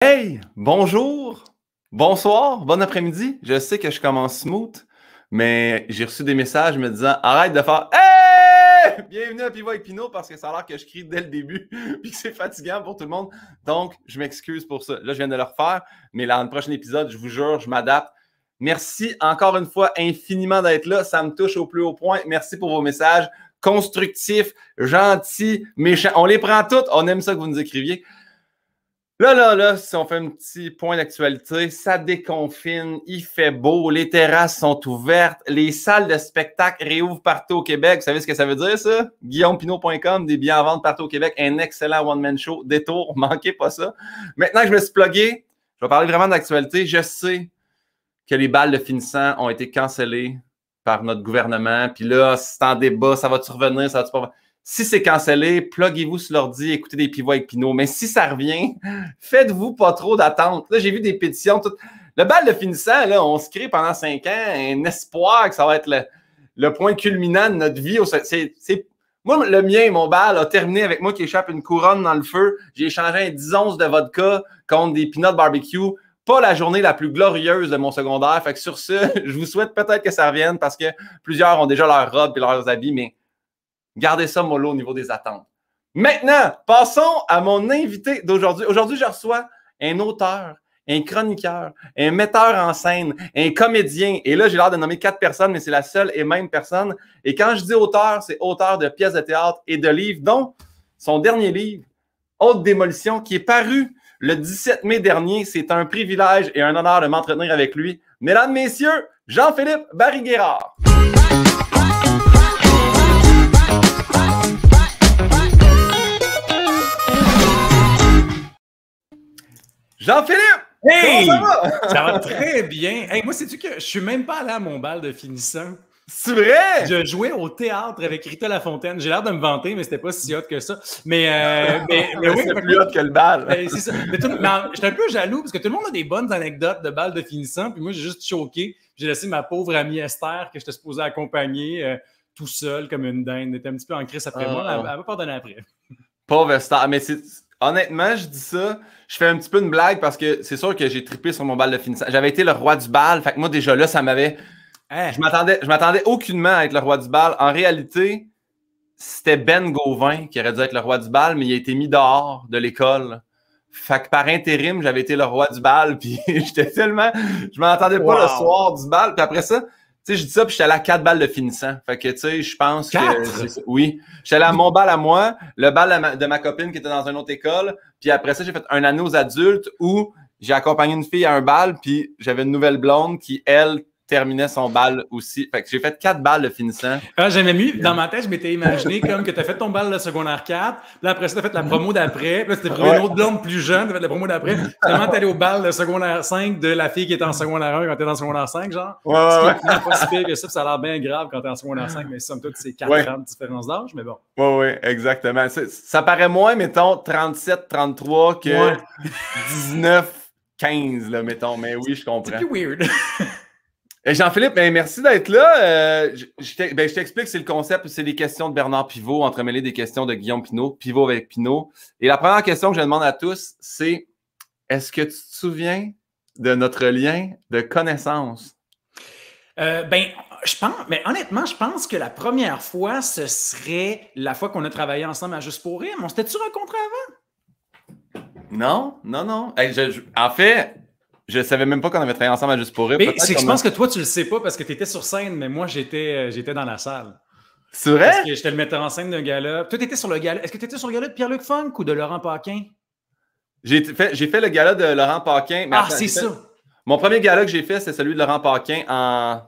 Hey, bonjour, bonsoir, bon après-midi. Je sais que je commence smooth, mais j'ai reçu des messages me disant arrête de faire Hey! Bienvenue à Pivot avec Pinot parce que ça a l'air que je crie dès le début puis que c'est fatigant pour tout le monde. Donc, je m'excuse pour ça. Là, je viens de le refaire, mais dans le prochain épisode, je vous jure, je m'adapte. Merci encore une fois infiniment d'être là. Ça me touche au plus haut point. Merci pour vos messages constructifs, gentils, méchants. On les prend toutes. On aime ça que vous nous écriviez. Là, si on fait un petit point d'actualité, ça déconfine, il fait beau, les terrasses sont ouvertes, les salles de spectacle réouvrent partout au Québec. Vous savez ce que ça veut dire, ça? GuillaumePinot.com, des billets en vente partout au Québec, un excellent one-man show, détour, manquez pas ça. Maintenant que je me suis plugué, je vais parler vraiment d'actualité. Je sais que les balles de finissant ont été cancellées par notre gouvernement, puis là, c'est en débat, ça va-tu revenir, ça va-tu pas revenir? Si c'est cancellé, pluguez-vous sur l'ordi, écoutez des pivots avec Pinot. Mais si ça revient, faites-vous pas trop d'attente. Là, j'ai vu des pétitions. Le bal de finissant, là, on se crée pendant 5 ans un espoir que ça va être le point culminant de notre vie. Moi, le mien, mon bal a terminé avec moi qui échappe une couronne dans le feu. J'ai échangé un 10 onces de vodka contre des peanuts barbecue. Pas la journée la plus glorieuse de mon secondaire. Fait que sur ce, je vous souhaite peut-être que ça revienne parce que plusieurs ont déjà leur robe et leurs habits, mais gardez ça mollo au niveau des attentes. Maintenant, passons à mon invité d'aujourd'hui. Aujourd'hui, je reçois un auteur, un chroniqueur, un metteur en scène, un comédien. Et là, j'ai l'air de nommer 4 personnes, mais c'est la seule et même personne. Et quand je dis auteur, c'est auteur de pièces de théâtre et de livres, dont son dernier livre, Haute Démolition, qui est paru le 17 mai dernier. C'est un privilège et un honneur de m'entretenir avec lui. Mesdames, messieurs, Jean-Philippe Barry-Guerrard. Jean-Philippe! Hey! Comment ça va? Ça va très bien. Hey, moi, sais-tu que je suis même pas allé à mon bal de finissant? C'est vrai? Je jouais au théâtre avec Rita Lafontaine. J'ai l'air de me vanter, mais c'était pas si hot que ça. Mais oui, c'est plus hot que le bal. C'est ça. Mais j'étais un peu jaloux parce que tout le monde a des bonnes anecdotes de bal de finissant. Puis moi, j'ai juste choqué. J'ai laissé ma pauvre amie Esther, que j'étais supposé accompagner tout seul comme une dinde. Elle était un petit peu en crise après moi. Elle m'a pardonné après. Pauvre Esther. Mais honnêtement, je dis ça, je fais un petit peu une blague parce que c'est sûr que j'ai trippé sur mon bal de finissant. J'avais été le roi du bal. Fait que moi, déjà là, ça m'avait... Hein? Je m'attendais aucunement à être le roi du bal. En réalité, c'était Ben Gauvin qui aurait dû être le roi du bal, mais il a été mis dehors de l'école. Fait que par intérim, j'avais été le roi du bal, puis j'étais tellement... Je m'attendais pas le soir du bal. Puis après ça, tu sais, je dis ça, puis j'étais allé à 4 balles de finissant. Fait que, tu sais, je pense 4? que... Oui. J'étais allé à mon bal à moi, le bal de ma copine qui était dans une autre école, puis après ça, j'ai fait un année aux adultes où j'ai accompagné une fille à un bal, puis j'avais une nouvelle blonde qui, elle, terminait son bal aussi. Fait que j'ai fait 4 balles de finissant. J'aimais mieux. Dans ma tête, je m'étais imaginé comme que tu as fait ton bal de secondaire 4. Là, après ça, tu as fait la promo d'après. Là, c'était vraiment une autre blonde plus jeune. Tu as fait la promo d'après. Finalement, tu allé au bal de secondaire 5 de la fille qui était en secondaire 1 quand tu es en secondaire 5, genre. Ce qui n'est pas si pire que ça a l'air bien grave quand tu es en secondaire 5, mais somme toute, c'est 4 ans de différence d'âge, mais bon. Oui, exactement. Ça paraît moins, mettons, 37, 33 que 19, 15, là, mettons. Mais oui, je comprends. C'est plus weird. Jean-Philippe, merci d'être là. Je t'explique, c'est le concept, c'est les questions de Bernard Pivot, entremêlées des questions de Guillaume Pinot, Pivot avec Pinot. Et la première question que je demande à tous, c'est est-ce que tu te souviens de notre lien de connaissance? Je pense, mais honnêtement, je pense que la première fois, ce serait la fois qu'on a travaillé ensemble à Juste pour rire. On s'était-tu rencontrés avant? Non. En fait, je savais même pas qu'on avait travaillé ensemble à Juste pour rire. Je pense que toi, tu le sais pas parce que tu étais sur scène, mais moi, j'étais dans la salle. C'est vrai? Parce que j'étais le metteur en scène d'un gala. Toi, t'étais sur le gala. Est-ce que tu étais sur le gala de Pierre-Luc Funk ou de Laurent Paquin? J'ai fait le gala de Laurent Paquin. Mais c'est ça. Mon premier gala que j'ai fait, c'est celui de Laurent Paquin en...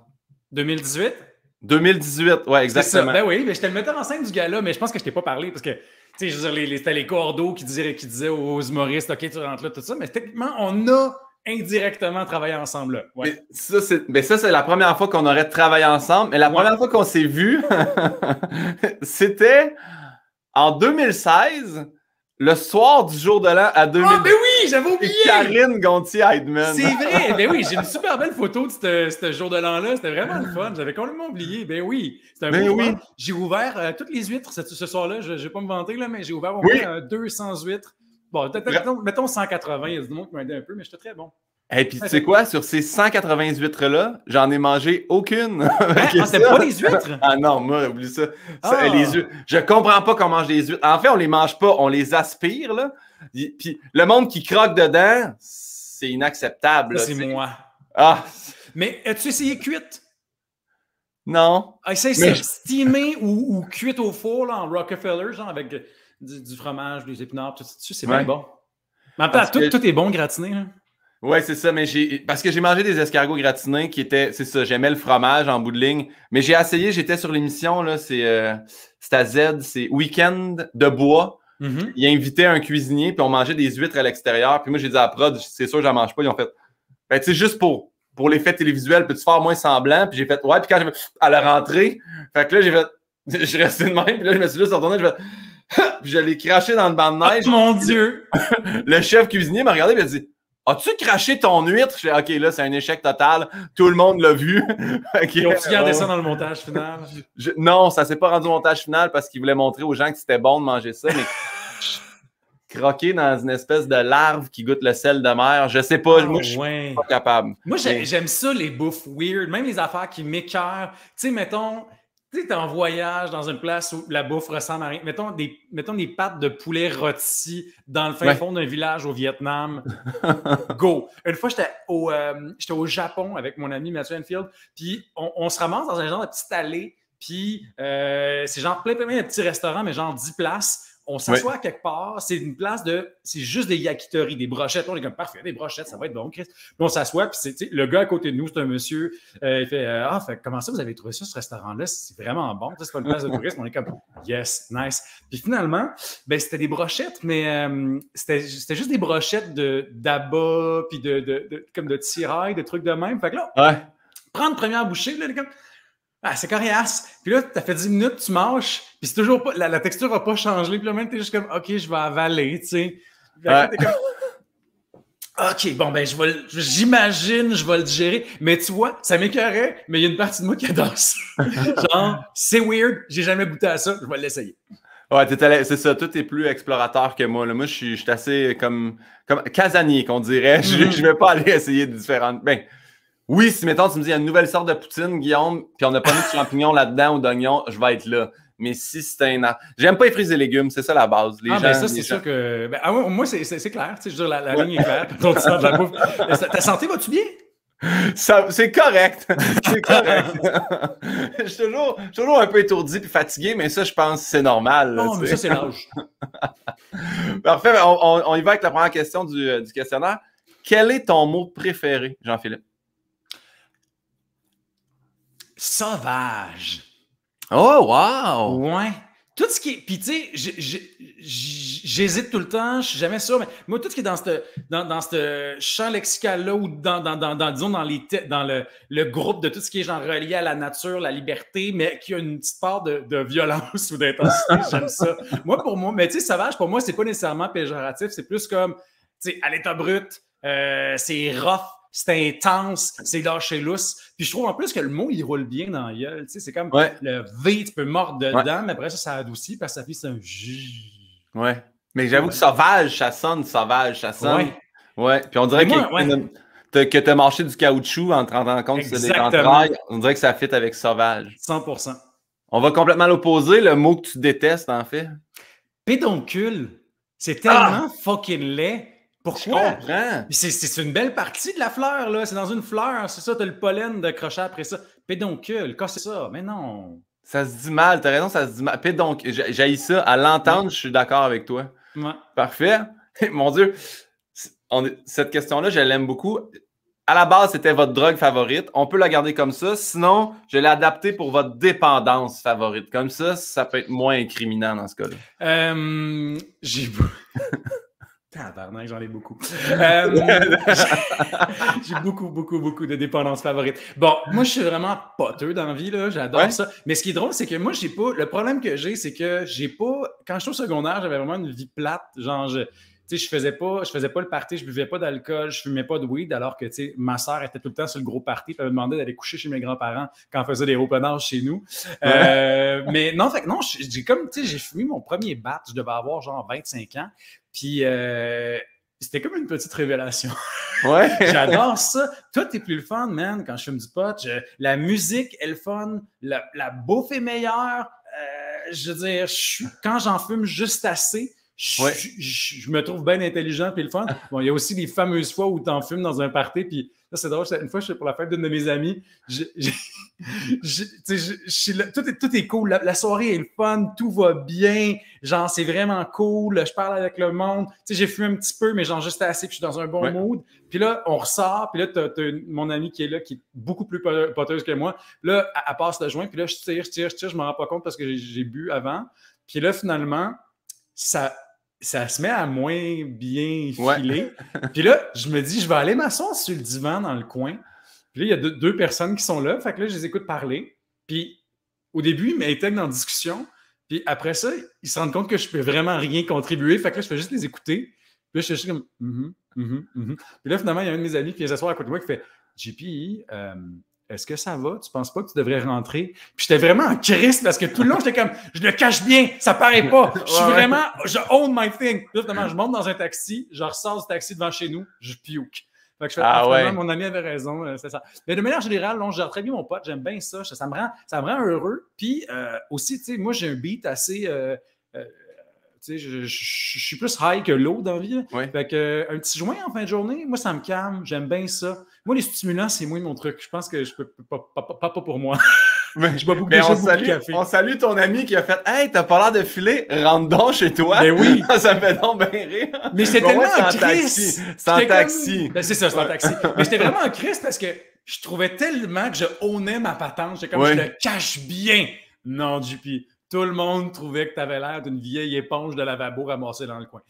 2018? 2018, ouais, exactement. C'est ça. Ben oui, mais j'étais le metteur en scène du gala, mais je pense que je t'ai pas parlé parce que, tu sais, je veux dire, c'était les cordeaux qui disaient aux humoristes, OK, tu rentres là, tout ça, mais techniquement, on a indirectement travaillé ensemble là. Ouais. Ça, c'est la première fois qu'on aurait travaillé ensemble. Mais la première fois qu'on s'est vus, c'était en 2016, le soir du jour de l'an à 2000. Ah, ben oui, j'avais oublié! Karine Gontier-Heidman. C'est vrai! Ben oui, j'ai une super belle photo de ce jour de l'an-là. C'était vraiment le fun. J'avais complètement oublié. Ben oui. C'était un beau moment. J'ai ouvert toutes les huîtres ce soir-là. Je ne vais pas me vanter, là, mais j'ai ouvert au moins 200 huîtres Bon, mettons 180, il y a du monde qui m'a aidé un peu, mais j'étais très bon. Et puis, tu sais quoi? Sur ces 180 huîtres-là, j'en ai mangé aucune. C'était pas les huîtres? Ah non, moi, oublie ça. Ah. Les huîtres, je comprends pas qu'on mange des huîtres. En fait, on les mange pas, on les aspire, là. Puis le monde qui croque dedans, c'est inacceptable. Ça, c'est moi. Ah! Mais as-tu essayé cuite? Non. Essaye steamé ou cuite au four, là, en Rockefeller, genre avec du fromage, des épinards, tout ça, c'est bien bon. Mais en même temps, tout est bon gratiné, là. Ouais, c'est ça, mais parce que j'ai mangé des escargots gratinés qui étaient, c'est ça, j'aimais le fromage en bout de ligne, mais j'ai essayé, j'étais sur l'émission, là, c'est à Z, c'est Week-end de bois. Mm-hmm. Il invitait un cuisinier, puis on mangeait des huîtres à l'extérieur, puis moi j'ai dit à la prod, c'est sûr, je n'en mange pas, ils ont fait, ben tu sais, juste pour l'effet télévisuel, peux-tu faire moins semblant, puis j'ai fait, ouais, puis quand j'ai fait, à la rentrée, fait que là, j'ai fait, je suis resté de même, puis là, je me suis juste retourné, je fait, puis je l'ai craché dans le banc de neige. Oh mon Dieu! Le chef cuisinier m'a regardé et m'a dit, as-tu craché ton huître? Je fais, OK, là, c'est un échec total. Tout le monde l'a vu. Ils ont-tu gardé ça dans le montage final? Non, ça s'est pas rendu au montage final parce qu'il voulait montrer aux gens que c'était bon de manger ça, mais croquer dans une espèce de larve qui goûte le sel de mer, je sais pas. Moi, je suis pas capable. Moi, j'aime ça, les bouffes weird, même les affaires qui m'écœurent. Tu sais, mettons... Tu sais, t'es en voyage dans une place où la bouffe ressemble à rien. Mettons des pâtes de poulet rôti dans le fin fond d'un village au Vietnam. Go! Une fois, j'étais au Japon avec mon ami Mathieu Enfield, puis on se ramasse dans un genre de petite allée, puis c'est genre plein de petits restaurants, mais genre 10 places. On s'assoit à quelque part, c'est une place c'est juste des yakitori, des brochettes. On est comme parfait, des brochettes, ça va être bon, Chris. Puis on s'assoit, puis le gars à côté de nous, c'est un monsieur, il fait comment ça vous avez trouvé ça, ce restaurant-là? C'est vraiment bon, c'est pas une place de tourisme. On est comme yes, nice. Puis finalement, ben c'était des brochettes, mais c'était juste des brochettes d'abat, puis comme de tiraille, de trucs de même. Fait que là, prendre première bouchée, là, comme. Ah, c'est coriace. Puis là, t'as fait 10 minutes, tu manges, puis c'est toujours pas. La texture n'a pas changé. Puis là, même, t'es juste comme, OK, je vais avaler, tu sais. T'es comme, OK, bon, ben, j'imagine, je vais le digérer. Mais tu vois, ça m'écœurait, mais il y a une partie de moi qui adore ça. Genre, c'est weird, j'ai jamais goûté à ça, je vais l'essayer. Ouais, c'est ça, toi, t'es plus explorateur que moi. Là. Moi, je suis assez comme casanier, qu'on dirait. Je vais pas aller essayer de différentes. Ben, oui, si, mettons, tu me dis, il y a une nouvelle sorte de poutine, Guillaume, puis on n'a pas mis de champignons là-dedans ou d'oignons, je vais être là. Mais si c'est un... J'aime pas les fruits et légumes, c'est ça la base. Ben ça, c'est sûr que... Ben, moi, c'est clair. Tu sais, je veux dire, la ligne est claire. Ton de la bouffe. Ta santé va-tu bien? C'est correct. C'est correct. Je suis toujours un peu étourdi puis fatigué, mais ça, je pense que c'est normal. Non, mais ça, c'est l'âge. Parfait. On y va avec la première question du questionnaire. Quel est ton mot préféré, Jean-Philippe? Sauvage. Oh, wow! Ouais. Tout ce qui est... Puis, tu sais, j'hésite tout le temps, je suis jamais sûr, mais moi, tout ce qui est dans ce champ lexical-là ou disons, dans le groupe de tout ce qui est genre relié à la nature, la liberté, mais qui a une petite part de violence ou d'intensité, j'aime ça. Pour moi, mais tu sais, sauvage, pour moi, c'est pas nécessairement péjoratif, c'est plus comme, tu sais, à l'état brut, c'est rough, c'est intense, c'est lâché lousse. Puis je trouve en plus que le mot, il roule bien dans la gueule. Tu sais, c'est comme le V, tu peux mordre dedans, mais après ça adoucit parce que ça fait un j. Ouais. Mais j'avoue que sauvage, ça sonne sauvage, ça sonne. Ouais. Puis on dirait que tu as mâché du caoutchouc en te rendant compte que c'est des entrailles. On dirait que ça fit avec sauvage. 100%. On va complètement l'opposer, le mot que tu détestes, en fait. Pédoncule. C'est tellement fucking laid. Pourquoi? Je comprends. C'est une belle partie de la fleur, là. C'est dans une fleur, c'est ça, t'as le pollen de crochet après ça. Pédoncule, c'est ça, mais non. Ça se dit mal, t'as raison, ça se dit mal. Pédoncule, j'haïs ça. À l'entendre, je suis d'accord avec toi. Ouais. Parfait. Mon Dieu, cette question-là, je l'aime beaucoup. À la base, c'était votre drogue favorite. On peut la garder comme ça. Sinon, je l'ai adaptée pour votre dépendance favorite. Comme ça peut être moins incriminant dans ce cas-là. J'ai... Tabarnak, j'en ai beaucoup. J'ai beaucoup de dépendances favorites. Bon, moi, je suis vraiment poteux dans la vie, là. J'adore ça. Mais ce qui est drôle, c'est que moi, j'ai pas... Le problème que j'ai, c'est que j'ai pas... Quand je suis au secondaire, j'avais vraiment une vie plate. Genre, tu sais, je faisais pas le party, je buvais pas d'alcool, je fumais pas de weed, alors que, tu sais, ma sœur était tout le temps sur le gros party, puis elle me demandait d'aller coucher chez mes grands-parents quand on faisait des open house chez nous. Mais non, j'ai comme, tu sais, j'ai fumé mon premier bat, je devais avoir genre 25 ans. Puis c'était comme une petite révélation. Ouais. J'adore ça. Tout est plus le fun, man, quand je fume du pot. La musique est le fun. La bouffe est meilleure. Je veux dire, quand j'en fume juste assez, je me trouve bien intelligent et le fun. Bon, il y a aussi les fameuses fois où tu en fumes dans un party, puis là, c'est drôle, une fois, je suis pour la fête d'une de mes amies, tout est cool, la soirée est le fun, tout va bien, genre, c'est vraiment cool, je parle avec le monde, tu sais, j'ai fumé un petit peu, mais genre juste assez, puis je suis dans un bon mood, puis là, on ressort, puis là, t'as mon amie qui est là, qui est beaucoup plus poteuse que moi, là, elle passe le joint, puis là, je tire, je me rends pas compte parce que j'ai bu avant, puis là, finalement, ça se met à moins bien filer. Puis là, je me dis, je vais aller m'asseoir sur le divan dans le coin. Puis là, il y a deux personnes qui sont là. Fait que là, je les écoute parler. Puis au début, ils m'intègrent en discussion. Puis après ça, ils se rendent compte que je peux vraiment rien contribuer. Fait que là, je fais juste les écouter. Puis là, je suis juste comme Puis là, finalement, il y a un de mes amis qui vient s'asseoir à côté de moi qui fait JP, est-ce que ça va? Tu penses pas que tu devrais rentrer? Puis j'étais vraiment en crise parce que tout le long, j'étais comme, je le cache bien, ça paraît pas. Je suis vraiment, je own my thing. Puis là, finalement, je monte dans un taxi, je ressors du taxi devant chez nous, je puke. Fait que je fais, finalement, mon ami avait raison, c'est ça. Mais de manière générale, je gère très bien mon pote, j'aime bien ça, ça me rend heureux. Puis aussi, tu sais, moi, j'ai un beat assez... tu sais, je suis plus high que low dans la vie. Fait que un petit joint en fin de journée, moi, ça me calme. J'aime bien ça. Moi, les stimulants, c'est moins mon truc. Je pense que je peux pas pour moi. Je bois beaucoup de café. On salue ton ami qui a fait « Hey, t'as pas l'air de filer, rentre donc chez toi. » Ben oui. Ça me fait donc bien rire. Mais c'était tellement en crise. C'est en taxi. Ben, c'est ça, c'est en taxi. Mais j'étais vraiment en crise parce que je trouvais tellement que je ownais ma patente. J'étais comme, je le cache bien. Non, JP. Tout le monde trouvait que tu avais l'air d'une vieille éponge de lavabo ramassée dans le coin.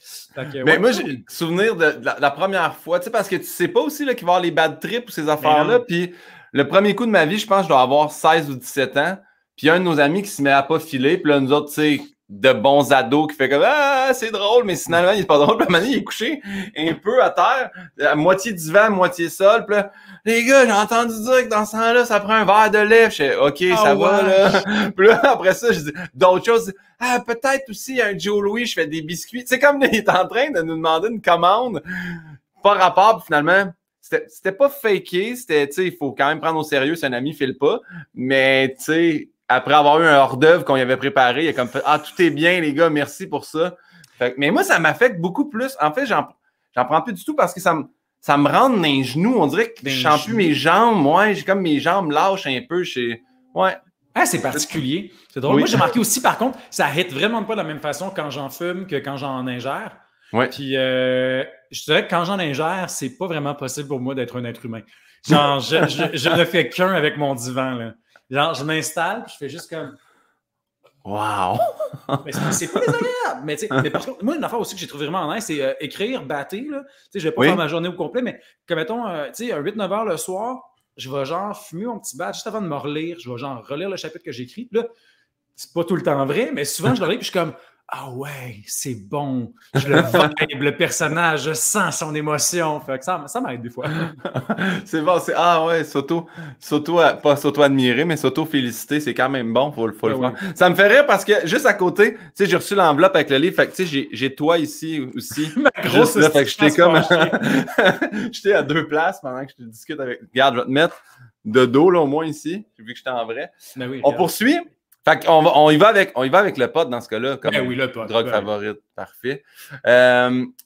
Mais moi, j'ai le souvenir de la première fois, tu sais, parce que tu sais pas aussi qu'il va y avoir les bad trips ou ces affaires-là. Puis le premier coup de ma vie, je pense que je dois avoir 16 ou 17 ans. Puis il y a un de nos amis qui se met à pas filer. Puis là, nous autres, tu sais, de bons ados qui fait comme ah, c'est drôle, mais finalement, il est pas drôle. Puis à un moment donné, il est couché un peu à terre, à moitié divan, moitié sol. Puis là, les gars, j'ai entendu dire que dans ce temps-là, ça prend un verre de lait. Je fais OK, ça va, là. Puis là, après ça, je dis d'autres choses. Ah, peut-être aussi un Joe Louis, je fais des biscuits. C'est comme il est en train de nous demander une commande par rapport, puis finalement. C'était pas faké, c'était, tu sais, il faut quand même prendre au sérieux, c'est un ami, file pas. Mais, tu sais, après avoir eu un hors-d'œuvre qu'on y avait préparé, il a comme fait « Ah, tout est bien, les gars, merci pour ça. » Mais moi, ça m'affecte beaucoup plus. En fait, j'en prends plus du tout parce que ça me rend dans les genoux. On dirait que je sens plus mes jambes. Moi, j'ai comme mes jambes lâchent un peu. Ouais. Ah, c'est particulier. C'est drôle. Oui. Moi, j'ai remarqué aussi, par contre, ça hit vraiment pas de la même façon quand j'en fume que quand j'en ingère. Ouais. Puis, je dirais que quand j'en ingère, c'est pas vraiment possible pour moi d'être un être humain. Genre, je ne fais qu'un avec mon divan, là. Genre, je m'installe, puis je fais juste comme... Wow! Mais c'est pas désagréable. Mais par contre, moi, une affaire aussi que j'ai trouvé vraiment nice, c'est écrire, battre, là. Tu sais, je vais pas faire ma journée au complet, mais comme, mettons, tu sais, à 8-9 heures le soir, je vais genre fumer mon petit bat juste avant de me relire. Je vais genre relire le chapitre que j'écris. Là, c'est pas tout le temps vrai, mais souvent, je le relis, puis je suis comme... Ah ouais, c'est bon. Je le vibe, le personnage, je sens son émotion. Fait que ça m'aide des fois. C'est bon, ah ouais, pas s'auto-admirer, mais s'auto-féliciter, c'est quand même bon, faut le faire. Ça me fait rire parce que juste à côté, tu sais, j'ai reçu l'enveloppe avec le livre, fait que tu sais, j'ai toi ici aussi. Ma grosse là, fait que j'étais comme... j'étais à deux places pendant que je te discute avec... Regarde, je vais te mettre de dos, là, au moins ici, vu que j'étais en vrai. Ben oui, on poursuit. Fait qu'on on y va avec le pot dans ce cas-là, comme le pot, drogue favorite. Parfait.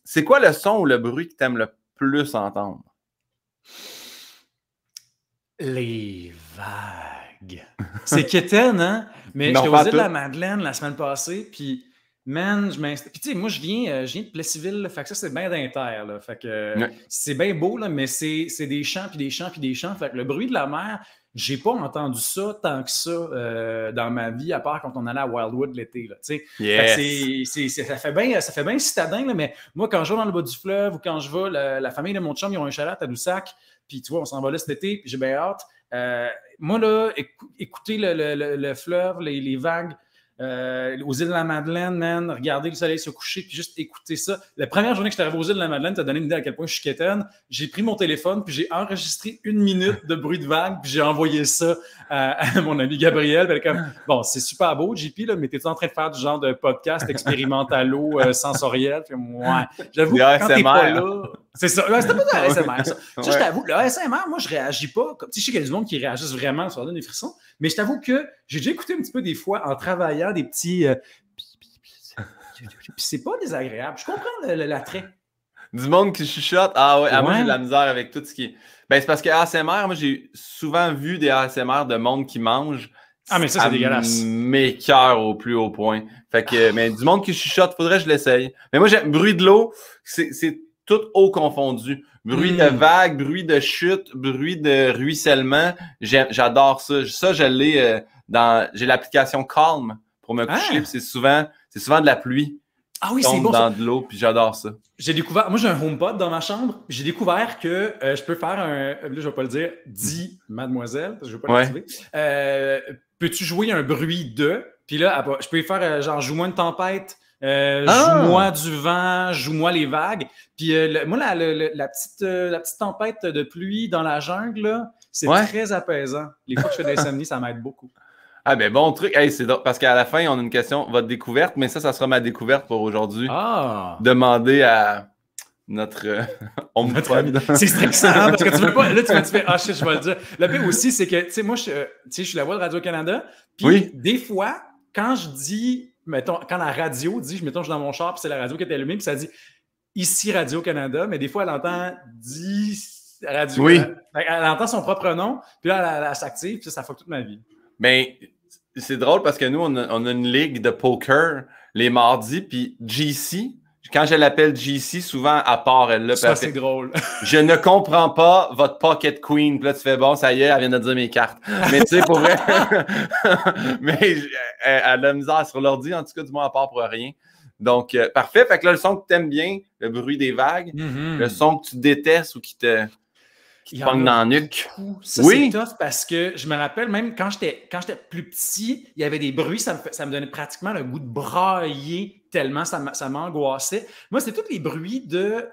C'est quoi le son ou le bruit que tu aimes le plus entendre? Les vagues. C'est quétaine, hein? Mais j'étais aux îles de la Madeleine la semaine passée, puis man, puis tu sais, moi, je viens de Plessisville, là, fait que ça, c'est bien d'inter, là. Fait que c'est bien beau, là, mais c'est des champs, puis des champs, puis des champs. Fait que le bruit de la mer... J'ai pas entendu ça tant que ça dans ma vie, à part quand on allait à Wildwood l'été. Là, ça fait bien citadin, là, mais moi, quand je vais dans le bas du fleuve ou quand je vais, la famille de mon chum, ils ont un chalet à Tadoussac, puis tu vois, on s'en va là cet été, puis j'ai bien hâte. Moi, là, écouter le fleuve, les vagues, aux îles de la Madeleine, man, regarder le soleil se coucher, puis juste écouter ça. La première journée que j'étais arrivé aux îles de la Madeleine, t'as donné une idée à quel point je suis quétaine. J'ai pris mon téléphone, puis j'ai enregistré 1 minute de bruit de vague, puis j'ai envoyé ça à mon ami Gabriel. Puis elle est comme, bon, c'est super beau, JP, là, mais t'es-tu en train de faire du genre de podcast expérimentalo sensoriel? Puis, ouais, j'avoue, quand t'es pas là... C'est ça. C'était pas de la ASMR, ça. Tu sais, je t'avoue, le ASMR, moi, je réagis pas. Tu sais, je sais qu'il y a du monde qui réagissent vraiment, ça leur donne des frissons. Mais je t'avoue que j'ai déjà écouté un petit peu des fois en travaillant des petits... Puis c'est pas désagréable. Je comprends l'attrait. Du monde qui chuchote. Ah ouais, moi j'ai de la misère avec tout ce qui est... Ben c'est parce que ASMR, moi j'ai souvent vu des ASMR de monde qui mange. Ah mais ça c'est dégueulasse. M'écoeure au plus haut point. Fait que, mais du monde qui chuchote, faudrait que je l'essaye. Mais moi j'aime bruit de l'eau, c'est tout eau confondu. Bruit de vague, bruit de chute, bruit de ruissellement. J'adore ça. Ça, je l'ai j'ai l'application Calm pour me coucher. C'est souvent de la pluie. Ah oui, c'est bon. Dans de l'eau, puis j'adore ça. J'ai découvert, moi j'ai un HomePod dans ma chambre. J'ai découvert que je peux faire là je vais pas le dire, dis mademoiselle, parce que je veux pas l'activer. Peux-tu jouer un bruit de? Puis là, je peux faire genre joue-moi une tempête. Joue-moi du vent, joue-moi les vagues. Puis moi, la petite tempête de pluie dans la jungle, c'est très apaisant. Les fois que je fais de l'insomnie, ça m'aide beaucoup. Ah ben bon truc. Hey, c'est parce qu'à la fin, on a une question, votre découverte, mais ça sera ma découverte pour aujourd'hui. Demander à notre HomePod. C'est stressant parce que tu veux pas. Là, tu fais ah shit, je vais le dire. Le pire aussi, c'est que tu sais, moi, je suis la voix de Radio-Canada. Puis des fois, quand je dis mettons, quand la radio dit, mettons, je suis dans mon char, puis c'est la radio qui est allumée, puis ça dit ici Radio-Canada, mais des fois, elle entend dit Radio. Elle entend son propre nom, puis là, elle s'active, puis ça fuck toute ma vie. Mais c'est drôle parce que nous, on a une ligue de poker les mardis, puis GC, quand je l'appelle GC, souvent, à part elle là. Ça, c'est drôle. Je ne comprends pas votre pocket queen. Puis là, tu fais bon, ça y est, elle vient de dire mes cartes. Mais tu sais, pour vrai. Mais elle a de la misère sur l'ordi, en tout cas, du moins, à part pour rien. Donc, parfait. Fait que là, le son que tu aimes bien, le bruit des vagues, le son que tu détestes ou qui te pogne dans la nuque. Ça, c'est tough parce que je me rappelle, même quand j'étais plus petit, il y avait des bruits, ça me donnait pratiquement le goût de brailler tellement ça m'angoissait. Moi, c'était tous les bruits de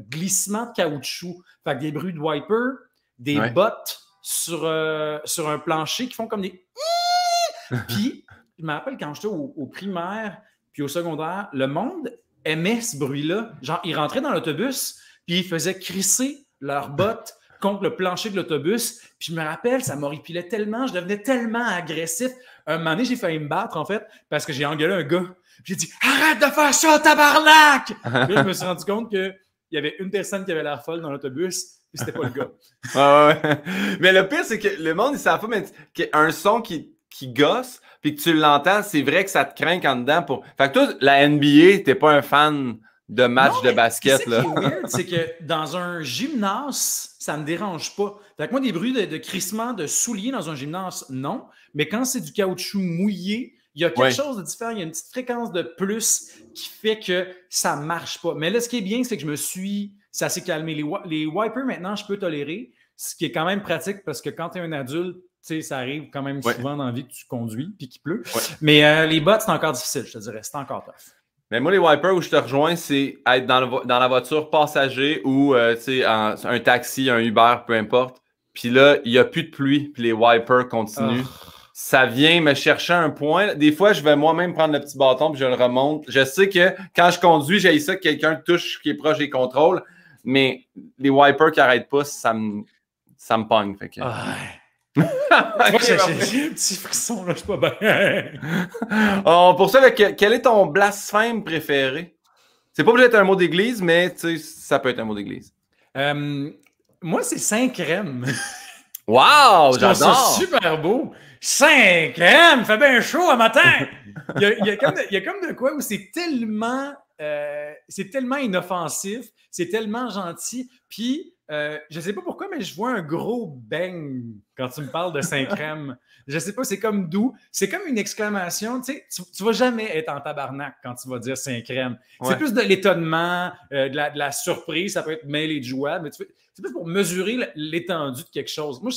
glissement de caoutchouc. Fait que des bruits de wiper, des bottes sur un plancher qui font comme des... Puis, je me rappelle quand j'étais au primaire puis au secondaire, le monde aimait ce bruit-là. Genre, ils rentraient dans l'autobus puis ils faisaient crisser leurs bottes contre le plancher de l'autobus. Puis je me rappelle, ça m'horripilait tellement, je devenais tellement agressif. Un moment donné, j'ai failli me battre, en fait, parce que j'ai engueulé un gars. J'ai dit « Arrête de faire ça, tabarnak! » Puis là, je me suis rendu compte qu'il y avait une personne qui avait l'air folle dans l'autobus, puis c'était pas le gars. Mais le pire, c'est que le monde, il ne savent pas, mais un son qui gosse, puis que tu l'entends, c'est vrai que ça te craint en dedans. Fait que toi, la NBA, t'es pas un fan de match de basket. Là. Ce qui est weird, c'est que dans un gymnase, ça me dérange pas. Fait que moi, des bruits de crissement de souliers dans un gymnase, non. Mais quand c'est du caoutchouc mouillé, il y a quelque chose de différent. Il y a une petite fréquence de plus qui fait que ça marche pas. Mais là, ce qui est bien, c'est que ça s'est calmé. Les wipers, maintenant, je peux tolérer. Ce qui est quand même pratique parce que quand tu es un adulte, tu sais, ça arrive quand même souvent dans la vie que tu conduis puis qu'il pleut. Mais les bottes, c'est encore difficile, je te dirais. C'est encore tough. Mais moi, les wipers où je te rejoins, c'est être dans la voiture passager ou un taxi, un Uber, peu importe. Puis là, il n'y a plus de pluie, puis les wipers continuent. Ça vient me chercher un point. Des fois, je vais moi-même prendre le petit bâton puis je le remonte. Je sais que quand je conduis, j'ai ça que quelqu'un touche qui est proche des contrôles. Mais les wipers qui n'arrêtent pas, ça me pogne. Fait que... J'ai un petit frisson, là, je suis pas bien. Pour ça, quel est ton blasphème préféré? C'est pas obligé d'être un mot d'église, mais ça peut être un mot d'église. Moi, c'est Saint-Crème. Wow! J'adore! C'est super beau. Saint-Crème! Fait bien chaud à matin! Il y a comme de quoi où c'est tellement inoffensif, c'est tellement gentil, puis je sais pas pourquoi, mais je vois un gros bang quand tu me parles de Saint-Crème. Je sais pas, c'est comme doux. C'est comme une exclamation. Tu sais, tu vas jamais être en tabarnak quand tu vas dire Saint-Crème. C'est plus de l'étonnement, de la surprise. Ça peut être mêlé de joie, mais c'est plus pour mesurer l'étendue de quelque chose. Moi,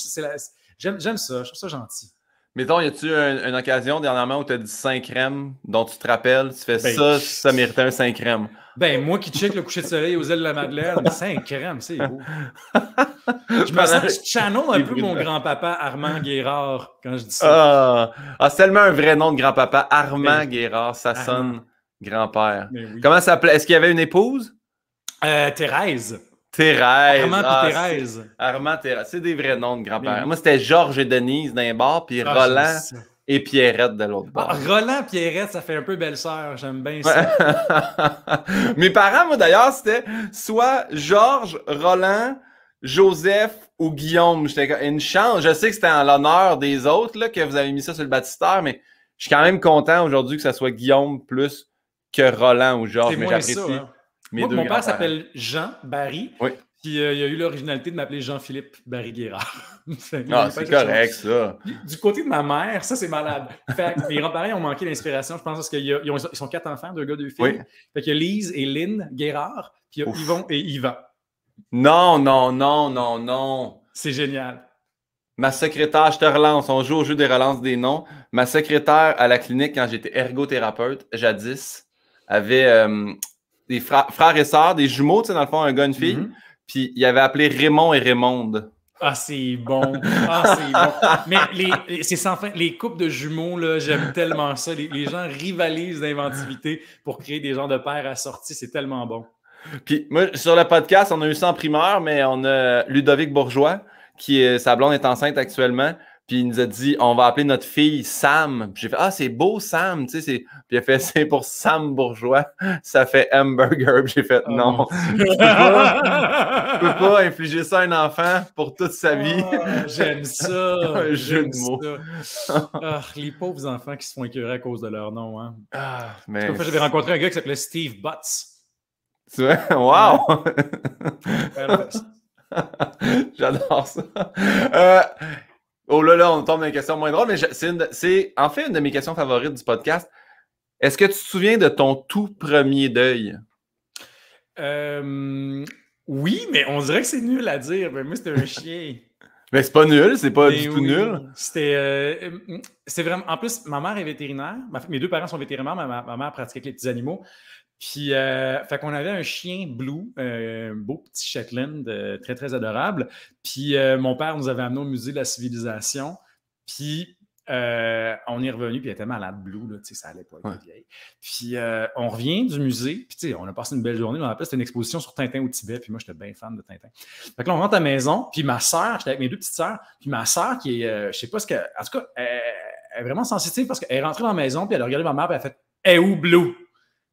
j'aime ça. Je trouve ça gentil. Mettons, y a-tu une occasion dernièrement où tu as dit 5 crèmes dont tu te rappelles? Tu fais Ben, ça méritait un 5 crèmes. Ben, moi qui check le coucher de soleil aux îles de la Madeleine, 5 crèmes, c'est beau. Je channel un peu mon grand-papa Armand Guérard quand je dis ça. C'est tellement un vrai nom de grand-papa. Armand Ben, Guérard, ça sonne grand-père. Oui. Comment ça s'appelait? Est-ce qu'il y avait une épouse? Thérèse. Thérèse. Armand et Thérèse. Armand, Thérèse. C'est des vrais noms de grand-père. Moi, c'était Georges et Denise d'un bar, puis Roland et Pierrette de l'autre bord. Roland Pierrette, ça fait un peu belle-sœur. J'aime bien ça. Mes parents, moi, d'ailleurs, c'était soit Georges, Roland, Joseph ou Guillaume. J'étais une chance. Je sais que c'était en l'honneur des autres là, que vous avez mis ça sur le baptistère, mais je suis quand même content aujourd'hui que ça soit Guillaume plus que Roland ou Georges. Mais j'apprécie mes deux mon père s'appelle Jean Barry. Oui. Puis il a eu l'originalité de m'appeler Jean-Philippe Barry-Guérard. C'est correct, ça. Du côté de ma mère, ça, c'est malade. Fait que mes grands-parents ont manqué d'inspiration, je pense, parce qu'ils sont 4 enfants, 2 gars, 2 filles. Oui. Fait qu'il y a Lise et Lynn Guérard, puis il y a Yvon et Yvan. Non. C'est génial. Ma secrétaire, je te relance, on joue au jeu des relances des noms. Ma secrétaire à la clinique, quand j'étais ergothérapeute, jadis, avait des frères et sœurs, des jumeaux, tu sais, dans le fond, un gars, une fille. Puis il avait appelé Raymond et Raymonde. Ah, c'est bon. Mais les couples de jumeaux, là, j'aime tellement ça. Les gens rivalisent d'inventivité pour créer des genres de pères assortis. C'est tellement bon. Puis moi, sur le podcast, on a eu ça en primeur, mais on a Ludovic Bourgeois, sa blonde est enceinte actuellement. Puis il nous a dit, on va appeler notre fille Sam. Puis j'ai fait, c'est beau Sam, tu sais. Puis il a fait, c'est pour Sam Bourgeois. Ça fait hamburger. Puis j'ai fait, non. Je peux pas infliger ça à un enfant pour toute sa vie. J'aime ça. Un jeu de mots. Les pauvres enfants qui se font écœurer à cause de leur nom. Hein. Mais... J'avais rencontré un gars qui s'appelait Steve Butts. Tu vois? Wow! J'adore ça. Oh là, on tombe dans une question moins drôle, mais c'est en fait une de mes questions favorites du podcast. Est-ce que tu te souviens de ton tout premier deuil? Oui, mais on dirait que c'est nul à dire. Mais moi, c'était un chien. Mais c'est pas nul, c'est pas du tout nul. C'est vraiment... En plus, ma mère est vétérinaire. Mes 2 parents sont vétérinaires. Ma mère pratique avec les petits animaux. Puis, fait qu'on avait un chien Blue, un beau petit Shetland, très, très adorable. Puis, mon père nous avait amené au musée de la civilisation. Puis, on est revenu, puis il était malade, Blue, là, tu sais, ça allait pas être vieille. Puis, on revient du musée, puis, tu sais, on a passé une belle journée. On a c'était une exposition sur Tintin au Tibet, puis moi, j'étais bien fan de Tintin. Fait que là, on rentre à la maison, puis ma sœur, j'étais avec mes 2 petites sœurs, puis ma sœur, qui est, je sais pas ce que. En tout cas, elle est vraiment sensitive parce qu'elle est rentrée dans la maison, puis elle a regardé ma mère, puis elle a fait « Eh où, Blue? »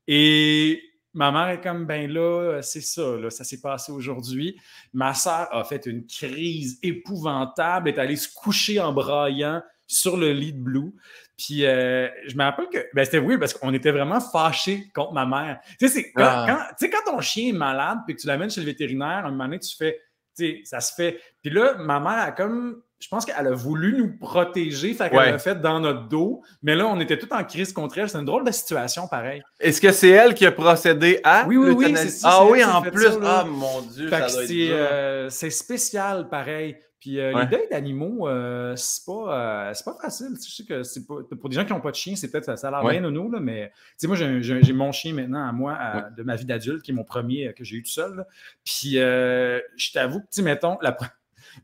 Et ma mère est comme, ben là, c'est ça, là, ça s'est passé aujourd'hui. Ma sœur a fait une crise épouvantable, est allée se coucher en braillant sur le lit de Blue. Puis je me rappelle que c'était weird parce qu'on était vraiment fâchés contre ma mère. Tu sais, quand ton chien est malade puis que tu l'amènes chez le vétérinaire, un moment donné, tu fais, tu sais, ça se fait. Puis là, ma mère a comme... Je pense qu'elle a voulu nous protéger, fait qu'elle l'a fait dans notre dos. Mais là, on était tous en crise contre elle. C'est une drôle de situation, pareil. Est-ce que c'est elle qui a procédé à l'euthanasie? C'est ça. Ah oui, en plus. Ça, mon Dieu, fait ça doit être c'est spécial, pareil. Puis les deuils d'animaux, c'est pas facile. Je sais que c'est pas, pour des gens qui n'ont pas de chien, c'est peut-être ça a l'air bien nono, là, mais moi, j'ai mon chien maintenant à moi de ma vie d'adulte, qui est mon premier que j'ai eu tout seul. Là. Puis je t'avoue que, mettons,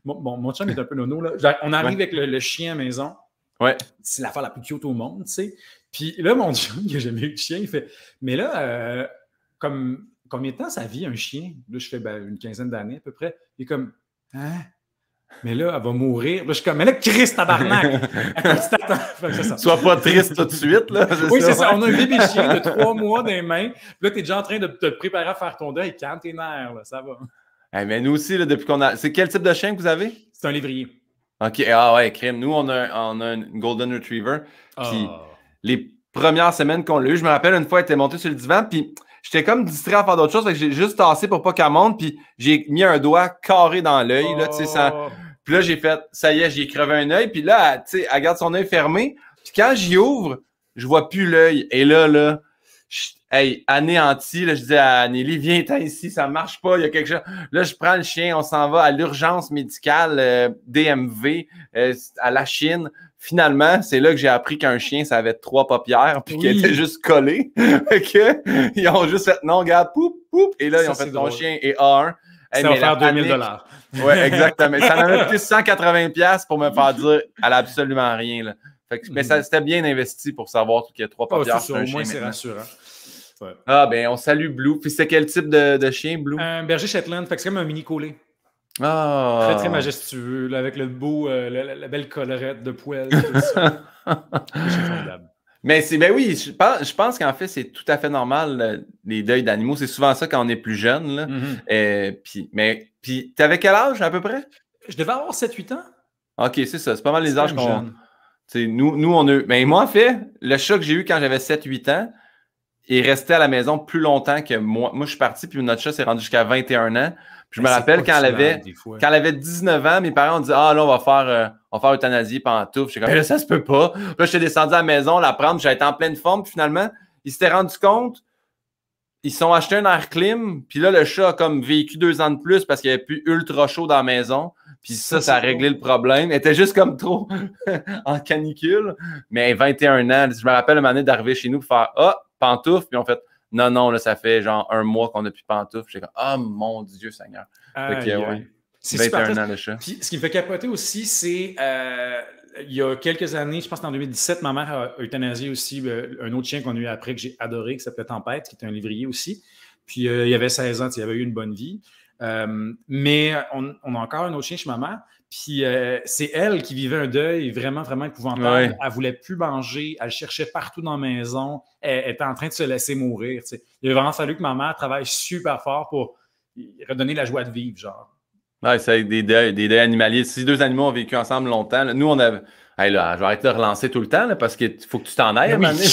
mon chum est un peu nono. Là. On arrive avec le chien à la maison. Ouais. C'est l'affaire la plus cute au monde, tu sais. Puis là, mon chum, il n'a jamais eu de chien, il fait « Mais là, combien de temps ça vit un chien? » Là, je fais une quinzaine d'années à peu près. Il est comme « Hein? Mais là, elle va mourir. » Là, je suis comme « Mais là, Christ, tabarnak! » Sois pas triste tout de suite. Là, oui, c'est ça. On a un bébé chien de 3 mois dans les mains. Puis là, tu es déjà en train de te préparer à faire ton deuil. Calme tes nerfs, là, ça va. Hey, mais nous aussi, là, depuis qu'on a... C'est quel type de chien que vous avez? C'est un lévrier. OK. Ah ouais, crème. Nous, on a un Golden Retriever. Puis les premières semaines qu'on l'a eu, je me rappelle une fois, elle était montée sur le divan, puis j'étais comme distrait à faire d'autres choses, fait que j'ai juste tassé pour pas qu'elle monte, puis j'ai mis un doigt carré dans l'œil, là, tu sais, ça... Puis là, j'ai fait, ça y est, j'ai crevé un œil, puis là, tu sais, elle garde son œil fermé, puis quand j'y ouvre, je vois plus l'œil. Et là, Hey, anéanti, là, je dis à Nelly, viens-t'en ici, ça marche pas, il y a quelque chose. Là, je prends le chien, on s'en va à l'urgence médicale DMV à la Chine. Finalement, c'est là que j'ai appris qu'un chien, ça avait 3 paupières, puis qu'il était juste collé. Ils ont juste fait, non, regarde, poup, poup. Et là, ils ont fait, ton chien est A1. Ça va faire 2000 $. Oui, exactement. Ça m'avait coûté 180$ pour me faire dire, elle a absolument rien, là. Fait que, mais c'était bien investi pour savoir qu'il y a 3 paupières sur un chien. Au moins, c'est rassurant. Ouais. Ah, ben, on salue Blue. Puis c'est quel type de chien, Blue? Un berger Shetland. Fait que c'est comme un mini collé. Ah! Très, très majestueux, là, avec le beau, la belle collerette de poêle. Tout ça. C'est formidable. Mais ben oui, je pense qu'en fait, c'est tout à fait normal, les deuils d'animaux. C'est souvent ça quand on est plus jeune. Là. Puis, t'avais quel âge à peu près? Je devais avoir 7-8 ans. OK, c'est ça. C'est pas mal les âges qu'on... Nous, on a... Ben, moi, en fait, le chat que j'ai eu quand j'avais 7-8 ans, il restait à la maison plus longtemps que moi. Moi, je suis parti, puis notre chat s'est rendu jusqu'à 21 ans. Puis je me rappelle quand elle avait 19 ans, mes parents ont dit « Ah, là, on va faire euthanasie pantoufle. » J'étais comme « Là, ça se peut pas. » Puis là, j'étais descendu à la maison, la prendre, j'étais en pleine forme. Puis finalement, ils s'étaient rendus compte, ils se sont achetés un air clim. Puis là, le chat a comme vécu 2 ans de plus parce qu'il n'y avait plus ultra chaud dans la maison. Puis ça a réglé le problème. Elle était juste comme trop en canicule. Mais 21 ans, je me rappelle une année d'arriver chez nous pour faire « Ah, pantoufle. » Puis on fait « Non, là, ça fait genre 1 mois qu'on n'a plus de pantoufles. » J'étais comme « Ah, mon Dieu Seigneur. » C'est 21 ans le chat. Puis, ce qui me fait capoter aussi, c'est il y a quelques années, je pense qu'en 2017, ma mère a euthanasié aussi un autre chien qu'on a eu après que j'ai adoré, qui s'appelait Tempête, qui était un lévrier aussi. Puis il avait 16 ans, il avait eu une bonne vie. Mais on a encore un autre chien chez ma mère. Puis c'est elle qui vivait un deuil vraiment, vraiment épouvantable. Ouais. Elle ne voulait plus manger. Elle cherchait partout dans la maison. Elle était en train de se laisser mourir. T'sais. Il a vraiment fallu que ma mère travaille super fort pour redonner la joie de vivre, genre. Ouais, c'est des deuils animaliers. Si 2 animaux ont vécu ensemble longtemps, là, nous, on avait... Hey, là, je vais arrêter de relancer tout le temps là, parce qu'il faut que tu t'en ailles à un moment donné.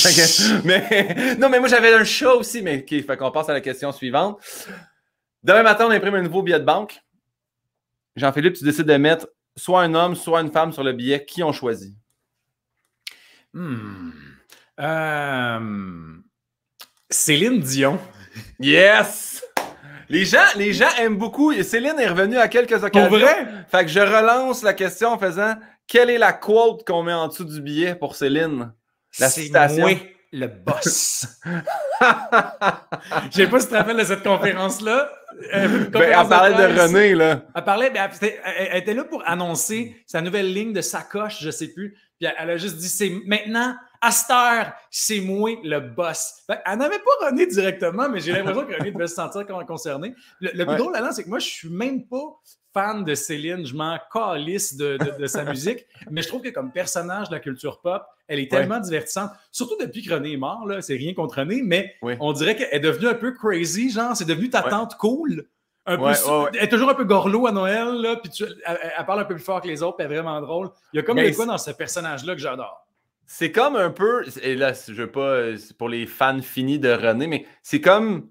Non, mais moi, j'avais un chat aussi. Mais okay, fait qu'on passe à la question suivante. Demain matin, on imprime un nouveau billet de banque. Jean-Philippe, tu décides de mettre soit un homme, soit une femme sur le billet. Qui on choisit? Céline Dion. Yes! Les gens aiment beaucoup. Céline est revenue à quelques occasions. Pour vrai? Fait que je relance la question en faisant quelle est la quote qu'on met en dessous du billet pour Céline? La citation. Moi, le boss. Je sais pas si tu te rappelles de cette conférence-là. Elle parlait de René, là. Elle était là pour annoncer sa nouvelle ligne de sacoche, je sais plus. Puis elle a juste dit, c'est maintenant, à cette heure, c'est moi le boss. Elle n'avait pas René directement, mais j'ai l'impression que René devait se sentir concerné. Le plus drôle là-dedans, c'est que moi, je suis même pas fan de Céline. Je m'en calisse de sa musique. Mais je trouve que comme personnage de la culture pop, elle est tellement divertissante. Surtout depuis que René est mort, là. C'est rien contre René, mais on dirait qu'elle est devenue un peu crazy, genre, c'est devenu ta tante cool. Elle est toujours un peu gorlot à Noël, là, puis elle parle un peu plus fort que les autres, puis elle est vraiment drôle. Il y a comme de quoi dans ce personnage-là que j'adore. C'est comme un peu, et là, je veux pas, c'est pour les fans finis de René, mais c'est comme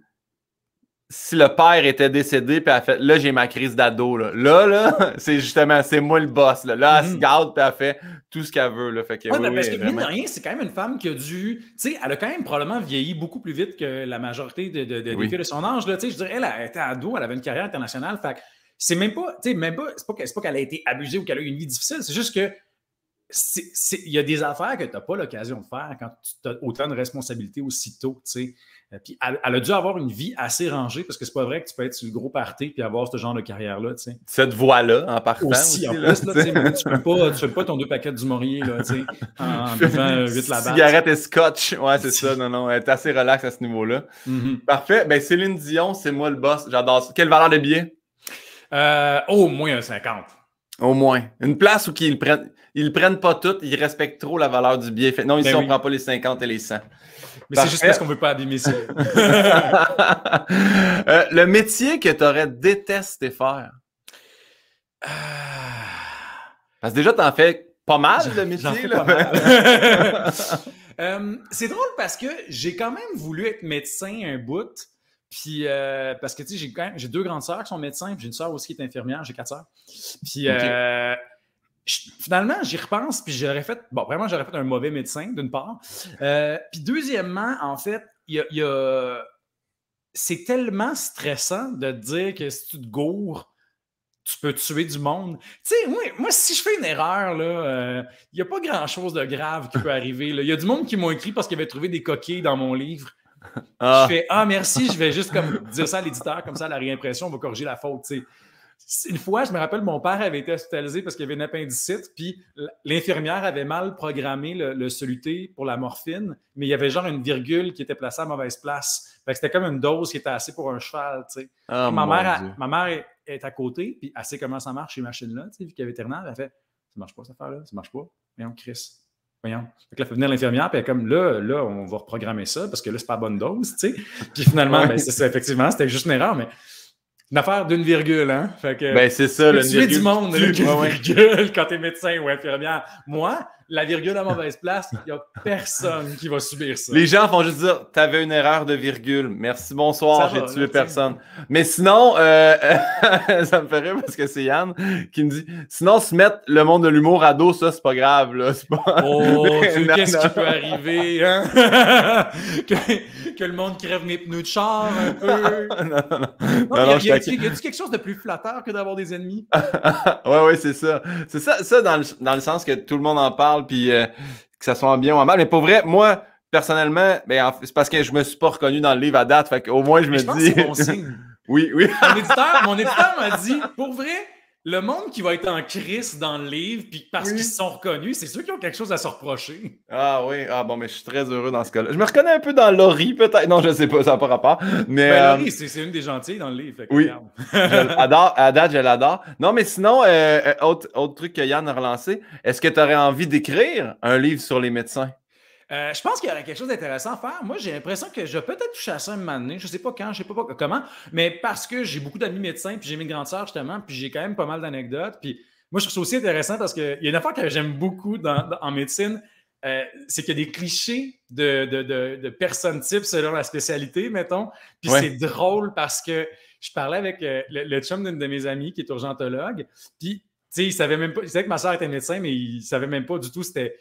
si le père était décédé, puis elle fait, là, j'ai ma crise d'ado, là. Là, c'est justement, c'est moi le boss, là. Là, elle se garde, puis elle fait tout ce qu'elle veut, là. Fait que, parce que, mine de rien, c'est quand même une femme qui a dû, tu sais, elle a quand même probablement vieilli beaucoup plus vite que la majorité des filles de son âge, là. Tu sais, je dirais, elle était ado, elle avait une carrière internationale, fait que c'est même pas, tu sais, c'est pas qu'elle a été abusée ou qu'elle a eu une vie difficile, c'est juste que il y a des affaires que tu n'as pas l'occasion de faire quand tu as autant de responsabilités aussitôt, tu sais. Puis elle a dû avoir une vie assez rangée parce que c'est pas vrai que tu peux être sur le gros party puis avoir ce genre de carrière-là, tu sais. Cette voie-là, en partant aussi. En plus, là, tu fais pas ton 2 paquets du Maurier, là, tu sais, en buvant 8 la cigarette et scotch. Ouais, c'est ça. Non, elle est assez relax à ce niveau-là. Parfait. Ben, Céline Dion, c'est moi le boss. J'adore ça. Quelle valeur de billet? Au moins un 50. Au moins. Une place où ils le prennent pas toutes, ils respectent trop la valeur du billet. Non, ici, on ne prend pas les 50 et les 100. Mais c'est juste parce qu'on ne veut pas abîmer ça. Le métier que tu aurais détesté faire? Parce que déjà, tu en fais pas mal de métiers. Là. C'est drôle parce que j'ai quand même voulu être médecin un bout. Puis, parce que, tu sais, j'ai 2 grandes sœurs qui sont médecins, puis j'ai une sœur aussi qui est infirmière, j'ai 4 sœurs. Puis, finalement, j'y repense, puis j'aurais fait un mauvais médecin, d'une part. Puis, deuxièmement, en fait, c'est tellement stressant de te dire que si tu te gourres, tu peux tuer du monde. Tu sais, moi, si je fais une erreur, il n'y a pas grand-chose de grave qui peut arriver. Il y a du monde qui m'ont écrit parce qu'ils avaient trouvé des coquilles dans mon livre. Je fais « Ah, merci », je vais juste comme dire ça à l'éditeur, comme ça, à la réimpression, on va corriger la faute, tu sais. Une fois, je me rappelle, mon père avait été hospitalisé parce qu'il y avait une appendicite, puis l'infirmière avait mal programmé le soluté pour la morphine, mais il y avait genre une virgule qui était placée à mauvaise place. Fait que c'était comme une dose qui était assez pour un cheval, tu sais. Oh, ma mère est à côté, puis elle sait comment ça marche ces machines-là, tu sais, vu qu'elle est vétérinaire, elle fait « Ça marche pas, cette affaire-là, ça marche pas. Voyons, Chris. Voyons. » Fait que là, fait venir l'infirmière, puis elle est comme là, on va reprogrammer ça parce que là, c'est pas la bonne dose, tu sais. Puis finalement, ben, c'est ça, effectivement, c'était juste une erreur, mais une affaire d'une virgule, hein? Fait que, ben, c'est ça, tu peux tuer du monde, une virgule, quand t'es médecin ou infirmière. Moi, la virgule à mauvaise place, il n'y a personne qui va subir ça. Les gens font juste dire, t'avais une erreur de virgule. Merci, bonsoir, j'ai tué personne. Mais sinon, ça me fait rire parce que c'est Yann qui me dit, sinon, se mettre le monde de l'humour à dos, ça, c'est pas grave, là. Pas... Oh, qu'est-ce qui peut arriver, hein? que le monde crève mes pneus de char un peu. Non, y a-t-il quelque chose de plus flatteur que d'avoir des ennemis? Ouais, c'est ça. C'est ça dans le sens que tout le monde en parle, puis que ça soit bien ou en mal. Mais pour vrai, moi, personnellement, ben, c'est parce que je me suis pas reconnu dans le livre à date, fait qu'au moins, je me dis... pense que c'est bon signe. Oui. Mon éditeur m'a dit, pour vrai, le monde qui va être en crise dans le livre, puis parce qu'ils se sont reconnus, c'est ceux qui ont quelque chose à se reprocher. Ah oui, bon, mais je suis très heureux dans ce cas-là. Je me reconnais un peu dans Laurie, peut-être. Non, je sais pas, ça n'a pas rapport. Mais, Laurie, c'est une des gentilles dans le livre. Fait que oui, à date, je l'adore. Non, mais sinon, autre truc que Yann a relancé, est-ce que tu aurais envie d'écrire un livre sur les médecins? Je pense qu'il y aurait quelque chose d'intéressant à faire. Moi, j'ai l'impression que je vais peut-être toucher à ça un moment donné. Je ne sais pas quand, je ne sais pas comment, mais parce que j'ai beaucoup d'amis médecins, puis j'ai mes grandes sœurs, justement, puis j'ai quand même pas mal d'anecdotes. Puis moi, je trouve ça aussi intéressant parce qu'il y a une affaire que j'aime beaucoup en médecine, c'est qu'il y a des clichés de personnes types selon la spécialité, mettons. Puis c'est drôle parce que je parlais avec le chum d'une de mes amies qui est urgentologue, puis il savait même pas, il savait que ma soeur était médecin, mais il savait même pas du tout c'était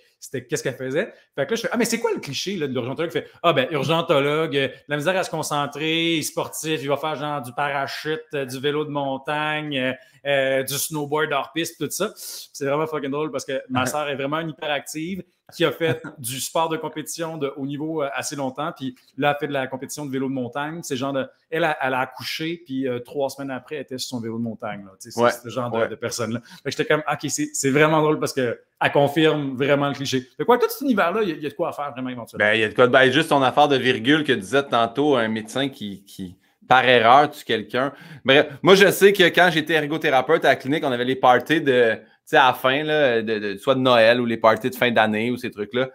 qu'est-ce qu'elle faisait. Fait que là, je fais, mais c'est quoi le cliché là, de l'urgentologue? Il fait, urgentologue, la misère à se concentrer, sportif, il va faire genre du parachute, du vélo de montagne, du snowboard hors-piste, tout ça. C'est vraiment fucking drôle parce que ma soeur est vraiment une hyperactive qui a fait du sport de compétition de haut niveau assez longtemps, puis là, elle fait de la compétition de vélo de montagne. C'est genre elle a accouché, puis 3 semaines après, elle était sur son vélo de montagne. C'est ce genre de personne-là. Fait que j'étais comme, OK, c'est vraiment drôle parce qu'elle confirme vraiment le cliché. Fait quoi, tout cet univers-là, il y a de quoi à faire vraiment éventuellement. Ben, il y a de quoi. Ben, juste ton affaire de virgule que disait tantôt un médecin qui par erreur, tue quelqu'un. Bref, moi, je sais que quand j'étais ergothérapeute à la clinique, on avait les parties à la fin, là, soit de Noël ou les parties de fin d'année ou ces trucs-là.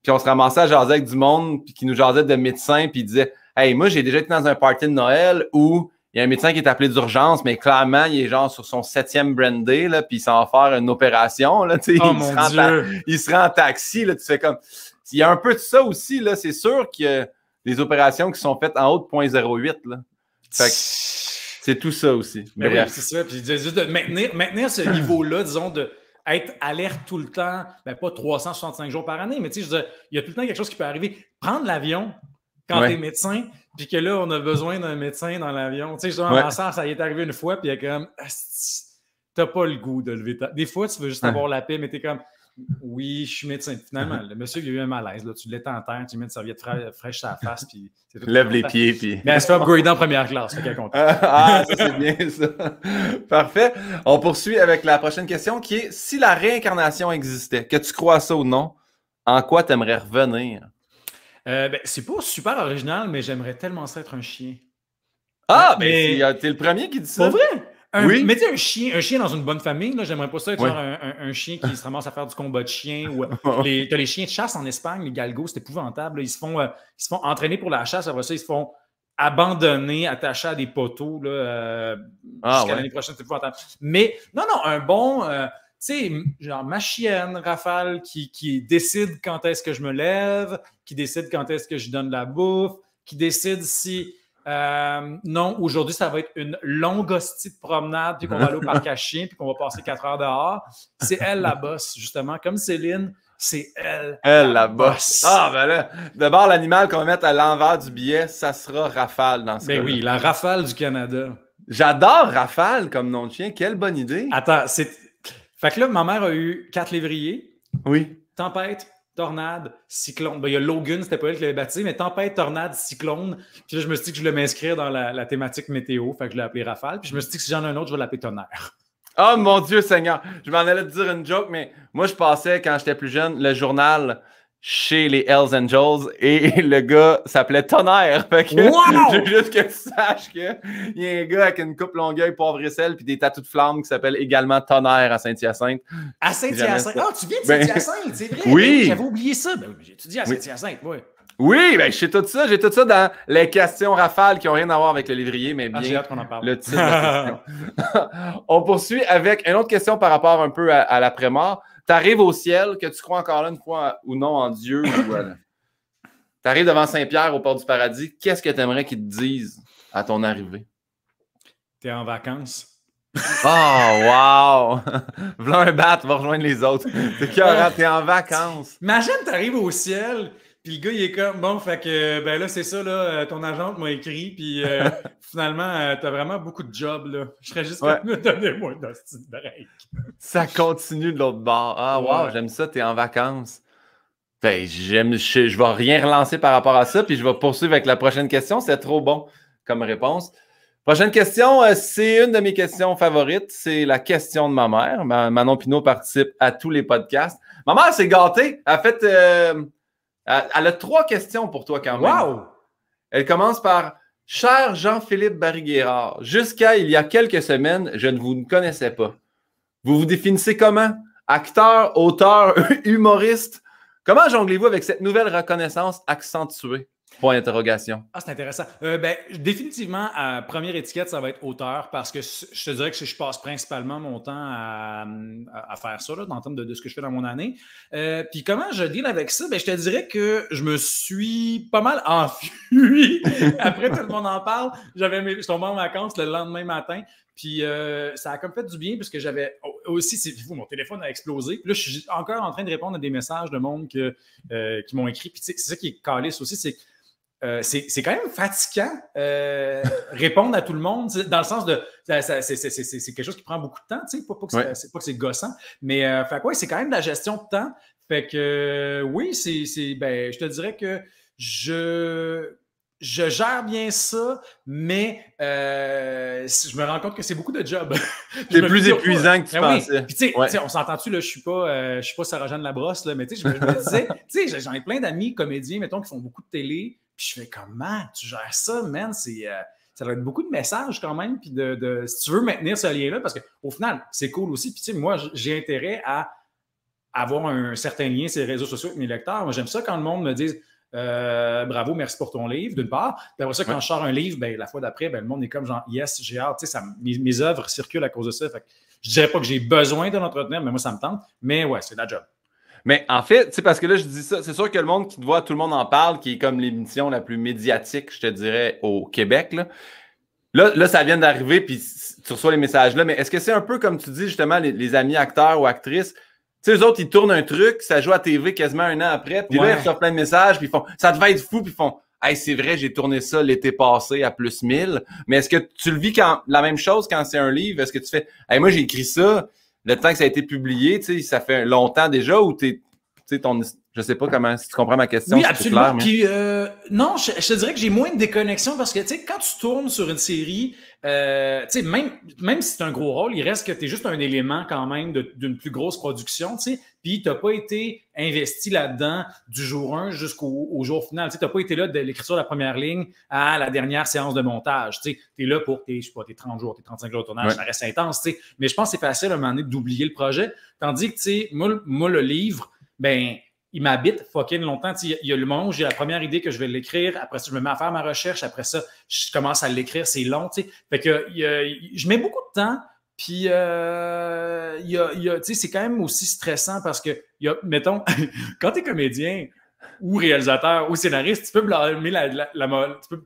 Puis on se ramassait à jaser avec du monde puis qui nous jasait de médecins puis il disait « Hey, moi, j'ai déjà été dans un party de Noël où il y a un médecin qui est appelé d'urgence, mais clairement, il est genre sur son 7e brandy, là, puis il s'en va faire une opération. Là, il se rend en taxi. Là, tu fais comme... Il y a un peu de ça aussi. Là, c'est sûr qu'il y a des opérations qui sont faites en haut de 0.08. Là. Fait que c'est tout ça aussi. Mais oui, c'est ça. Puis juste de maintenir ce niveau-là, disons, d'être alerte tout le temps, ben pas 365 jours par année, mais tu sais, je veux dire, il y a tout le temps quelque chose qui peut arriver. Prendre l'avion quand t'es médecin, puis que là, on a besoin d'un médecin dans l'avion. Tu sais, justement, ma soeur, ça y est arrivé une fois, puis elle est comme, t'as pas le goût de lever ta... Des fois, tu veux juste avoir la paix, mais t'es comme, oui, je suis médecin. Finalement, le monsieur, il a eu un malaise. Là. Tu l'étends en terre, tu lui mets une serviette fraîche sur la face, puis c'est tout. Lève les pieds, puis... Mais elle se fait upgrader en première classe, fait qu'elle est contente. Ça, c'est bien, ça. Parfait. On poursuit avec la prochaine question, qui est, si la réincarnation existait, que tu crois à ça ou non, en quoi tu aimerais revenir? C'est pas super original, mais j'aimerais tellement ça être un chien. T'es le premier qui dit ça. Pas vrai? Oui. Mais tu sais, un chien dans une bonne famille, là, j'aimerais pas ça être genre un chien qui se ramasse à faire du combat de chien. Ou t'as les chiens de chasse en Espagne, les galgos, c'est épouvantable. Là. Ils se font entraîner pour la chasse, après ça, ils se font abandonner, attachés à des poteaux là, jusqu'à l'année prochaine, c'est épouvantable. Mais non, un bon... tu sais, genre ma chienne, Rafale, qui décide quand est-ce que je me lève, qui décide quand est-ce que je donne de la bouffe, qui décide si, non, aujourd'hui, ça va être une longue hostie de promenade, puis qu'on va aller au parc à chiens, puis qu'on va passer 4 heures dehors. C'est elle la boss, justement. Comme Céline, C'est elle. Elle, la bosse. Ah, ben là, d'abord, l'animal qu'on va mettre à l'envers du billet, ça sera Rafale dans ce cas-là. Ben oui, la Rafale du Canada. J'adore Rafale comme nom de chien. Quelle bonne idée. Attends, c'est... Fait que là, ma mère a eu 4 lévriers. Oui. Tempête, tornade, cyclone. Ben, il y a Logan, c'était pas elle qui l'avait baptisé, mais tempête, tornade, cyclone. Puis là, je me suis dit que je voulais m'inscrire dans la thématique météo. Fait que je l'ai appelé Rafale. Puis je me suis dit que si j'en ai un autre, je vais l'appeler Tonnerre. Oh mon Dieu Seigneur, je m'en allais te dire une joke, mais moi je passais quand j'étais plus jeune le journal chez les Hells Angels et le gars s'appelait Tonnerre. Fait que Wow! je veux juste que tu saches qu'il y a un gars avec une coupe Longueuil, poivre et sel puis des tatous de flamme qui s'appelle également Tonnerre à Saint-Hyacinthe. À Saint-Hyacinthe. Ah, tu viens de Saint-Hyacinthe, c'est vrai. Oui. J'avais oublié ça. Ben, j'ai étudié à Saint-Hyacinthe, oui. Oui, ben, j'ai tout ça dans les questions Rafale qui n'ont rien à voir avec le lévrier, mais bien j'ai hâte qu'on en parle. le titre de la question. On poursuit avec une autre question par rapport un peu à l'après-mort. Tu arrives au ciel, que tu crois encore là une fois ou non en Dieu. Tu arrives devant Saint-Pierre au port du paradis. Qu'est-ce que tu aimerais qu'ils te disent à ton arrivée? T'es en vacances. Oh, wow! V'là un bat, va rejoindre les autres. C'est que t'es en vacances. Imagine, t'arrives au ciel... Puis le gars, il est comme, bon, fait que, ben là, c'est ça, là, ton agente m'a écrit, puis finalement, t'as vraiment beaucoup de jobs, là. Je serais juste comme, donnez-moi une petite break. Ça continue de l'autre bord. Ah, wow, j'aime ça, t'es en vacances. Ben, je vais rien relancer par rapport à ça, puis je vais poursuivre avec la prochaine question. C'est trop bon comme réponse. Prochaine question, c'est une de mes questions favorites. C'est la question de ma mère. Manon Pinault participe à tous les podcasts. Ma mère s'est gâtée. Elle a fait... elle a 3 questions pour toi quand même. Wow! Elle commence par « Cher Jean-Philippe Barry-Guerrard, jusqu'à il y a quelques semaines, je ne vous connaissais pas. Vous vous définissez comment? Acteur, auteur, humoriste? Comment jonglez-vous avec cette nouvelle reconnaissance accentuée? » Point d'interrogation. Ah, c'est intéressant. Définitivement, première étiquette, ça va être auteur parce que je te dirais que je passe principalement mon temps à faire ça, là, en termes de ce que je fais dans mon année. Puis comment je deal avec ça? Ben, je te dirais que je me suis pas mal enfui. Après, tout le monde en parle. Je tombais en vacances le lendemain matin. Puis ça a comme fait du bien parce que j'avais aussi, c'est fou, mon téléphone a explosé. Puis là, je suis encore en train de répondre à des messages de monde qui m'ont écrit. Puis c'est ça qui est calisse aussi, c'est quand même fatigant répondre à tout le monde, dans le sens de c'est quelque chose qui prend beaucoup de temps, tu sais, pas que c'est gossant, mais fait quoi, c'est quand même de la gestion de temps. Fait que oui, ben, je te dirais que je gère bien ça, mais je me rends compte que c'est beaucoup de job. C'est plus épuisant que tu pensais. Puis tu sais, on s'entend-tu, là, je suis pas Sarah-Jeanne Labrosse, là, mais tu sais, je me disais, tu sais, j'en ai plein d'amis comédiens, mettons, qui font beaucoup de télé, puis je fais comment tu gères ça, man? Ça doit être beaucoup de messages quand même, puis si tu veux maintenir ce lien-là, parce qu'au final, c'est cool aussi. Puis tu sais, moi, j'ai intérêt à avoir un certain lien sur les réseaux sociaux avec mes lecteurs. Moi, j'aime ça quand le monde me dit bravo, merci pour ton livre, d'une part. Puis après ça, quand je sors un livre, ben, la fois d'après, ben, le monde est comme genre yes, j'ai hâte. Tu sais, mes œuvres circulent à cause de ça. Fait que je dirais pas que j'ai besoin de l'entretenir, mais moi, ça me tente. Mais ouais, c'est la job. Mais en fait, tu sais, parce que là, je dis ça, c'est sûr que le monde qui te voit, tout le monde en parle, qui est comme l'émission la plus médiatique, je te dirais, au Québec. Là, ça vient d'arriver, puis tu reçois les messages-là. Mais est-ce que c'est un peu comme tu dis, justement, les amis acteurs ou actrices? Tu sais, eux autres, ils tournent un truc, ça joue à TV quasiment un an après, puis là, ils reçoivent plein de messages, puis ils font « Ça devait être fou », puis ils font « Hey, c'est vrai, j'ai tourné ça l'été passé à plus 1000 ». Mais est-ce que tu le vis la même chose quand c'est un livre? Est-ce que tu fais « Hey, moi, j'ai écrit ça ». Le temps que ça a été publié, tu sais, ça fait longtemps déjà ou je sais pas comment, si tu comprends ma question. Oui, absolument. Clair, puis, non, je te dirais que j'ai moins de déconnexion parce que, tu sais, quand tu tournes sur une série, tu sais, même si c'est un gros rôle, il reste que tu es juste un élément quand même d'une plus grosse production, tu sais, puis tu n'as pas été investi là-dedans du jour 1 jusqu'au jour final. Tu sais, tu n'as pas été là de l'écriture de la première ligne à la dernière séance de montage. Tu sais, tu es là pour tes 30 jours, tes 35 jours de tournage, ça reste intense, tu sais. Mais je pense que c'est facile à un moment donné d'oublier le projet. Tandis que, tu sais, moi, le livre, ben, il m'habite fucking longtemps. Il y a le moment où j'ai la première idée que je vais l'écrire. Après ça, je me mets à faire ma recherche. Après ça, je commence à l'écrire. C'est long, tu sais. Fait que je mets beaucoup de temps. Puis, tu sais, c'est quand même aussi stressant parce que, mettons, quand tu es comédien ou réalisateur ou scénariste, tu peux blâmer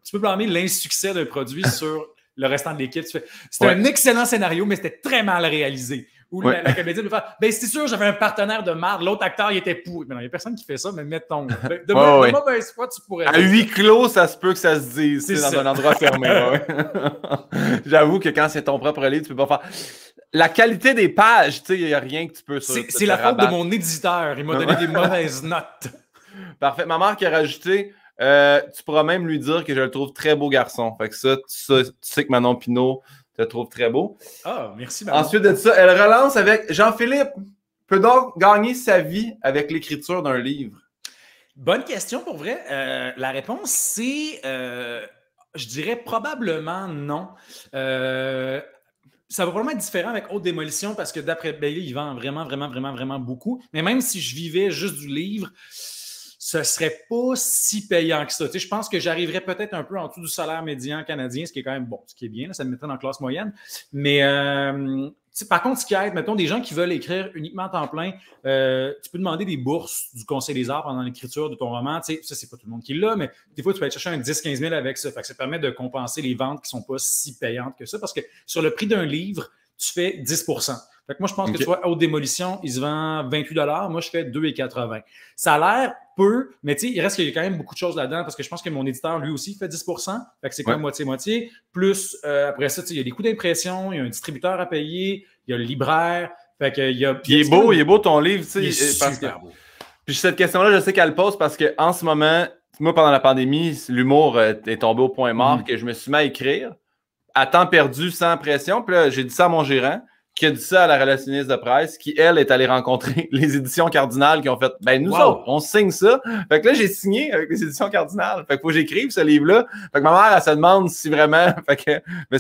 tu peux blâmer l'insuccès d'un produit sur le restant de l'équipe. C'est un excellent scénario, mais c'était très mal réalisé. Ou la comédienne peut faire « Ben, c'est sûr, j'avais un partenaire de marde, l'autre acteur, il était pourri. » Mais non, il n'y a personne qui fait ça, mais mettons. De mauvaise foi, tu pourrais... À huis clos, ça se peut que ça se dise dans un endroit fermé. J'avoue que quand c'est ton propre livre, tu peux pas faire... La qualité des pages, tu sais, il n'y a rien que tu peux... C'est la faute de mon éditeur. Il m'a donné des mauvaises notes. Parfait. Ma mère qui a rajouté... tu pourras même lui dire que je le trouve très beau garçon. Fait que ça, tu sais que Manon Pinault te trouve très beau. Ah, merci Manon. Ensuite de ça, elle relance avec Jean-Philippe peut donc gagner sa vie avec l'écriture d'un livre. Bonne question pour vrai. La réponse, c'est, je dirais probablement non. Ça va probablement être différent avec Haute Démolition parce que d'après Bailey, il vend vraiment beaucoup. Mais même si je vivais juste du livre, ce serait pas si payant que ça. Tu sais, je pense que j'arriverais peut-être un peu en dessous du salaire médian canadien, ce qui est quand même bon, ce qui est bien, là, ça me mettrait dans la classe moyenne. Mais par contre, ce qui aide, mettons, des gens qui veulent écrire uniquement à temps plein, tu peux demander des bourses du Conseil des arts pendant l'écriture de ton roman. Tu sais, ça, c'est pas tout le monde qui l'a, mais des fois, tu peux aller chercher un 10-15 000 avec ça. Fait que ça permet de compenser les ventes qui sont pas si payantes que ça, parce que sur le prix d'un livre, tu fais 10 %. Fait que moi, je pense que tu vois, Haute Démolition, il se vend 28 $. Moi, je fais 2,80 $. Ça a l'air peu, mais tu sais, il reste qu'il y a quand même beaucoup de choses là-dedans parce que je pense que mon éditeur, lui aussi, fait 10 %. Fait que c'est quand même moitié-moitié. Plus, après ça, tu sais, il y a des coûts d'impression, il y a un distributeur à payer, il y a le libraire. Fait que il y a... Puis il est beau ton livre, tu sais. Il est super beau. Puis cette question-là, je sais qu'elle pose parce qu'en ce moment, moi, pendant la pandémie, l'humour est tombé au point mort que je me suis mis à écrire à temps perdu, sans pression. Puis là, j'ai dit ça à mon gérant, qui a dit ça à la relationniste de presse, qui, elle, est allée rencontrer les éditions Cardinal qui ont fait « Ben, nous autres, on signe ça. » Fait que là, j'ai signé avec les éditions Cardinal. Fait qu'il faut que j'écrive ce livre-là. Fait que ma mère, elle se demande si vraiment... Fait que... Mais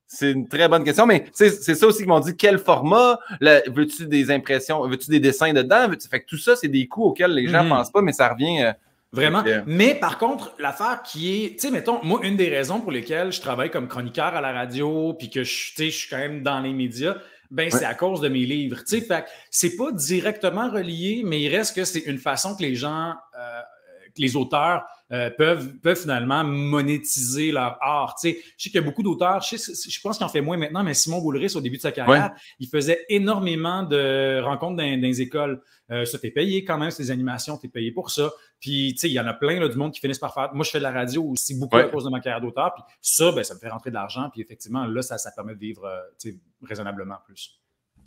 c'est une très bonne question, mais c'est ça aussi qu'ils m'ont dit. Quel format? Veux-tu des impressions? Veux-tu des dessins dedans? Fait que tout ça, c'est des coûts auxquels les gens ne pensent pas, mais ça revient... Vraiment. Mais par contre, l'affaire qui est, tu sais, mettons, moi, une des raisons pour lesquelles je travaille comme chroniqueur à la radio, puis que je suis quand même dans les médias, ben c'est à cause de mes livres. Tu sais, fait que c'est pas directement relié, mais il reste que c'est une façon que les gens, que les auteurs peuvent finalement monétiser leur art. Tu sais, je sais qu'il y a beaucoup d'auteurs, je pense qu'il en fait moins maintenant, mais Simon Boulris, au début de sa carrière, il faisait énormément de rencontres dans les écoles. Ça, t'es payé quand même, ces animations, t'es payé pour ça. Puis, tu sais, il y en a plein là, du monde qui finissent par faire. Moi, je fais de la radio aussi beaucoup à cause de ma carrière d'auteur. Puis ça, ben, ça me fait rentrer de l'argent. Puis effectivement, là, ça permet de vivre raisonnablement plus.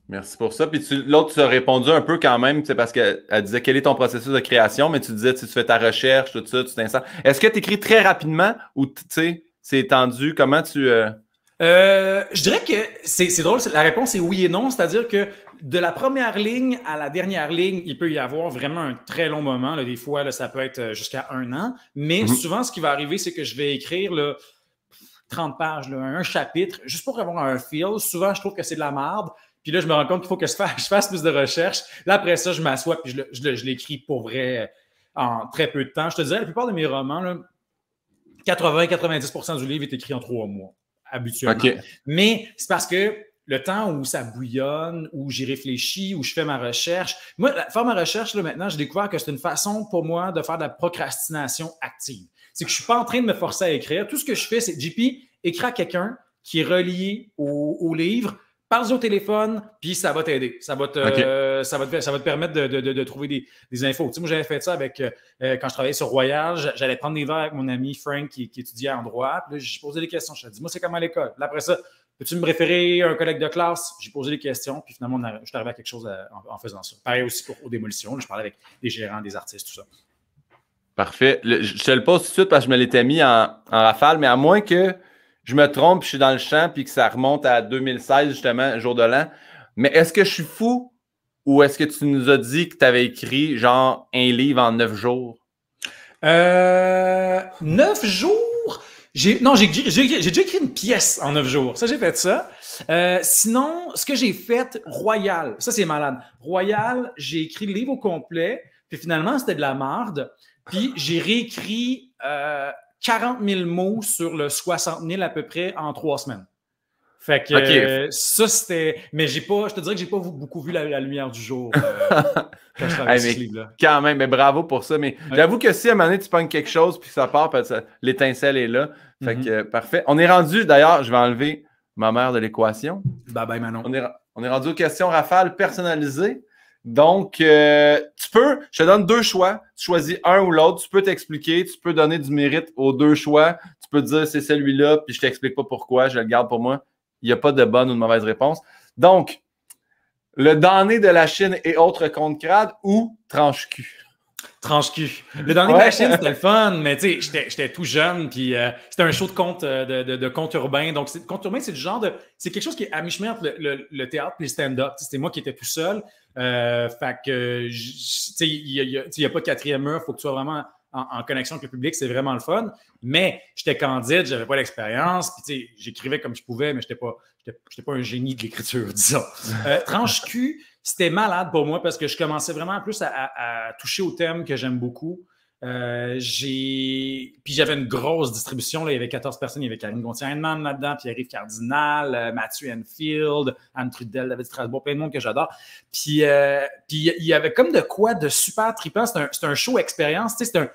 Merci pour ça. Puis l'autre, tu as répondu un peu quand même, parce qu'elle disait quel est ton processus de création, mais tu disais tu fais ta recherche, tout ça, tu t'installes. Est-ce que tu écris très rapidement ou tu sais, c'est étendu? Comment tu. Je dirais que c'est drôle. La réponse est oui et non. C'est-à-dire que de la première ligne à la dernière ligne, il peut y avoir vraiment un très long moment. Là. Des fois, là, ça peut être jusqu'à 1 an. Mais souvent, ce qui va arriver, c'est que je vais écrire là, 30 pages, là, un chapitre, juste pour avoir un feel. Souvent, je trouve que c'est de la merde. Puis là, je me rends compte qu'il faut que je fasse plus de recherches. Là, après ça, je m'assois puis je l'écris pour vrai en très peu de temps. Je te dirais, la plupart de mes romans, 80-90% du livre est écrit en 3 mois, habituellement. Okay. Mais c'est parce que le temps où ça bouillonne, où j'y réfléchis, où je fais ma recherche. Moi, faire ma recherche, là, maintenant, j'ai découvert que c'est une façon pour moi de faire de la procrastination active. C'est que je ne suis pas en train de me forcer à écrire. Tout ce que je fais, c'est JP, écrire à quelqu'un qui est relié au livre, parle-y au téléphone, puis ça va t'aider. Ça va te permettre de trouver des infos. Tu sais, moi, j'avais fait ça avec quand je travaillais sur Royal. J'allais prendre des verres avec mon ami Frank qui étudiait en droit. Puis là, j'ai posé des questions. Je lui ai dit, moi, c'est comment à l'école? Puis après ça, peux-tu me référer un collègue de classe? J'ai posé des questions, puis finalement, je suis arrivé à quelque chose en faisant ça. Pareil aussi pour aux démolitions. Là, je parlais avec des gérants, des artistes, tout ça. Parfait. Je te le pose tout de suite parce que je me l'étais mis en rafale, mais à moins que je me trompe, puis je suis dans le champ, puis que ça remonte à 2016, justement, jour de l'an. Mais est-ce que je suis fou ou est-ce que tu nous as dit que tu avais écrit genre un livre en 9 jours? 9 jours? J'ai déjà écrit une pièce en 9 jours. Ça, j'ai fait ça. Sinon, ce que j'ai fait, Royal, ça, c'est malade. Royal, j'ai écrit le livre au complet, puis finalement, c'était de la merde. Puis j'ai réécrit 40 000 mots sur le 60 000 à peu près en 3 semaines. Fait que ça, c'était... Mais je te dirais que j'ai pas beaucoup vu la lumière du jour quand je travaillais sur ce livre-là. Quand même, mais bravo pour ça. Mais j'avoue que si à un moment donné, tu pognes quelque chose puis ça part, l'étincelle est là. Fait que parfait. On est rendu, d'ailleurs, je vais enlever ma mère de l'équation. Bye bye, Manon. On est rendu aux questions rafales personnalisées. Donc, je te donne 2 choix. Tu choisis un ou l'autre. Tu peux t'expliquer. Tu peux donner du mérite aux 2 choix. Tu peux dire c'est celui-là, puis je t'explique pas pourquoi. Je le garde pour moi. Il n'y a pas de bonne ou de mauvaise réponse. Donc, le damné de la Chine et autres comptes crades ou tranche-cul? Tranche-cul. Le dernier de la Chine, c'était le fun, mais tu sais, j'étais tout jeune, puis c'était un show de conte, de conte urbain. Donc, conte urbain, c'est du genre de. C'est quelque chose qui est à mi-chemin entre le théâtre et le stand-up. C'était moi qui étais tout seul. Fait que, tu sais, il n'y a pas de quatrième mur, il faut que tu sois vraiment en connexion avec le public, c'est vraiment le fun. Mais j'étais candide, j'avais pas l'expérience, puis tu sais, j'écrivais comme je pouvais, mais j'étais pas un génie de l'écriture, disons. Tranche-cul, c'était malade pour moi parce que je commençais vraiment plus à toucher au thème que j'aime beaucoup. Puis j'avais une grosse distribution. Là. Il y avait 14 personnes. Il y avait Karine Gontier-Heinemann là-dedans, Pierre-Yves Cardinal, Mathieu Enfield, Anne Trudel, David Strasbourg, plein de monde que j'adore. Puis il y avait comme de quoi de super trippant. C'est un show expérience. Tu sais,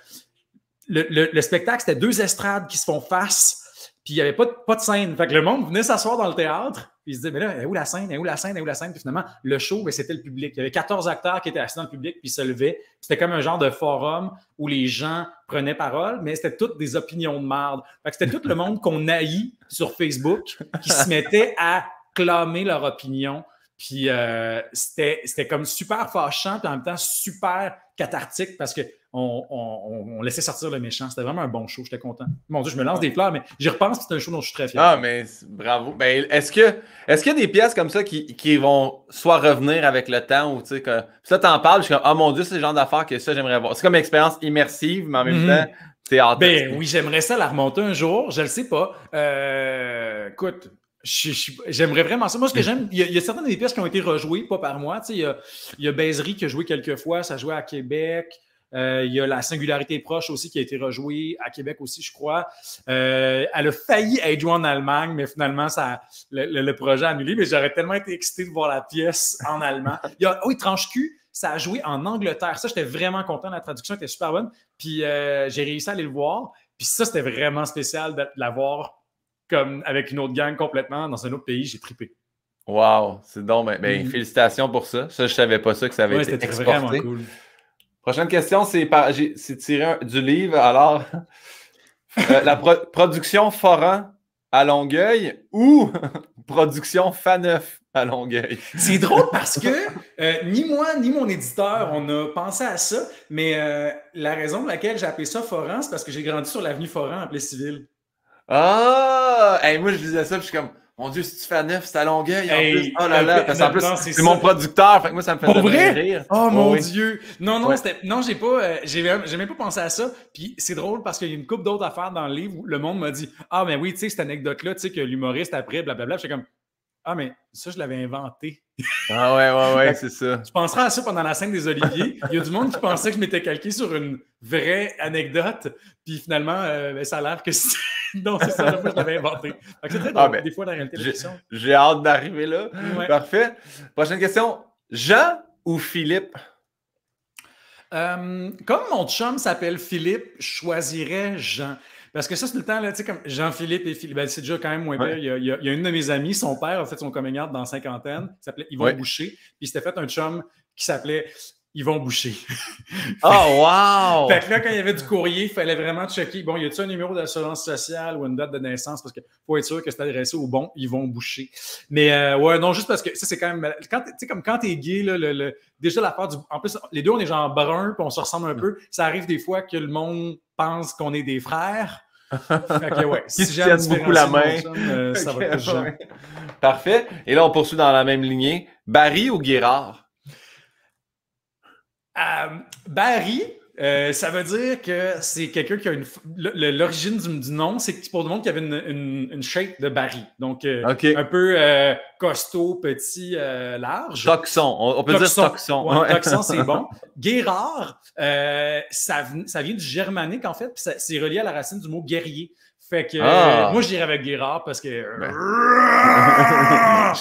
le spectacle, c'était 2 estrades qui se font face. Puis il n'y avait pas de scène. Fait que le monde venait s'asseoir dans le théâtre. Puis il se disait, mais là, est où la scène? Est où la scène? Est où la scène? Puis finalement, le show, ben, c'était le public. Il y avait 14 acteurs qui étaient assis dans le public, puis ils se levaient. C'était comme un genre de forum où les gens prenaient parole, mais c'était toutes des opinions de marde. Fait que c'était tout le monde qu'on haït sur Facebook qui se mettait à clamer leur opinion. Puis c'était comme super fâchant, puis en même temps super cathartique parce qu'on laissait sortir le méchant. C'était vraiment un bon show, j'étais content. Mon Dieu, je me lance des fleurs, mais j'y repense, c'est un show dont je suis très fier. Ah, mais bravo. Ben, est-ce qu'il y a des pièces comme ça qui vont soit revenir avec le temps ou tu sais, que. Puis là, t'en parles, je suis comme, ah mon Dieu, c'est le genre d'affaires que ça, j'aimerais voir. C'est comme une expérience immersive, mais en même temps, théâtre. Ben oui, j'aimerais ça la remonter un jour, je le sais pas. Écoute. J'aimerais vraiment ça. Moi, ce que j'aime, il y a certaines des pièces qui ont été rejouées, pas par moi. Tu sais, il y a Baiserie qui a joué quelques fois, ça jouait à Québec. Il y a La Singularité proche aussi qui a été rejouée à Québec aussi, je crois. Elle a failli être jouée en Allemagne, mais finalement, le projet a annulé. Mais j'aurais tellement été excité de voir la pièce en allemand. Oui, Tranche-Cul, ça a joué en Angleterre. Ça, j'étais vraiment content. La traduction était super bonne. Puis j'ai réussi à aller le voir. Puis ça, c'était vraiment spécial de la voir comme avec une autre gang complètement dans un autre pays. J'ai trippé. Wow, c'est donc, félicitations pour ça. Ça, je savais pas ça que ça avait été exporté. C'était vraiment cool. Prochaine question, c'est tiré du livre. Alors, la production Foran à Longueuil ou production Faneuf à Longueuil? C'est drôle parce que ni moi ni mon éditeur, on a pensé à ça, mais la raison pour laquelle j'ai appelé ça Foran, c'est parce que j'ai grandi sur l'avenue Foran en Plessis-Ville. Ah! Hey, moi, je disais ça, puis je suis comme, mon Dieu, si tu fais neuf, c'est à Longueuil. En plus. Oh là là! Parce qu'en plus, c'est mon producteur, fait que moi, ça me fait rire. Oh mon Dieu! Non, j'ai même pas pensé à ça. Puis c'est drôle parce qu'il y a une couple d'autres affaires dans le livre où le monde m'a dit, ah, mais oui, tu sais, cette anecdote-là, tu sais, que l'humoriste après, blablabla. J'étais comme, ah, mais ça, je l'avais inventé. Ah ouais, c'est ça. Tu penseras à ça pendant la scène des Oliviers. Il y a du monde qui pensait que je m'étais calqué sur une vraie anecdote. Puis finalement, ça a l'air que c'est... Non, c'est ça, moi, je l'avais inventé. C'est très drôle, des fois, la réalité de l'émission. J'ai hâte d'arriver là. Ouais. Parfait. Prochaine question. Jean ou Philippe? Comme mon chum s'appelle Philippe, je choisirais Jean. Parce que ça, c'est tout le temps, là, tu sais, comme Jean-Philippe et Philippe, ben, c'est déjà quand même moins pire. Il y a une de mes amies, son père a fait son coming out dans la cinquantaine, il s'appelait Yvon Boucher, puis il s'était fait un chum qui s'appelait Yvon Boucher. Oh, wow! Fait que là, quand il y avait du courrier, il fallait vraiment checker. Bon, y a-t-il un numéro d'assurance sociale ou une date de naissance? Parce qu'il faut être sûr que c'est adressé au bon Yvon Boucher. Mais ouais, non, juste parce que ça, c'est quand même. Tu sais, comme quand t'es gay, là, déjà l'affaire du. En plus, les deux, on est genre brun, puis on se ressemble un peu. Ça arrive des fois que le monde pense qu'on est des frères. Fait que ouais, si j'aime beaucoup la main, ça va être Jean. Parfait. Et là, on poursuit dans la même lignée. Barry ou Guérard? Barry, ça veut dire que c'est quelqu'un qui a l'origine du nom, c'est pour le monde qui avait une shape de Barry. Donc, un peu costaud, petit, large. Toxon, on peut dire toxon. Ouais, toxon, c'est bon. Guérard, ça vient du germanique, en fait, puis c'est relié à la racine du mot guerrier. Fait que moi, je dirais avec Guérard parce que...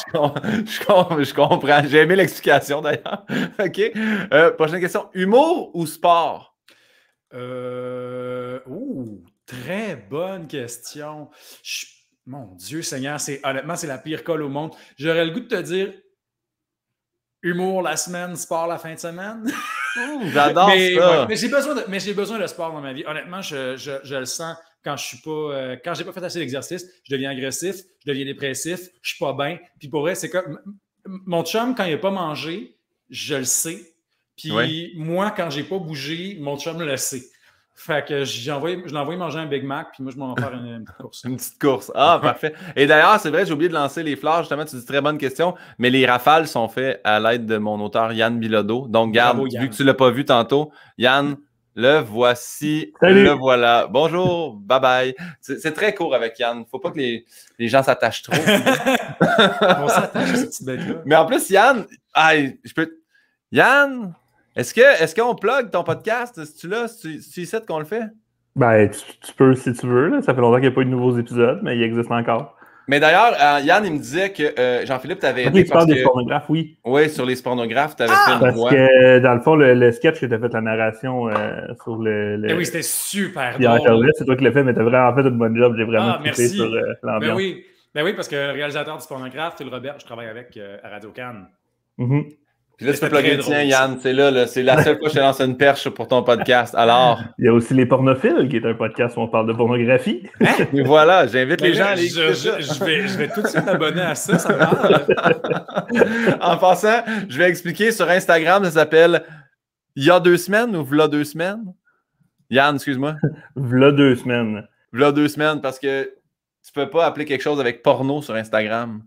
je comprends. J'ai aimé l'explication, d'ailleurs. OK. Prochaine question. Humour ou sport? Très bonne question. Mon Dieu Seigneur, honnêtement, c'est la pire colle au monde. J'aurais le goût de te dire Humour la semaine, sport la fin de semaine. J'adore ça. Ouais, mais j'ai besoin de sport dans ma vie. Honnêtement, je le sens quand je suis pas, quand j'ai pas fait assez d'exercice, je deviens agressif, je deviens dépressif, je suis pas bien. Puis pour vrai, c'est comme mon chum, quand il n'a pas mangé, je le sais. Puis moi, quand j'ai pas bougé, mon chum le sait. Fait que je l'ai envoyé manger un Big Mac, puis moi, je m'en vais faire une petite course. Une petite course. Ah, parfait. Et d'ailleurs, c'est vrai, j'ai oublié de lancer les fleurs. Justement, tu dis très bonne question. Mais les rafales sont faites à l'aide de mon auteur Yann Bilodeau. Donc, garde, Bravo, Yann. vu que tu ne l'as pas vu tantôt, Yann, le voici. Salut. Le voilà. Bonjour. Bye bye. C'est très court avec Yann. Il ne faut pas que les gens s'attachent trop. On s'attache à cette petite bête-là. Mais en plus, Yann, Yann, est-ce qu'on plug ton podcast? C'est-tu là? C'est ici qu'on le fait? Ben, tu peux si tu veux. Là. Ça fait longtemps qu'il n'y a pas eu de nouveaux épisodes, mais il existe encore. Mais d'ailleurs, Yann, il me disait que Jean-Philippe t'avait aidé tu parles des pornographes, oui. Oui, sur les pornographes, tu avais fait une Parce voix. que, dans le fond, le sketch que tu as fait la narration sur le Eh oui, c'était super drôle. drôle. C'est toi qui l'as fait, mais tu as vraiment fait une bonne job. J'ai vraiment trippé merci. sur l'ambiance. Ben oui, parce que le réalisateur du pornographe, Phil Robert, je travaille avec à Radio Cannes. Puis là, tu peux plugger le tien, Yann. C'est là, c'est la seule fois que je te lance une perche pour ton podcast. Alors. Il y a aussi Les Pornophiles, qui est un podcast où on parle de pornographie. Et voilà, j'invite les gens à aller écouter ça. Je vais tout de suite m'abonner à ça, ça me parle. En passant, je vais expliquer sur Instagram, ça s'appelle Il y a 2 semaines ou V'là 2 semaines? Yann, excuse-moi. V'là 2 semaines. V'là 2 semaines, parce que tu peux pas appeler quelque chose avec porno sur Instagram.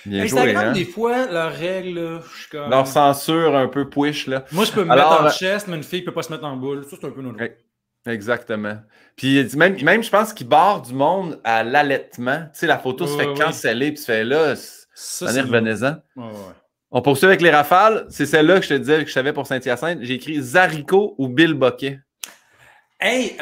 Bien Instagram, joué, hein? des fois, leurs règles, je suis comme... Leur censure un peu push, là. Moi, je peux me mettre en chest, mais une fille ne peut pas se mettre en boule. Ça, c'est un peu notre rôle. Exactement. Puis même je pense qu'il barre du monde à l'allaitement. Tu sais, la photo se fait canceller, puis tu fais là, revenez-en. On poursuit avec les rafales. C'est celle-là que je te disais que je savais pour Saint-Hyacinthe. J'ai écrit Zarico ou Bill Boquet. Hey,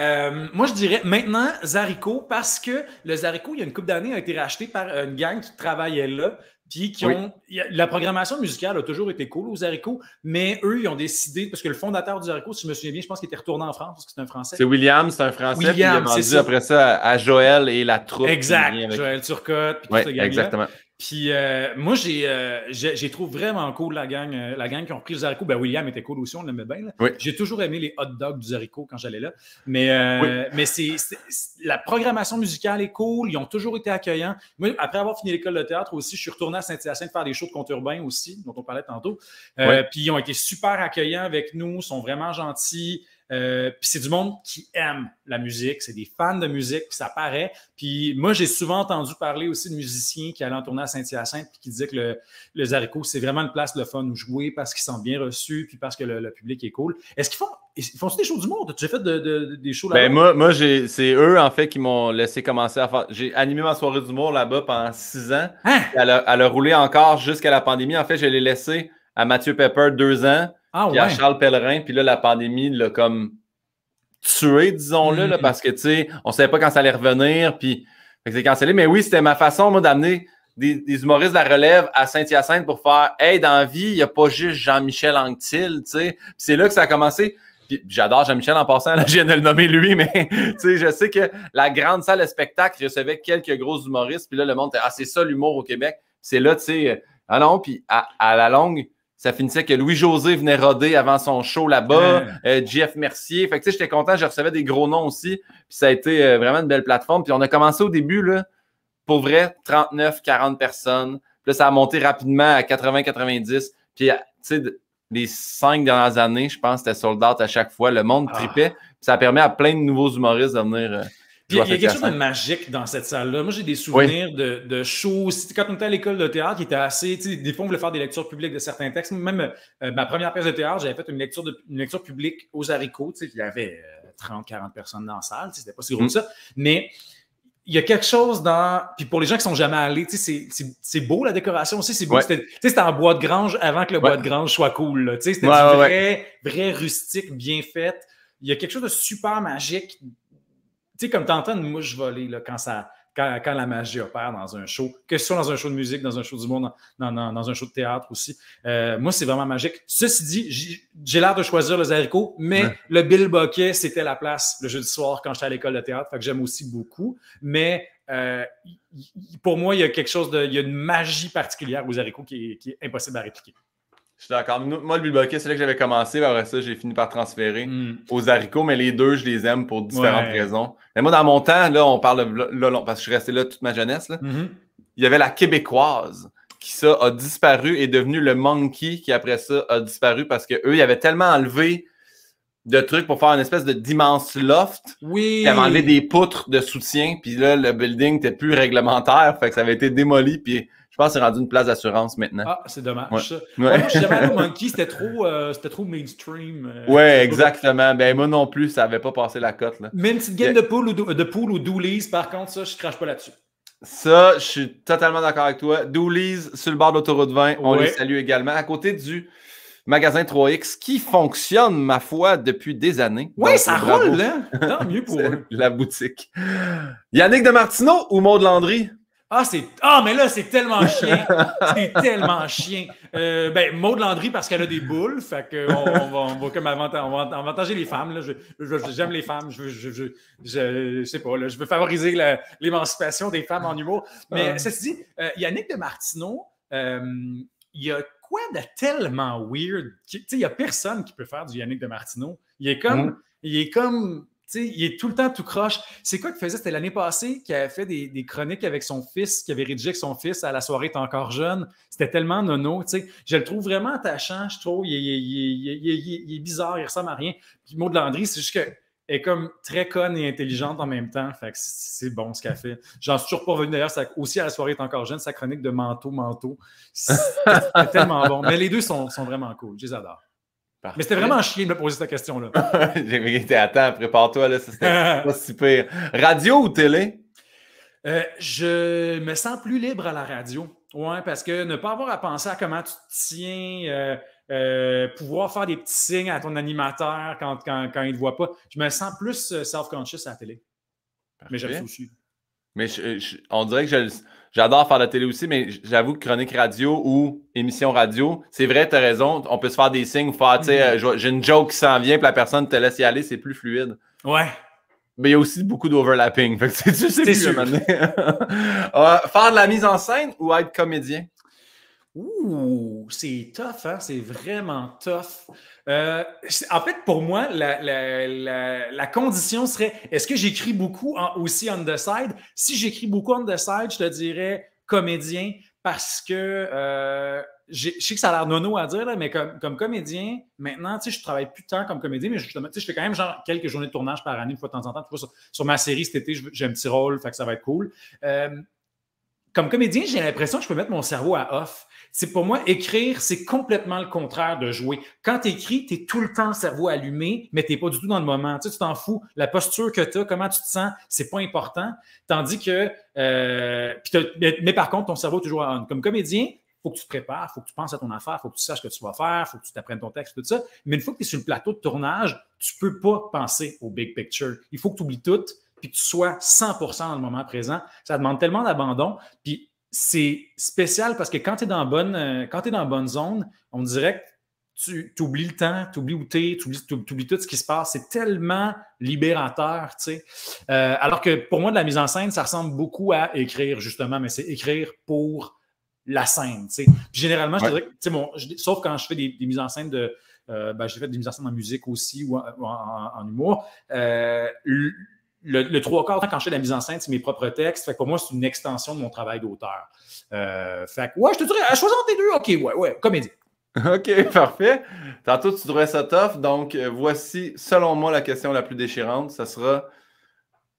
moi je dirais maintenant Zarico parce que le Zarico, il y a une couple d'années, a été racheté par une gang qui travaillait là. Puis qui ont. La programmation musicale a toujours été cool aux Zarico, mais eux, ils ont décidé, parce que le fondateur du Zarico, si je me souviens bien, je pense qu'il était retourné en France parce que c'est un Français. C'est William, c'est un Français. Puis il a vendu ça. après ça à Joël et la troupe. Exact. Joël Turcotte, puis tout ce gang-là. Exactement. Puis moi, j'ai trouvé vraiment cool la gang qui ont pris le Zarico. Ben, William était cool aussi, on l'aimait bien. Oui. J'ai toujours aimé les hot dogs du Zarico quand j'allais là. Mais la programmation musicale est cool. Ils ont toujours été accueillants. Moi, après avoir fini l'école de théâtre aussi, je suis retourné à Saint-Hyacinthe faire des shows de contes urbains aussi, dont on parlait tantôt. Puis ils ont été super accueillants avec nous, sont vraiment gentils. Puis c'est du monde qui aime la musique, c'est des fans de musique, puis ça paraît. Puis moi, j'ai souvent entendu parler aussi de musiciens qui allaient en tournée à Saint-Hyacinthe puis qui disaient que le Zarico, c'est vraiment une place de fun où jouer parce qu'ils sont bien reçus puis parce que le public est cool. Est-ce qu'ils font des shows d'humour? As-tu fait des shows là-bas? Ben moi c'est eux, en fait, qui m'ont laissé commencer à faire... J'ai animé ma soirée d'humour là-bas pendant 6 ans. Hein? Elle a roulé encore jusqu'à la pandémie. En fait, je l'ai laissé à Mathieu Pepper 2 ans. Puis à Charles Pellerin, puis là, la pandémie l'a comme tué, disons-le, là, parce que, tu sais, on savait pas quand ça allait revenir, puis c'est cancellé. Mais oui, c'était ma façon, moi, d'amener des humoristes de la relève à Saint-Hyacinthe pour faire « Hey, dans la vie, il n'y a pas juste Jean-Michel Anctil, tu sais. » Puis c'est là que ça a commencé. Puis j'adore Jean-Michel en passant, là, je viens de le nommer lui, mais tu sais, je sais que la grande salle de spectacle recevait quelques gros humoristes, puis là, le monde était « Ah, c'est ça l'humour au Québec. » C'est là, tu sais, ah non, puis à la longue, ça finissait que Louis-José venait roder avant son show là-bas, Jeff Mercier. Fait que tu sais, j'étais content, je recevais des gros noms aussi. Puis ça a été vraiment une belle plateforme. Puis on a commencé au début, là, pour vrai, 39, 40 personnes. Puis là, ça a monté rapidement à 80, 90. Puis tu sais, les 5 dernières années, je pense que c'était sold out à chaque fois. Le monde tripait. Puis ça permet à plein de nouveaux humoristes de venir... Puis il y a quelque chose de magique dans cette salle-là. Moi, j'ai des souvenirs de shows. Quand on était à l'école de théâtre, qui était assez... Des fois, on voulait faire des lectures publiques de certains textes. Même ma première pièce de théâtre, j'avais fait une lecture publique aux haricots. Il y avait 30, 40 personnes dans la salle. C'était pas si gros que ça. Mais il y a quelque chose dans... Puis pour les gens qui sont jamais allés, c'est beau la décoration aussi. C'est beau. C'était en bois de grange avant que le bois de grange soit cool. C'était vrai rustique, bien fait. Il y a quelque chose de super magique. Tu sais, comme t'entends une mouche voler là, quand la magie opère dans un show, que ce soit dans un show de musique, dans un show d'humour, dans un show de théâtre aussi. Moi, c'est vraiment magique. Ceci dit, j'ai l'air de choisir le Zarico, mais le Bill Boquet, c'était la place le jeudi soir quand j'étais à l'école de théâtre, fait que j'aime aussi beaucoup. Mais pour moi, il y a quelque chose il y a une magie particulière aux haricots qui est impossible à répliquer. Je suis d'accord. Moi, le bilboquet, c'est là que j'avais commencé. Après ça, j'ai fini par transférer aux haricots, mais les deux, je les aime pour différentes raisons. Mais moi, dans mon temps, là, on parle là, parce que je suis resté là toute ma jeunesse, là, il y avait la québécoise qui, ça, a disparu et est devenu le monkey qui, après ça, a disparu parce qu'eux, ils avaient tellement enlevé de trucs pour faire une espèce d'immense loft. Oui. Ils avaient enlevé des poutres de soutien, puis là, le building n'était plus réglementaire, fait que ça avait été démoli, puis je pense que c'est rendu une place d'assurance maintenant. Ah, c'est dommage. Ouais. Ça. Ouais. Moi, je suis jamais allé au Monkey, c'était trop mainstream. Ouais, exactement. Ben moi non plus, ça n'avait pas passé la cote. Là. Mais une petite game de pool ou doolies, par contre, ça, je crache pas là-dessus. Ça, je suis totalement d'accord avec toi. Doolies sur le bord de l'autoroute 20, on les salue également. À côté du magasin 3X qui fonctionne, ma foi, depuis des années. Oui, ça roule, hein? Tant mieux pour eux. La boutique. Yannick de Martineau ou Maud Landry? Mais là, c'est tellement chien. C'est tellement chien. Maud Landry, parce qu'elle a des boules. Fait qu'on va comme avantager les femmes. Là. J'aime les femmes. Je sais pas. Là, je veux favoriser l'émancipation des femmes en humour. Mais ceci dit, Yannick de Martineau, il y a quoi de tellement weird? Tu sais, il n'y a personne qui peut faire du Yannick de Martineau. Il est comme... il est tout le temps tout croche. C'est quoi qu'il faisait? C'était l'année passée qu'il avait fait des chroniques avec son fils, qu'il avait rédigé avec son fils à La soirée est encore jeune. C'était tellement nono. Je le trouve vraiment attachant, je trouve. Il est bizarre, il ressemble à rien. Puis Maud Landry, c'est juste qu'elle est comme très conne et intelligente en même temps. Fait que c'est bon ce qu'elle fait. J'en suis toujours pas revenu d'ailleurs. Aussi à La soirée est encore jeune, sa chronique de manteau. C'est tellement bon. Mais les deux sont vraiment cool. Je les adore. Parfait. Mais c'était vraiment chiant de me poser cette question-là. Attends, prépare-toi, là, c'était pas si pire. Radio ou télé? Je me sens plus libre à la radio. Ouais, parce que ne pas avoir à penser à comment tu te tiens, pouvoir faire des petits signes à ton animateur quand il ne te voit pas. Je me sens plus self-conscious à la télé. Parfait. Mais j'aime ça aussi. Mais on dirait que j'adore faire la télé aussi, mais j'avoue que chronique radio ou émission radio, c'est vrai, tu as raison, on peut se faire des signes, faire, tu sais, j'ai une joke qui s'en vient, puis la personne te laisse y aller, c'est plus fluide. Ouais. Mais il y a aussi beaucoup d'overlapping. Fait que c'est sûr. Faire de la mise en scène ou être comédien? Ouh, c'est tough, hein? C'est vraiment tough. En fait, pour moi, la condition serait, est-ce que j'écris beaucoup aussi on the side? Si j'écris beaucoup on the side, je te dirais comédien parce que je sais que ça a l'air nono à dire, là, mais comme comédien, maintenant, je travaille plus tant comme comédien, mais je fais quand même genre quelques journées de tournage par année, une fois de temps en temps. Tu vois, sur ma série cet été, j'ai un petit rôle, fait que ça va être cool. Comme comédien, j'ai l'impression que je peux mettre mon cerveau à off. C'est pour moi, écrire, c'est complètement le contraire de jouer. Quand tu écris, tu es tout le temps le cerveau allumé, mais tu n'es pas du tout dans le moment. Tu t'en fous. La posture que tu as, comment tu te sens, c'est pas important. Tandis que... mais par contre, ton cerveau est toujours on. Comme comédien, il faut que tu te prépares, il faut que tu penses à ton affaire, il faut que tu saches ce que tu vas faire, il faut que tu t'apprennes ton texte, tout ça. Mais une fois que tu es sur le plateau de tournage, tu ne peux pas penser au big picture. Il faut que tu oublies tout, puis que tu sois 100% dans le moment présent. Ça demande tellement d'abandon. Puis c'est spécial parce que quand tu es dans la bonne zone, on dirait que tu oublies le temps, tu oublies où tu es, tu oublies tout ce qui se passe. C'est tellement libérateur, tu sais. Alors que pour moi, de la mise en scène, ça ressemble beaucoup à écrire, justement, mais c'est écrire pour la scène, tu sais. Puis généralement, je dirais que, sauf quand je fais des mises en scène j'ai fait des mises en scène en musique aussi ou en humour. Le trois quarts, quand je fais de la mise en scène, c'est mes propres textes. Fait que pour moi, c'est une extension de mon travail d'auteur. Fait que, je te dirais, choisis entre les deux. OK, ouais, comédie. OK, parfait. Tantôt, tu trouvais ça tough. Donc, voici, selon moi, la question la plus déchirante. Ça sera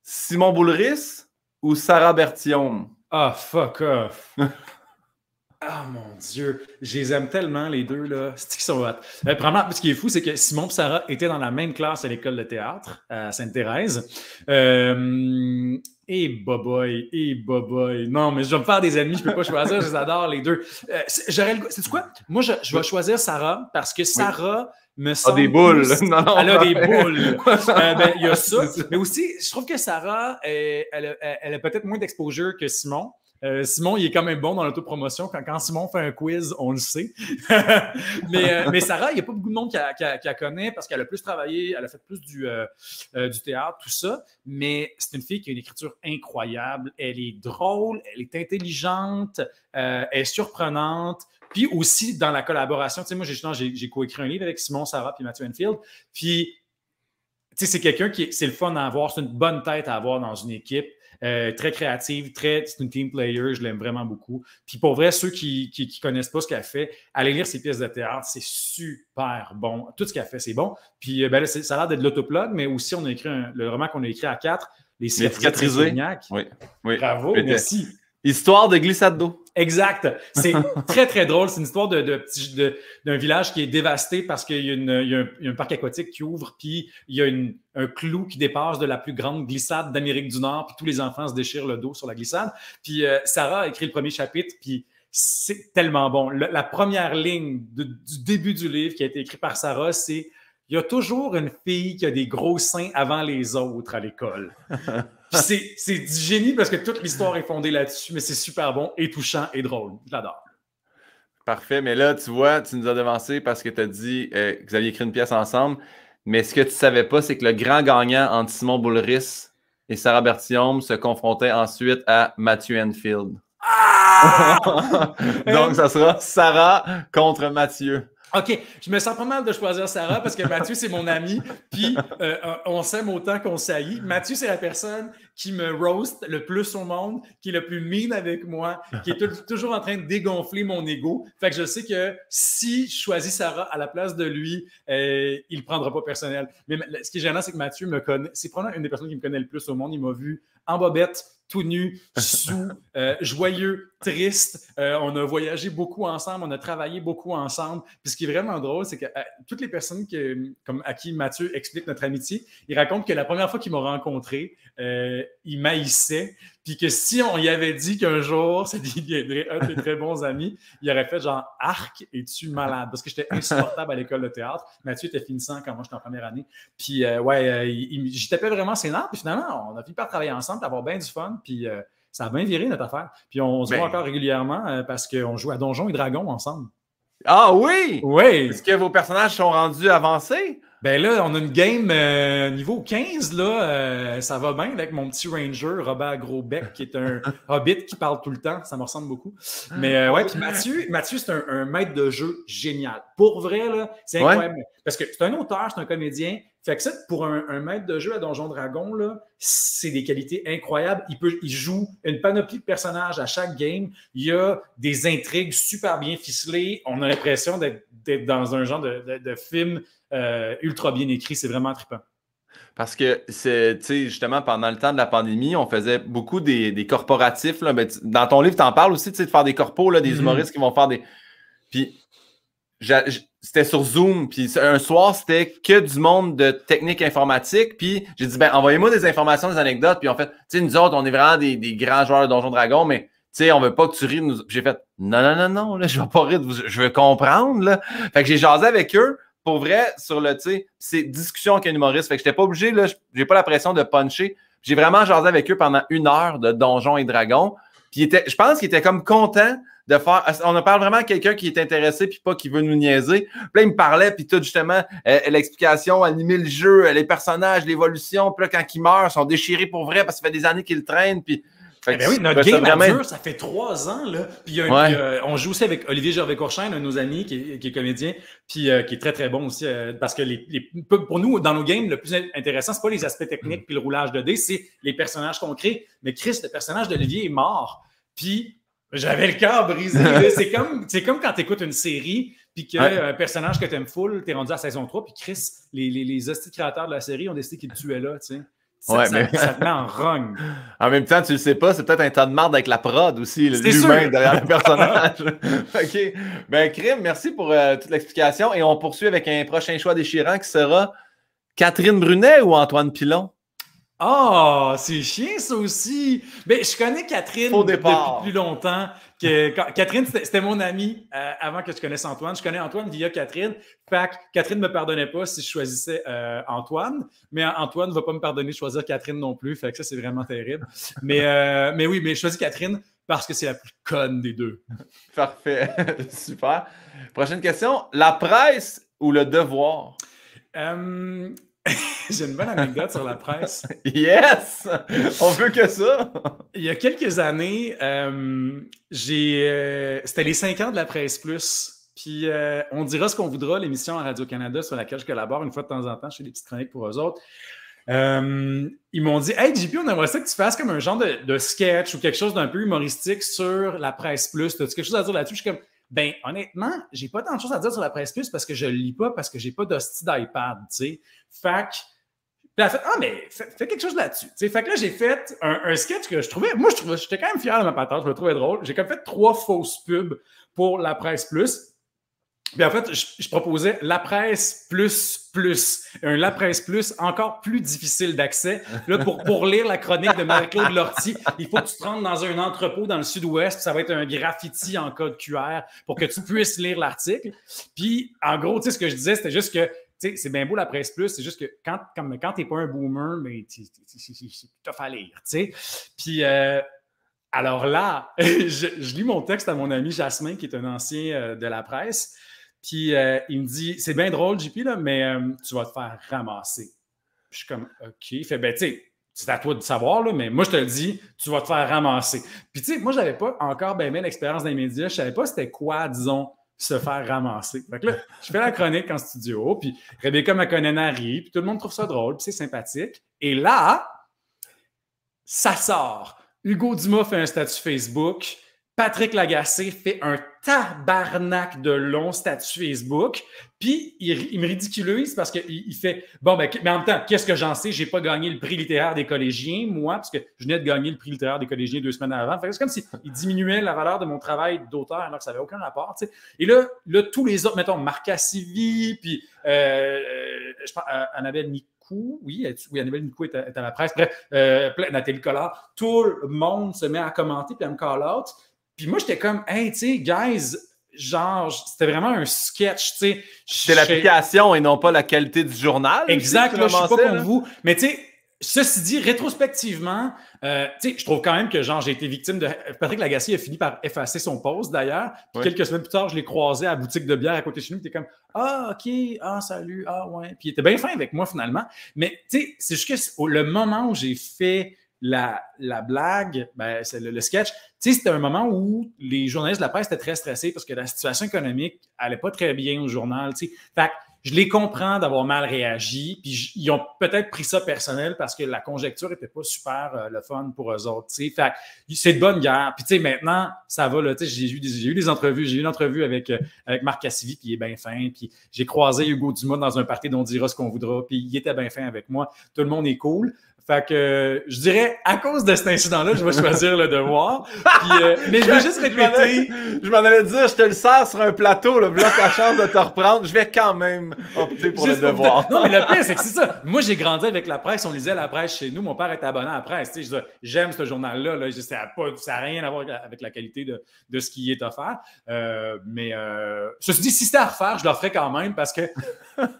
Simon Boulris ou Sarah Berthiaume? Ah, fuck off. Ah, mon Dieu. Je les aime tellement, les deux, là. C'est qu'ils sont hot. Premièrement, ce qui est fou, c'est que Simon et Sarah étaient dans la même classe à l'école de théâtre à Sainte-Thérèse. Boboy. Non, mais je vais me faire des amis, je peux pas choisir, je les adore, les deux. Sais-tu quoi? Moi, je vais choisir Sarah parce que Sarah me semble... des boules! Non, elle a des boules! Il y a ça. Mais aussi, je trouve que Sarah, elle a peut-être moins d'exposure que Simon. Simon, il est quand même bon dans l'autopromotion. Quand Simon fait un quiz, on le sait. mais Sarah, il n'y a pas beaucoup de monde qui la connaît parce qu'elle a plus travaillé, elle a fait plus du théâtre, tout ça. Mais c'est une fille qui a une écriture incroyable. Elle est drôle, elle est intelligente, elle est surprenante. Puis aussi, dans la collaboration, tu sais, moi, j'ai coécrit un livre avec Simon, Sarah puis Mathieu Enfield. Puis, tu sais, c'est quelqu'un c'est le fun à avoir, c'est une bonne tête à avoir dans une équipe. Très créative, c'est une team player, je l'aime vraiment beaucoup. Puis pour vrai, ceux qui connaissent pas ce qu'elle fait, allez lire ses pièces de théâtre, c'est super bon. Tout ce qu'elle fait, c'est bon. Puis ben là, ça a l'air d'être de l'autoplogue, mais aussi on a écrit le roman qu'on a écrit à 4, Les cicatrisés. Oui. Bravo, merci. Histoire de glissade d'eau. Exact. C'est très, très drôle. C'est une histoire d'un village qui est dévasté parce qu'il y a un parc aquatique qui ouvre, puis il y a un clou qui dépasse de la plus grande glissade d'Amérique du Nord, puis tous les enfants se déchirent le dos sur la glissade. Puis Sarah a écrit le premier chapitre, puis c'est tellement bon. La première ligne du début du livre qui a été écrit par Sarah, c'est « Il y a toujours une fille qui a des gros seins avant les autres à l'école. » Puis c'est du génie parce que toute l'histoire est fondée là-dessus, mais c'est super bon et touchant et drôle. Je l'adore. Parfait. Mais là, tu vois, tu nous as devancé parce que tu as dit que vous aviez écrit une pièce ensemble. Mais ce que tu ne savais pas, c'est que le grand gagnant entre Simon Boulris et Sarah Berthiaume se confrontait ensuite à Mathieu Enfield. Ah! Donc, ça sera Sarah contre Mathieu. OK, je me sens pas mal de choisir Sarah parce que Mathieu, c'est mon ami, puis on s'aime autant qu'on s'haït. Mathieu, c'est la personne qui me roast le plus au monde, qui est le plus mean avec moi, qui est toujours en train de dégonfler mon ego. Fait que je sais que si je choisis Sarah à la place de lui, il ne prendra pas personnel. Mais ce qui est gênant, c'est que Mathieu me connaît. C'est probablement une des personnes qui me connaît le plus au monde. Il m'a vu en bobette, tout nu, sous, joyeux, triste. On a voyagé beaucoup ensemble, on a travaillé beaucoup ensemble. Puis ce qui est vraiment drôle, c'est que toutes les personnes à qui Mathieu explique notre amitié, il raconte que la première fois qu'il m'a rencontré, il m'haïssait. Puis que si on y avait dit qu'un jour, ça deviendrait un de tes très bons amis, il aurait fait genre « Arc, es-tu malade? » Parce que j'étais insupportable à l'école de théâtre. Mathieu était finissant quand moi j'étais en première année. Puis j'y tapais vraiment ses nerfs. Puis finalement, on a fini par travailler ensemble, avoir bien du fun. Puis ça a bien viré notre affaire. Puis on se voit encore régulièrement parce qu'on joue à Donjons et Dragons ensemble. Ah oui? Oui! Est-ce que vos personnages sont rendus avancés? Ben là, on a une game niveau 15, là. Ça va bien avec mon petit ranger, Robert Grosbec, qui est un hobbit qui parle tout le temps. Ça me ressemble beaucoup. Mais ouais, puis Mathieu, c'est un maître de jeu génial. Pour vrai, là, c'est incroyable. Ouais. Parce que c'est un auteur, c'est un comédien. Fait que ça, pour un maître de jeu à Donjon Dragon, là, c'est des qualités incroyables. Il joue une panoplie de personnages à chaque game. Il y a des intrigues super bien ficelées. On a l'impression d'être dans un genre de film ultra bien écrit. C'est vraiment trippant. Parce que, tu sais, justement, pendant le temps de la pandémie, on faisait beaucoup des corporatifs. Là. Ben, dans ton livre, tu en parles aussi, tu sais, de faire des corpos, là, des humoristes qui vont faire des... Puis, c'était sur Zoom, puis un soir, c'était que du monde de technique informatique, puis j'ai dit, ben, envoyez-moi des informations, des anecdotes, puis en fait, tu sais, nous autres, on est vraiment des grands joueurs de Donjon Dragon, mais, tu sais, on veut pas que tu ris de nous... J'ai fait, non, là, je vais pas rire de vous, je veux comprendre, là. Fait que j'ai jasé avec eux, pour vrai, sur le, tu sais, c'est discussion avec un humoriste, fait que j'étais pas obligé, là, j'ai pas la pression de puncher, j'ai vraiment jasé avec eux pendant 1 heure de Donjons et Dragons, puis je pense qu'ils étaient comme contents de faire... On parle vraiment à quelqu'un qui est intéressé puis pas qui veut nous niaiser. Puis là, il me parlait, puis tout justement, l'explication, animer le jeu, les personnages, l'évolution. Puis là, quand ils meurent, ils sont déchirés pour vrai parce que ça fait des années qu'ils le traînent. Puis... Ben oui, notre game vraiment... ça fait 3 ans. Là. Puis on joue aussi avec Olivier Gervais-Courchain, un de nos amis qui est comédien, puis qui est très, très bon aussi. Parce que pour nous, dans nos games, le plus intéressant, c'est pas les aspects techniques puis le roulage de dés, c'est les personnages qu'on crée. Mais Chris, le personnage d'Olivier est mort. Puis j'avais le cœur brisé. C'est comme quand tu écoutes une série puis qu'un personnage que tu aimes full, tu es rendu à saison 3, puis Chris, les hosties créateurs de la série ont décidé qu'ils le tuaient là, tu sais. Ça te met en rogne. En même temps, tu le sais pas, c'est peut-être un tas de marde avec la prod aussi, l'humain derrière le personnage. OK. Ben, Crime, merci pour toute l'explication. Et on poursuit avec un prochain choix déchirant qui sera Catherine Brunet ou Antoine Pilon? Ah, c'est chiant ça aussi. Ben, je connais Catherine depuis plus longtemps. Catherine, c'était mon amie avant que je connaisse Antoine. Je connais Antoine via Catherine. Fait que Catherine ne me pardonnait pas si je choisissais Antoine. Mais Antoine ne va pas me pardonner de choisir Catherine non plus. Fait que ça, c'est vraiment terrible. Mais oui, mais je choisis Catherine parce que c'est la plus conne des deux. Parfait. Super. Prochaine question. La presse ou le devoir? J'ai une bonne anecdote sur la presse. Yes! On veut que ça! Il y a quelques années, c'était les 5 ans de la Presse Plus. Puis on dira ce qu'on voudra, l'émission à Radio-Canada sur laquelle je collabore une fois de temps en temps. Je fais des petites chroniques pour eux autres. Ils m'ont dit « Hey, JP, on aimerait ça que tu fasses comme un genre de sketch ou quelque chose d'un peu humoristique sur la Presse Plus. T'as-tu quelque chose à dire là-dessus? » Je suis comme « Ben, honnêtement, j'ai pas tant de choses à dire sur la Presse Plus parce que je le lis pas, parce que j'ai pas d'hostie d'iPad, tu sais. » Fait que puis elle a fait « Ah, mais fais quelque chose là-dessus. » Fait que là, j'ai fait un sketch que je trouvais... Moi, j'étais quand même fier de ma patente, je me trouvais drôle. J'ai comme fait 3 fausses pubs pour la Presse Plus. Puis en fait, je proposais La Presse Plus Plus. La Presse Plus encore plus difficile d'accès. Là, pour lire la chronique de Marie-Claude Lortie, il faut que tu te rendes dans un entrepôt dans le sud-ouest, puis ça va être un graffiti en code QR pour que tu puisses lire l'article. Puis, en gros, tu sais, ce que je disais, c'était juste que tu sais, c'est bien beau la Presse Plus, c'est juste que quand t'es pas un boomer, mais c'est tough à lire, tu sais. Puis, alors là, je lis mon texte à mon ami Jasmin, qui est un ancien de la presse, puis il me dit, c'est bien drôle, JP, là, mais tu vas te faire ramasser. Puis je suis comme, OK. Il fait, ben, tu sais, c'est à toi de savoir, là, mais moi, je te le dis, tu vas te faire ramasser. Puis, tu sais, moi, j'avais pas encore bien l'expérience dans les médias. Je savais pas c'était quoi, disons, se faire ramasser. Fait que là, je fais la chronique en studio, puis Rebecca McConnell rit, puis tout le monde trouve ça drôle, puis c'est sympathique. Et là, ça sort. Hugo Dumas fait un statut Facebook. Patrick Lagacé fait un tabarnak de long statut Facebook. Puis, il me ridiculise parce qu'il fait « Bon, ben, mais en même temps, qu'est-ce que j'en sais? J'ai pas gagné le prix littéraire des collégiens, moi, parce que je venais de gagner le prix littéraire des collégiens 2 semaines avant. » Fait que c'est comme s'il diminuait la valeur de mon travail d'auteur alors que ça n'avait aucun rapport. T'sais. Et là, tous les autres, mettons, Marc Cassivi, puis je pense Annabelle Nicou, oui, Annabelle Nicou est à la presse. Bref, Nathalie Collard, tout le monde se met à commenter puis à me call out. Puis moi, j'étais comme, hey, tu sais, guys, genre, c'était vraiment un sketch, tu sais. C'est l'application et non pas la qualité du journal. Exact, là, je suis pas contre vous. Mais tu sais, ceci dit, rétrospectivement, tu sais, je trouve quand même que, genre, j'ai été victime de... Patrick Lagacé a fini par effacer son post, d'ailleurs. Puis quelques semaines plus tard, je l'ai croisé à la boutique de bière à côté de chez nous. Il était comme, ah, OK, ah, salut, ah, ouais. Puis il était bien fin avec moi, finalement. Mais, tu sais, c'est juste que le moment où j'ai fait la blague, ben, c'est le sketch, tu sais, c'était un moment où les journalistes de la presse étaient très stressés parce que la situation économique allait pas très bien au journal, tu sais. Fait que je les comprends d'avoir mal réagi, puis ils ont peut-être pris ça personnel parce que la conjecture était pas super le fun pour eux autres, tu sais. Fait que c'est de bonne guerre. Puis tu sais, maintenant, ça va, là, tu sais, j'ai eu des entrevues. J'ai eu une entrevue avec Marc Cassivi, puis il est bien fin. Puis j'ai croisé Hugo Dumas dans un party dont on dira ce qu'on voudra, puis il était bien fin avec moi. Tout le monde est cool. Fait que je dirais, à cause de cet incident-là, je vais choisir le devoir. Puis, mais je vais juste répéter. Je m'en allais dire, je te le sers sur un plateau, là, là, ta chance de te reprendre. Je vais quand même opter pour juste le devoir. Non, mais le pire, c'est que c'est ça. Moi, j'ai grandi avec la presse. On lisait la presse chez nous. Mon père était abonné à la presse. Tu sais, j'aime ce journal-là. Là. Ça n'a rien à voir avec la qualité de ce qui est offert. Mais ceci dit, si c'était à refaire, je le referais quand même parce que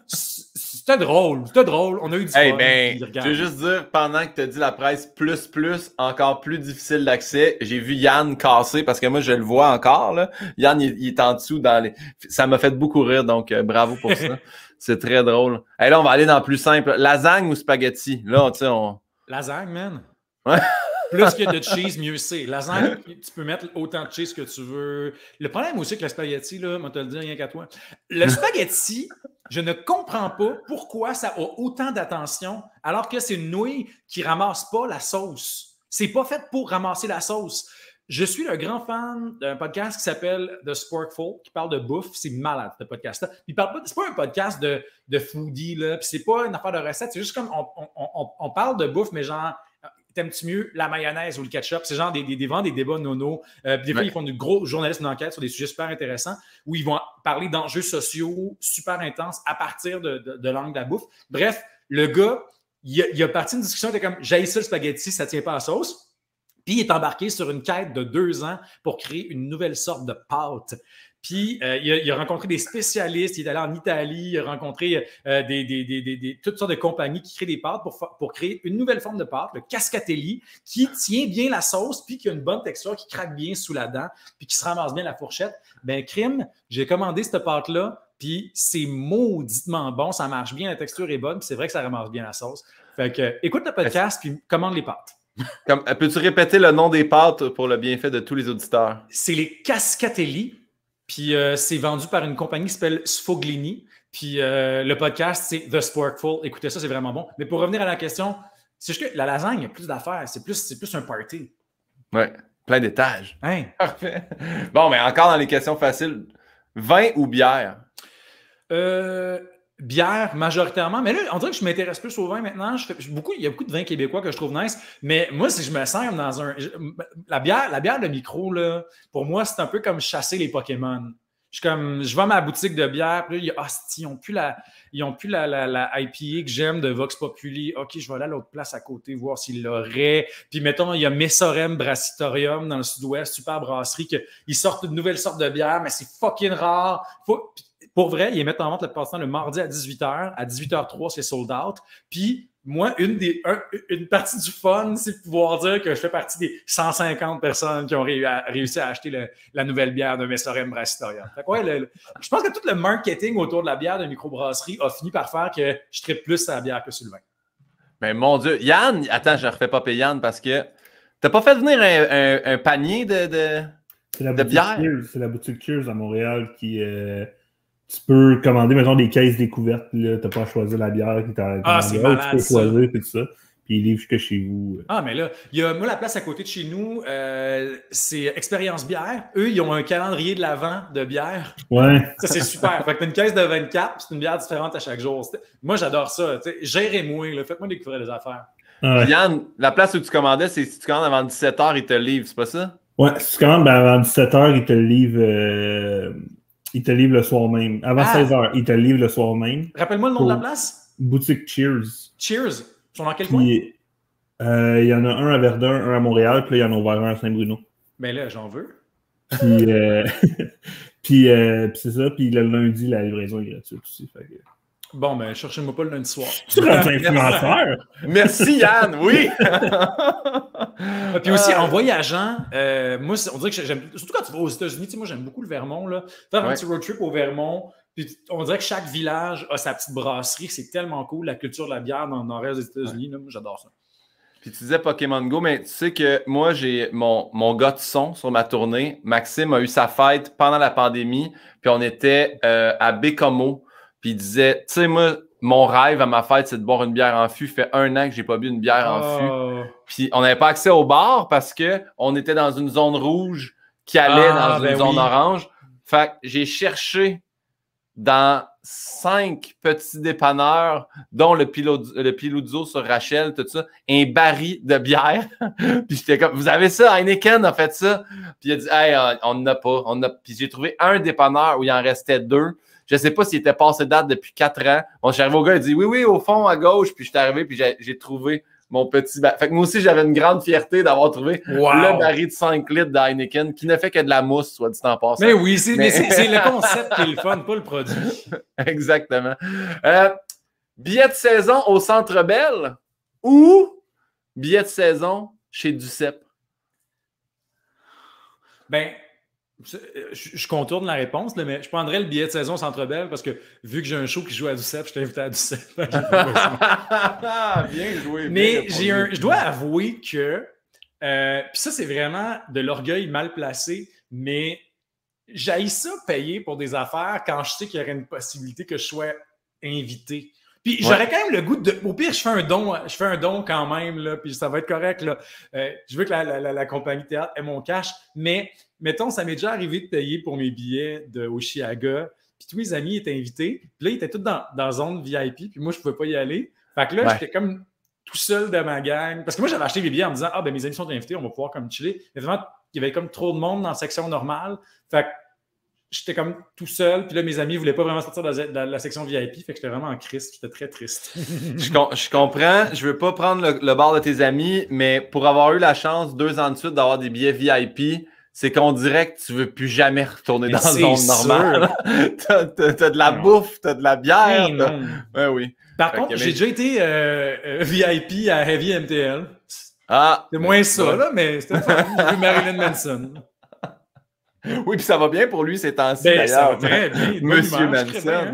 c'était drôle. C'était drôle. On a eu du fun. Ben, je veux juste dire, pendant que tu as dit la presse plus, encore plus difficile d'accès, j'ai vu Yann casser parce que moi, je le vois encore. Là. Yann, il est en dessous. Ça m'a fait beaucoup rire, donc bravo pour ça. C'est très drôle. Hey, là, on va aller dans le plus simple. Lasagne ou spaghetti? Là, tu sais, Lasagne, man. Ouais. Plus qu'il y a de cheese, mieux c'est. Lasagne, tu peux mettre autant de cheese que tu veux. Le problème aussi avec le spaghetti, là, moi te le dire rien qu'à toi. Le spaghetti, je ne comprends pas pourquoi ça a autant d'attention alors que c'est une nouille qui ramasse pas la sauce. C'est pas fait pour ramasser la sauce. Je suis un grand fan d'un podcast qui s'appelle The Sporkful, qui parle de bouffe. C'est malade, ce podcast-là. C'est pas un podcast de foodie, là. Puis c'est pas une affaire de recette. C'est juste comme on parle de bouffe, mais genre, t'aimes-tu mieux la mayonnaise ou le ketchup? C'est genre des débats nono. Des fois, ils font du gros journalisme d'enquête sur des sujets super intéressants où ils vont parler d'enjeux sociaux super intenses à partir de l'angle de la bouffe. Bref, le gars, il a parti d'une discussion, il était comme « J'haïs ça le spaghetti, ça tient pas à la sauce ». Puis il est embarqué sur une quête de 2 ans pour créer une nouvelle sorte de pâte. Puis, il a rencontré des spécialistes. Il est allé en Italie. Il a rencontré toutes sortes de compagnies qui créent des pâtes pour créer une nouvelle forme de pâte, le cascatelli, qui tient bien la sauce, puis qui a une bonne texture, qui craque bien sous la dent, puis qui se ramasse bien la fourchette. Ben, crime, j'ai commandé cette pâte-là, puis c'est mauditement bon. Ça marche bien, la texture est bonne, puis c'est vrai que ça ramasse bien la sauce. Fait que, écoute le podcast, puis commande les pâtes. Peux-tu répéter le nom des pâtes pour le bienfait de tous les auditeurs? C'est les cascatelli, puis c'est vendu par une compagnie qui s'appelle Sfoglini. Puis le podcast, c'est The Sporkful. Écoutez ça, c'est vraiment bon. Mais pour revenir à la question, c'est juste que la lasagne, il y a plus d'affaires. C'est plus un party. Ouais, plein d'étages. Hein? Parfait. Bon, mais encore dans les questions faciles. Vin ou bière? Bière, majoritairement. Mais là, on dirait que je m'intéresse plus au vin maintenant. Il y a beaucoup de vins québécois que je trouve nice. Mais moi, si je me sens comme dans la bière de micro, là, pour moi, c'est un peu comme chasser les Pokémon. Je vais à ma boutique de bière, puis là, ils n'ont plus la IPA que j'aime de Vox Populi. OK, je vais aller à l'autre place à côté, voir s'ils l'auraient. Puis, mettons, il y a Messorem Brassitorium dans le sud-ouest, super brasserie, qu'ils sortent une nouvelle sorte de bière, mais c'est fucking rare. Pour vrai, ils mettent en vente le passe-temps le mardi à 18h. À 18h03, c'est sold out. Puis, moi, une partie du fun, c'est de pouvoir dire que je fais partie des 150 personnes qui ont réussi à acheter la nouvelle bière de Messorem Brassitorium. Fait que ouais, je pense que tout le marketing autour de la bière de microbrasserie a fini par faire que je tripe plus à la bière que sur le vin. Mais mon Dieu, Yann, attends, je ne refais pas payer Yann parce que t'as pas fait venir un panier de bière? C'est la boutique Cheers à Montréal qui... tu peux commander, mettons, des caisses découvertes. Tu n'as pas à choisir la bière qui t'a c'est malade, tu peux choisir, puis tout ça. Puis ils livrent jusque chez vous. Ah, mais là, moi, la place à côté de chez nous, c'est Expérience Bière. Eux, ils ont un calendrier de l'Avent de bière. Ouais. Ça, c'est super. Fait que t'as une caisse de 24, puis c'est une bière différente à chaque jour. Moi, j'adore ça. Gérez-moi, faites-moi découvrir des affaires. Ouais. Yann, la place où tu commandais, c'est si tu commandes avant 17h, ils te livrent, c'est pas ça? Ouais, si tu commandes avant 17h, ils te livrent... Il te livre le soir même. Avant 16h, il te livre le soir même. Rappelle-moi le nom de la place. Boutique Cheers. Cheers. Ils sont dans quel Puis, coin? Il y en a un à Verdun, un à Montréal, puis là, il y en a ouvert un à Saint-Bruno. Ben là, j'en veux. Puis, puis c'est ça. Puis le lundi, la livraison est gratuite aussi. Fait que... Bon, ben, cherchez-moi pas le lundi soir. Tu es un influenceur. Merci, Yann, oui! Puis aussi, en voyageant, moi, on dirait que j'aime, surtout quand tu vas aux États-Unis, tu sais, moi, j'aime beaucoup le Vermont, là. Faire un petit road trip au Vermont, puis on dirait que chaque village a sa petite brasserie. C'est tellement cool, la culture de la bière dans le nord-est des États-Unis. Là, moi, j'adore ça. Puis tu disais Pokémon Go, mais tu sais que moi, j'ai mon gars de son sur ma tournée. Maxime a eu sa fête pendant la pandémie, puis on était à Bécomo. Puis il disait, tu sais, moi, mon rêve à ma fête, c'est de boire une bière en fût. Fait 1 an que j'ai pas bu une bière en fût. Puis on n'avait pas accès au bar parce qu'on était dans une zone rouge qui allait dans une zone orange. Fait que j'ai cherché dans 5 petits dépanneurs, dont le Piluzzo sur Rachel, tout ça, un baril de bière. Puis j'étais comme, vous avez ça? Heineken a fait ça. Puis il a dit, hey, on n'en a pas. Puis j'ai trouvé un dépanneur où il en restait 2. Je ne sais pas s'il était passé date depuis 4 ans. Bon, je suis arrivé au gars, il dit oui, au fond, à gauche. Puis je suis arrivé, puis j'ai trouvé mon petit... Fait que moi aussi, j'avais une grande fierté d'avoir trouvé le baril de 5 litres d'Heineken qui ne fait que de la mousse, soit dit en passant. Mais oui, c'est le concept qui est le fun, pas le produit. Exactement. Billet de saison au Centre Bell ou billet de saison chez Duceppe? Ben... Je contourne la réponse, là, mais je prendrais le billet de saison au Centre Bell parce que vu que j'ai un show qui joue à Duceppe, je t'ai invité à Duceppe. Bien joué. Mais je dois avouer que puis ça, c'est vraiment de l'orgueil mal placé, mais j'haïs ça payer pour des affaires quand je sais qu'il y aurait une possibilité que je sois invité. Puis j'aurais quand même le goût de... Au pire, je fais un don quand même, là, puis ça va être correct. Là. Je veux que la compagnie théâtre ait mon cash, mais mettons, ça m'est déjà arrivé de payer pour mes billets de Oshiaga, puis tous mes amis étaient invités, puis là, ils étaient tous dans zone VIP, puis moi, je ne pouvais pas y aller. Fait que là, j'étais comme tout seul de ma gang, parce que moi, j'avais acheté mes billets en me disant « Ah, ben mes amis sont invités, on va pouvoir comme chiller. » Mais vraiment, il y avait comme trop de monde dans la section normale, fait que j'étais comme tout seul, puis là, mes amis ne voulaient pas vraiment sortir de la section VIP, fait que j'étais vraiment en crise, j'étais très triste. Je comprends, je veux pas prendre le bord de tes amis, mais pour avoir eu la chance 2 ans de suite d'avoir des billets VIP, c'est qu'on dirait que tu veux plus jamais retourner dans le c'est monde normal. T'as de la bouffe, t'as de la bière. Ben oui. Par contre, j'ai déjà été VIP à Heavy MTL. Ah! C'est moins ça, là, mais c'était fun. J'ai vu Marilyn Manson. Oui, puis ça va bien pour lui ces temps-ci, Ben, ça va d'ailleurs. très bien. Monsieur humeur, Manson.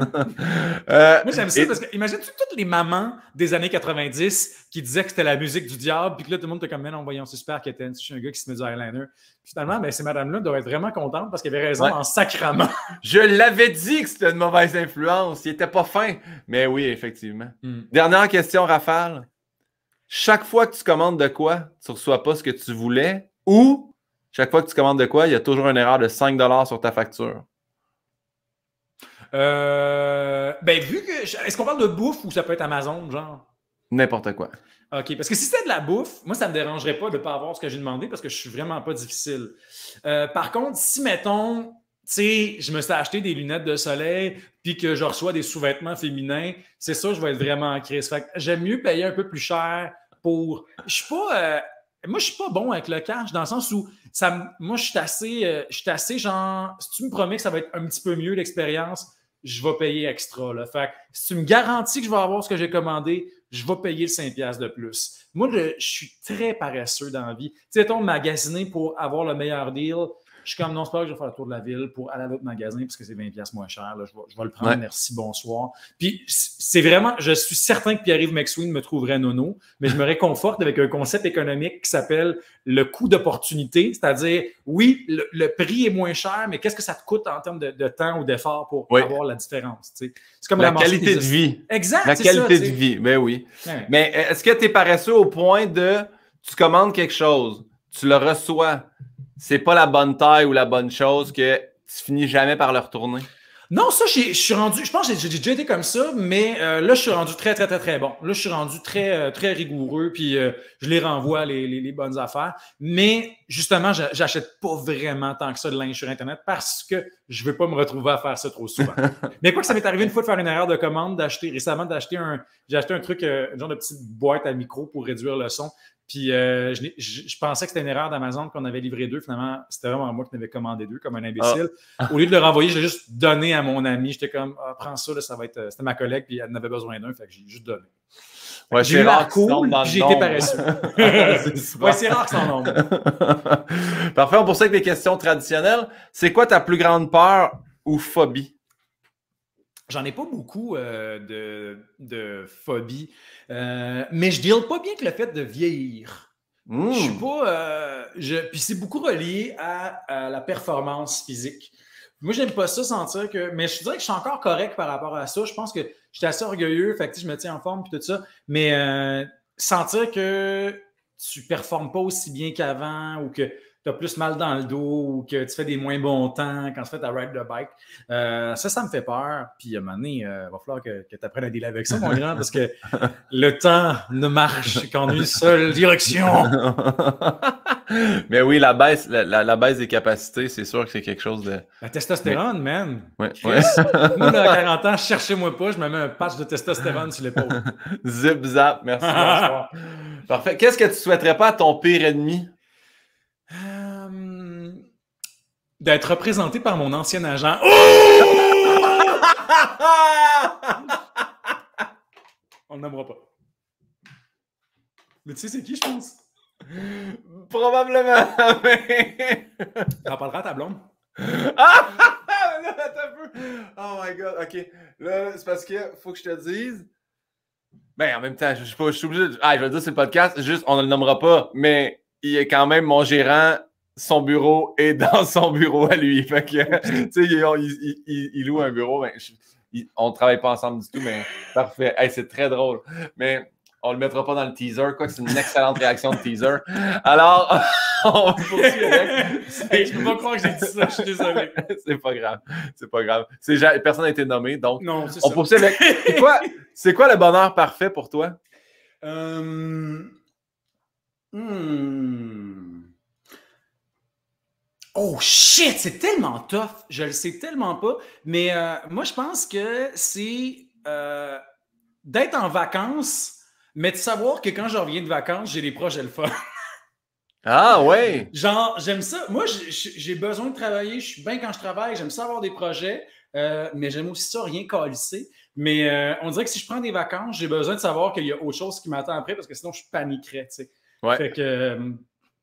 Moi, j'aime ça parce que, imagine-tu toutes les mamans des années 90 qui disaient que c'était la musique du diable, puis que là, tout le monde était comme, mais non, voyons, c'est super qu'elle je suis un gars qui se met du eyeliner. Puis finalement, ben, ces madames-là doivent être vraiment contentes parce qu'elles avaient raison en sacrament. Je l'avais dit que c'était une mauvaise influence. Il était pas fin. Mais oui, effectivement. Dernière question, Rafale. Chaque fois que tu commandes de quoi, tu ne reçois pas ce que tu voulais, ou chaque fois que tu commandes de quoi, il y a toujours une erreur de 5 $ sur ta facture? Ben, vu que. Est-ce qu'on parle de bouffe ou ça peut être Amazon, genre? N'importe quoi. OK. Parce que si c'était de la bouffe, moi, ça ne me dérangerait pas de ne pas avoir ce que j'ai demandé parce que je suis vraiment pas difficile. Par contre, si, mettons, tu sais, je me suis acheté des lunettes de soleil puis que je reçois des sous-vêtements féminins, c'est ça, je vais être vraiment en crise. Fait que j'aime mieux payer un peu plus cher pour. Je suis pas. Moi, je suis pas bon avec le cash dans le sens où moi, je suis assez genre, si tu me promets que ça va être un petit peu mieux l'expérience, je vais payer extra. Là. Fait que si tu me garantis que je vais avoir ce que j'ai commandé, je vais payer le 5$ de plus. Moi, je suis très paresseux dans la vie. Tu sais, mettons, magasiner pour avoir le meilleur deal, je suis comme, non, c'est pas que je vais faire le tour de la ville pour aller à l'autre magasin parce que c'est 20$ moins cher. Là. Je vais le prendre, merci, bonsoir. Puis, c'est vraiment, je suis certain que Pierre-Yves McSween me trouverait nono, mais je me réconforte avec un concept économique qui s'appelle le coût d'opportunité. C'est-à-dire, oui, le prix est moins cher, mais qu'est-ce que ça te coûte en termes de temps ou d'effort pour avoir la différence? Tu sais? C'est comme la qualité de vie. Exact. La qualité de vie, ben oui. Ouais. Mais est-ce que tu es paresseux au point de, tu commandes quelque chose, tu le reçois, c'est pas la bonne taille ou la bonne chose que tu finis jamais par le retourner? Non, ça, je suis rendu, je pense que j'ai déjà été comme ça, mais là, je suis rendu très, très, très, très bon. Là, je suis rendu très, très rigoureux, puis je les renvoie, les bonnes affaires. Mais justement, j'achète pas vraiment tant que ça de linge sur Internet parce que je veux pas me retrouver à faire ça trop souvent. Mais quoi que ça m'est arrivé une fois de faire une erreur de commande, j'ai acheté un truc, une genre de petite boîte à micro pour réduire le son. Puis je pensais que c'était une erreur d'Amazon qu'on avait livré 2. Finalement, c'était vraiment moi qui en avais commandé 2 comme un imbécile. Au lieu de le renvoyer, je l'ai juste donné à mon ami. J'étais comme, prends ça, là, ça va être. C'était ma collègue, puis elle en avait besoin d'un, fait que j'ai juste donné. Ouais, j'ai eu l'air cool, puis j'ai été paresseux. C'est rare que c'est en nombre. Parfait, on poursuit avec des questions traditionnelles. C'est quoi ta plus grande peur ou phobie? J'en ai pas beaucoup de phobie, mais je deal pas bien avec le fait de vieillir. Je suis pas... puis c'est beaucoup relié à la performance physique. Moi, j'aime pas ça, sentir que... Mais je dirais que je suis encore correct par rapport à ça. Je pense que je suis assez orgueilleux, fait que je me tiens en forme et tout ça. Mais sentir que tu performes pas aussi bien qu'avant ou que tu as plus mal dans le dos ou que tu fais des moins bons temps quand tu fais ta ride de bike. Ça me fait peur. Puis à un moment donné, il va falloir que tu apprennes à dealer avec ça, mon grand, parce que le temps ne marche qu'en une seule direction. Mais oui, la baisse des capacités, c'est sûr que c'est quelque chose de... La testostérone, man. Ouais. Moi, à 40 ans, cherchez-moi pas, je me mets un patch de testostérone sur l'épaule. Zip, zap, merci. Bonsoir. Parfait. Qu'est-ce que tu souhaiterais pas à ton pire ennemi? D'être représenté par mon ancien agent. On ne nommera pas. Mais tu sais, c'est qui, je pense? Probablement. Mais... T'en parleras à ta blonde. Ah! Là, attends un peu. Oh my God, OK. Là, c'est parce que faut que je te dise... Ben, en même temps, je suis obligé de... je vais le dire, c'est le podcast. Juste, on ne le nommera pas, mais il est quand même mon gérant. Son bureau est dans son bureau à lui. Fait que, tu sais, il loue un bureau. Ben, on ne travaille pas ensemble du tout, mais parfait. Hey, c'est très drôle. Mais on ne le mettra pas dans le teaser. Quoi que c'est une excellente réaction de teaser. Alors, on poursuit avec... Je ne peux pas croire que j'ai dit ça. Je suis désolé. C'est pas grave. C'est pas grave. Personne n'a été nommé, donc non, on poursuit avec... C'est quoi le bonheur parfait pour toi? Oh shit, c'est tellement tough. Je le sais tellement pas. Mais moi, je pense que c'est d'être en vacances, mais de savoir que quand je reviens de vacances, j'ai des projets le fun. Ah, ouais! Genre, j'aime ça. Moi, j'ai besoin de travailler. Je suis bien quand je travaille. J'aime ça avoir des projets. Mais j'aime aussi ça, rien calisser. Mais on dirait que si je prends des vacances, j'ai besoin de savoir qu'il y a autre chose qui m'attend après parce que sinon, je paniquerais, tu sais. Ouais. Fait que,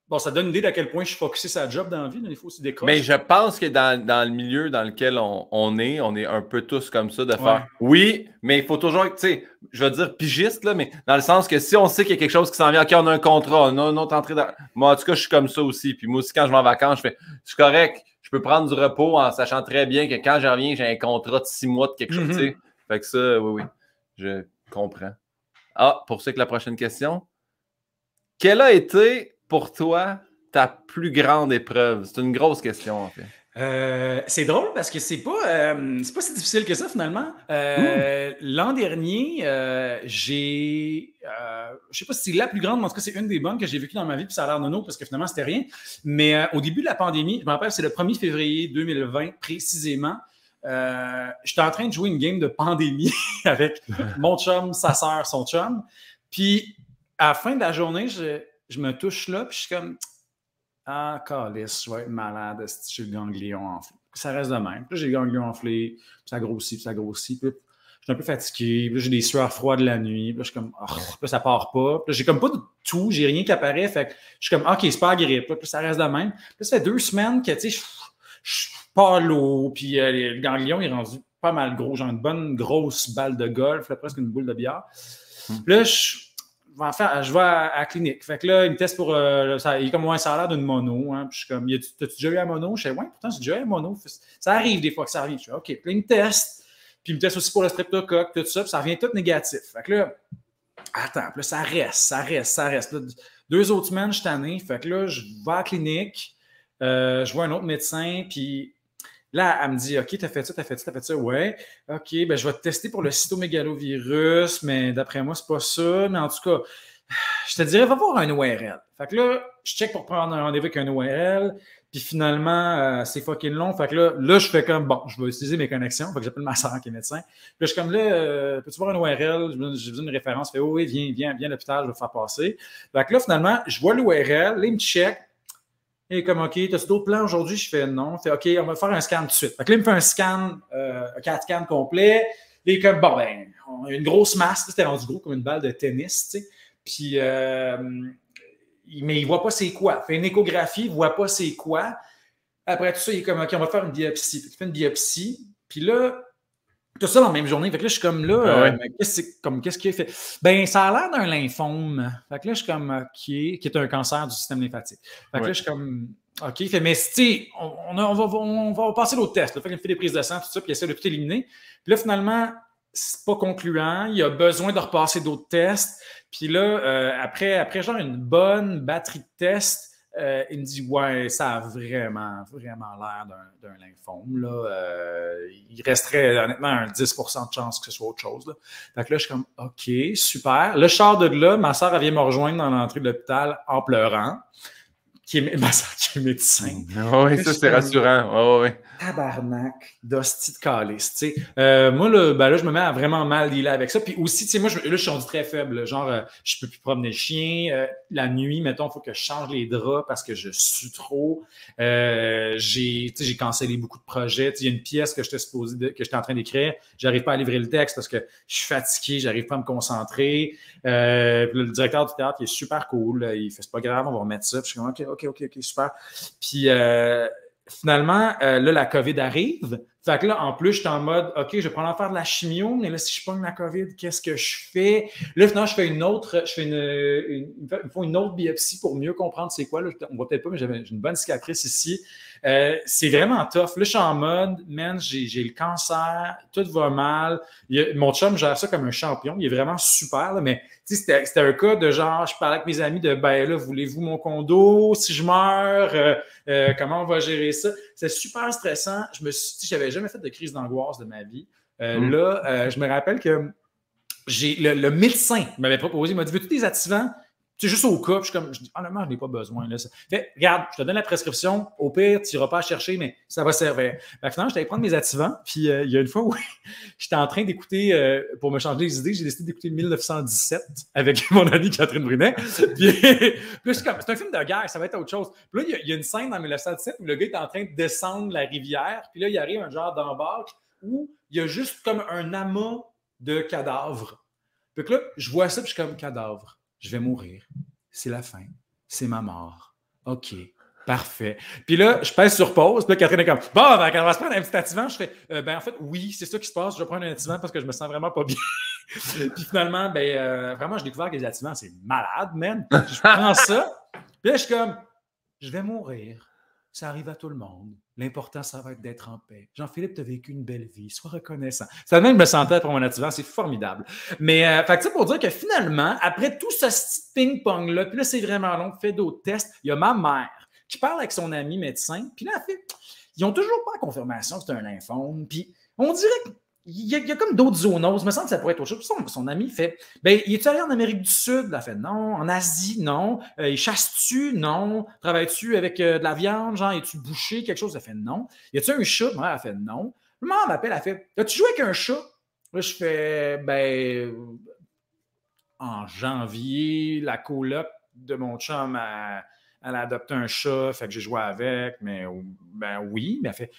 bon, ça donne une idée d'à quel point je suis focusé sur la job dans la vie. Il faut aussi décrocher. Mais je pense que dans le milieu dans lequel on est un peu tous comme ça, de faire oui, mais il faut toujours, tu sais, je veux dire pigiste, là, mais dans le sens que si on sait qu'il y a quelque chose qui s'en vient, OK, on a un contrat, on a une autre entrée dans. Moi, en tout cas, je suis comme ça aussi. Puis moi aussi, quand je vais en vacances, je fais c'est correct, je peux prendre du repos en sachant très bien que quand je reviens, j'ai un contrat de 6 mois de quelque chose, tu sais. Fait que ça, oui, je comprends. Ah, pour ça que la prochaine question. Quelle a été pour toi ta plus grande épreuve? C'est une grosse question, en fait. C'est drôle parce que c'est pas si difficile que ça, finalement. L'an dernier, je sais pas si c'est la plus grande, mais en tout cas, c'est une des bonnes que j'ai vécues dans ma vie, puis ça a l'air nono parce que finalement, c'était rien. Mais au début de la pandémie, je me rappelle, c'est le 1er février 2020, précisément. J'étais en train de jouer une game de pandémie avec mon chum, sa sœur, son chum. Puis, à la fin de la journée, je me touche là, puis je suis comme ah, calice, je vais être malade, j'ai le ganglion enflé. Ça reste de même. Puis là, j'ai le ganglion enflé, puis ça grossit, puis ça grossit. Puis je suis un peu fatigué, puis là, j'ai des sueurs froides la nuit, puis là, je suis comme, oh, puis là, ça part pas. Puis là, j'ai comme pas de tout, j'ai rien qui apparaît, fait que je suis comme, OK, c'est pas la grippe, puis ça reste de même. Puis là, ça fait 2 semaines que, tu sais, je pars l'eau, puis le ganglion est rendu pas mal gros, genre une bonne grosse balle de golf, là, presque une boule de bière. Puis là, je vais à la clinique. Fait que là, il me teste pour. Il est comme, ouais, ça a l'air d'une mono. Hein. Puis je suis comme, t'as-tu déjà eu la mono? Je fais, ouais, pourtant, j'ai déjà eu la mono. Ça arrive des fois que ça revient. Je fais, OK. Puis là, il me teste. Puis il me teste aussi pour le streptocoque, tout ça. Puis ça revient tout négatif. Fait que là, attends. Puis là, ça reste. Là, 2 autres semaines, je suis tanné. Fait que là, je vais à la clinique. Je vois un autre médecin. Puis là, elle me dit, OK, t'as fait ça. Ouais. OK, ben je vais te tester pour le cytomégalovirus, mais d'après moi, c'est pas ça. Mais en tout cas, je te dirais, va voir un ORL. Fait que là, je check pour prendre un rendez-vous avec un ORL. Puis finalement, c'est fucking long. Fait que là, je fais comme, bon, je vais utiliser mes connexions. Fait que j'appelle ma soeur qui est médecin. Puis là, je suis comme, là, peux-tu voir un ORL? J'ai besoin d'une référence. Fait, oh, oui, viens à l'hôpital, je vais te faire passer. Fait que là, finalement, je vois l'ORL. Là, il me check. Et comme, OK, t'as-tu d'autres plans aujourd'hui? Je fais non. Fait, OK, on va faire un scan tout de suite. Fait que là, il me fait un scan, un 4 scans complet. Là, il est comme, bon, ben, on a une grosse masse. C'était rendu gros comme une balle de tennis, tu sais. Puis, mais il ne voit pas c'est quoi. Il fait une échographie, il ne voit pas c'est quoi. Après tout ça, il est comme, OK, on va faire une biopsie. Il fait une biopsie. Puis là, tout ça dans la même journée. Fait que là, je suis comme là, qu'est-ce qu'il a fait? Ben, ça a l'air d'un lymphome. Fait que là, je suis comme, OK, qui est un cancer du système lymphatique. Fait que là, je suis comme, OK, il fait, mais tu sais, on va passer l'autre test. Fait qu'il fait des prises de sang, tout ça, puis il essaie de tout éliminer. Puis là, finalement, c'est pas concluant. Il a besoin de repasser d'autres tests. Puis là, après genre une bonne batterie de tests, il me dit, ouais, ça a vraiment l'air d'un lymphome. Là. Il resterait honnêtement un 10% de chance que ce soit autre chose. Là. Fait que là, je suis comme, OK, super. Là, je sors de là, ma soeur, elle vient me rejoindre dans l'entrée de l'hôpital en pleurant. Ma soeur qui est médecin. Oui, ça, c'est rassurant. Oui. Tabarnak d'hostie de calice, tu sais. Moi, là, je me mets à vraiment mal dealer avec ça. Puis aussi, tu sais, moi, là, je suis rendu très faible. Là. Genre, je peux plus promener le chien. La nuit, mettons, il faut que je change les draps parce que je sue trop. J'ai cancellé beaucoup de projets. Il y a une pièce que j'étais en train d'écrire. J'arrive pas à livrer le texte parce que je suis fatigué, j'arrive pas à me concentrer. Le directeur du théâtre, il est super cool. Il fait, c'est pas grave, on va remettre ça. Puis je suis comme, OK, super. Puis finalement, là, la COVID arrive. Fait que là, en plus, je suis en mode, OK, je vais prendre en faire de la chimio, mais là, si je pogne la COVID, qu'est-ce que je fais? Là, finalement, je fais une autre biopsie pour mieux comprendre c'est quoi. Là, on voit peut-être pas, mais j'ai une bonne cicatrice ici. C'est vraiment tough. Là, je suis en mode, man, j'ai le cancer, tout va mal. Mon chum gère ça comme un champion. Il est vraiment super, là, mais c'était un cas de genre, je parlais avec mes amis de, ben là, voulez-vous mon condo? Si je meurs, comment on va gérer ça? C'est super stressant. J'avais jamais fait de crise d'angoisse de ma vie. Là, je me rappelle que le médecin m'avait proposé, il m'a dit, veux-tu des activants? C'est juste au cas, puis je dis, honnêtement, je n'ai pas besoin. Là. Fait, regarde, je te donne la prescription, au pire, tu n'iras pas à chercher, mais ça va servir. Finalement, je allé prendre mes activants, puis il y a une fois où j'étais en train d'écouter, pour me changer les idées, j'ai décidé d'écouter 1917 avec mon amie Catherine Brunet. Puis c'est un film de guerre, ça va être autre chose. Puis là, il y a une scène dans 1917 où le gars est en train de descendre la rivière, puis là, il arrive un genre d'embarque où il y a juste comme un amas de cadavres. Puis là, je vois ça, puis je suis comme cadavre. Je vais mourir. C'est la fin. C'est ma mort. OK. Parfait. Puis là, je pèse sur pause. Puis là, Catherine est comme, bon, ben, quand on va se prendre un petit activant, je fais, ben, en fait, oui, c'est ça qui se passe. Je vais prendre un activant parce que je me sens vraiment pas bien. Puis finalement, ben, vraiment, j'ai découvert que les activants, c'est malade, man. Je prends ça. Puis là, je suis comme, je vais mourir. Ça arrive à tout le monde. L'important, ça va être d'être en paix. Jean-Philippe, tu as vécu une belle vie. Sois reconnaissant. Ça même me sentais pour mon activant. C'est formidable. Mais, fait que ça pour dire que finalement, après tout ce ping-pong-là, puis là, c'est vraiment long, fait d'autres tests, il y a ma mère qui parle avec son ami médecin, puis là, elle fait, ils n'ont toujours pas la confirmation que c'est un lymphome, puis on dirait qu'il y a comme d'autres zoonoses. Il me semble que ça pourrait être autre chose. Son ami fait, ben, il est-tu allé en Amérique du Sud? Elle a fait non. En Asie, non. Il chasse-tu? Non. Travailles-tu avec de la viande? Genre, es-tu bouché? Quelque chose? Elle a fait non. Y a-tu un chat? Elle a fait non. Le maman m'appelle, elle fait, as-tu joué avec un chat? Là, je fais, ben, en janvier, la coloc de mon chum, elle a adopté un chat, fait que j'ai joué avec, mais ben oui, mais elle fait,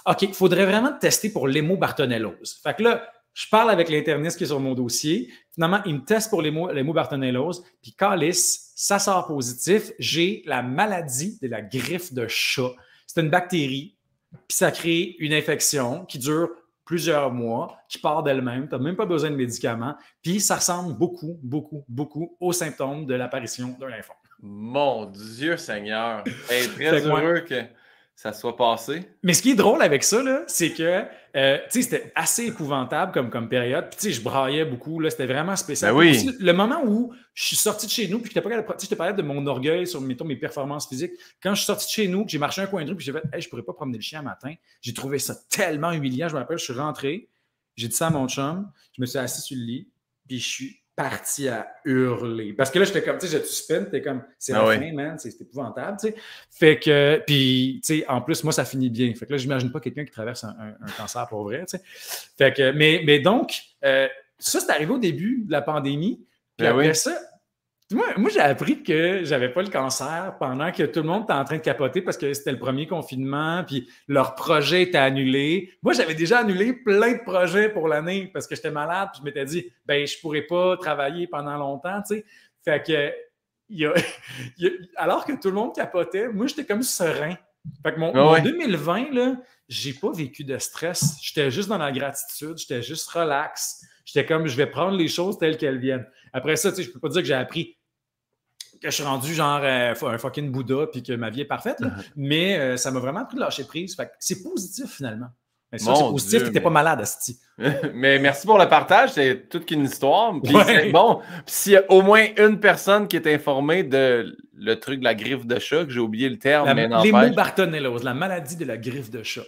OK, il faudrait vraiment tester pour l'hémobartonellose. Fait que là, je parle avec l'interniste qui est sur mon dossier. Finalement, il me teste pour l'hémobartonellose. Puis, calice, ça sort positif. J'ai la maladie de la griffe de chat. C'est une bactérie. Puis, ça crée une infection qui dure plusieurs mois, qui part d'elle-même. Tu n'as même pas besoin de médicaments. Puis, ça ressemble beaucoup, beaucoup, beaucoup aux symptômes de l'apparition d'un lymphome. Mon Dieu Seigneur! Hey, très heureux que ça soit passé. Mais ce qui est drôle avec ça, là, c'est que c'était assez épouvantable comme période. Puis je braillais beaucoup. Là, c'était vraiment spécial. Ben oui. Aussi, le moment où je suis sorti de chez nous, puis je te parlais de mon orgueil sur mettons, mes performances physiques. Quand je suis sorti de chez nous, que j'ai marché un coin de rue, puis j'ai fait hey, je pourrais pas promener le chien un matin. J'ai trouvé ça tellement humiliant. Je me rappelle, je suis rentré, j'ai dit ça à mon chum, je me suis assis sur le lit, puis je suis parti à hurler. Parce que là, j'étais comme, tu sais, je suspends, t'es comme, c'est la fin, man, c'est épouvantable, tu sais. Fait que, puis, tu sais, en plus, moi, ça finit bien. Fait que là, j'imagine pas quelqu'un qui traverse un cancer pour vrai, tu sais. Fait que, mais donc, ça, c'est arrivé au début de la pandémie. Puis après ça, moi, j'ai appris que j'avais pas le cancer pendant que tout le monde était en train de capoter parce que c'était le premier confinement, puis leur projet était annulé. Moi, j'avais déjà annulé plein de projets pour l'année parce que j'étais malade, puis je m'étais dit, ben, je pourrais pas travailler pendant longtemps, tu sais. Fait que, alors que tout le monde capotait, moi, j'étais comme serein. Fait que mon 2020, là, j'ai pas vécu de stress. J'étais juste dans la gratitude, j'étais juste relax. J'étais comme, je vais prendre les choses telles qu'elles viennent. Après ça, tu sais, je peux pas dire que j'ai appris que je suis rendu genre un fucking Bouddha puis que ma vie est parfaite, là. Mais ça m'a vraiment appris de lâcher prise. Fait que c'est positif, finalement. Mais ça, c'est positif que t'es pas malade, asti. Mais merci pour le partage. C'est toute qu'une histoire. Puis c'est bon. Puis s'il y a au moins une personne qui est informée de le truc de la griffe de chat, que j'ai oublié le terme, mais n'empêche. L'hémobartonellose, la maladie de la griffe de chat.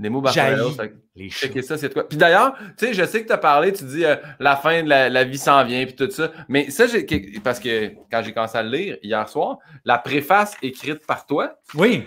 L'hémobartonellose, les chats. Ça, c'est quoi? Puis d'ailleurs, tu sais, je sais que tu as parlé, tu dis la fin de la vie s'en vient, puis tout ça. Mais ça, parce que quand j'ai commencé à le lire hier soir, la préface écrite par toi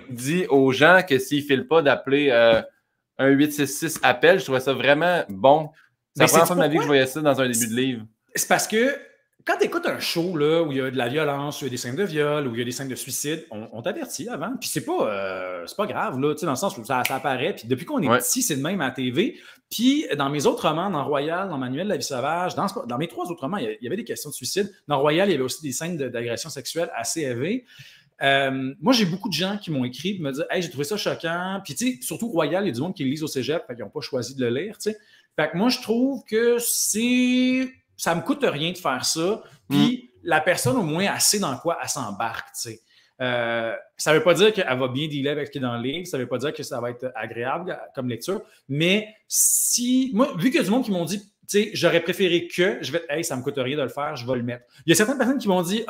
dit aux gens que s'ils ne filent pas d'appeler un 866 appel, je trouvais ça vraiment bon. C'est la première fois de ma vie que je voyais ça dans un début de livre. C'est parce que quand tu écoutes un show là, où il y a de la violence, où il y a des scènes de viol, où il y a des scènes de suicide, on t'avertit avant. Puis c'est pas grave, là, dans le sens où ça apparaît. Puis depuis qu'on est petit, c'est de même à la TV. Puis dans mes autres romans, dans Royal, dans Manuel de la vie sauvage, dans mes 3 autres romans, il y avait des questions de suicide. Dans Royal, il y avait aussi des scènes d'agression sexuelle assez élevées. Moi, j'ai beaucoup de gens qui m'ont écrit et me disent hey, j'ai trouvé ça choquant. Puis, tu sais, surtout Royal, il y a du monde qui le lisent au cégep, fait qu'ils n'ont pas choisi de le lire, tu sais. Fait que moi, je trouve que ça me coûte rien de faire ça. Puis, la personne, au moins, elle sait dans quoi elle s'embarque, tu sais. Ça ne veut pas dire qu'elle va bien dealer avec ce qui est dans le livre, ça ne veut pas dire que ça va être agréable comme lecture, mais moi, vu qu'il y a du monde qui m'ont dit, tu sais, j'aurais préféré que, je vais hey, ça me coûte rien de le faire, je vais le mettre. Il y a certaines personnes qui m'ont dit,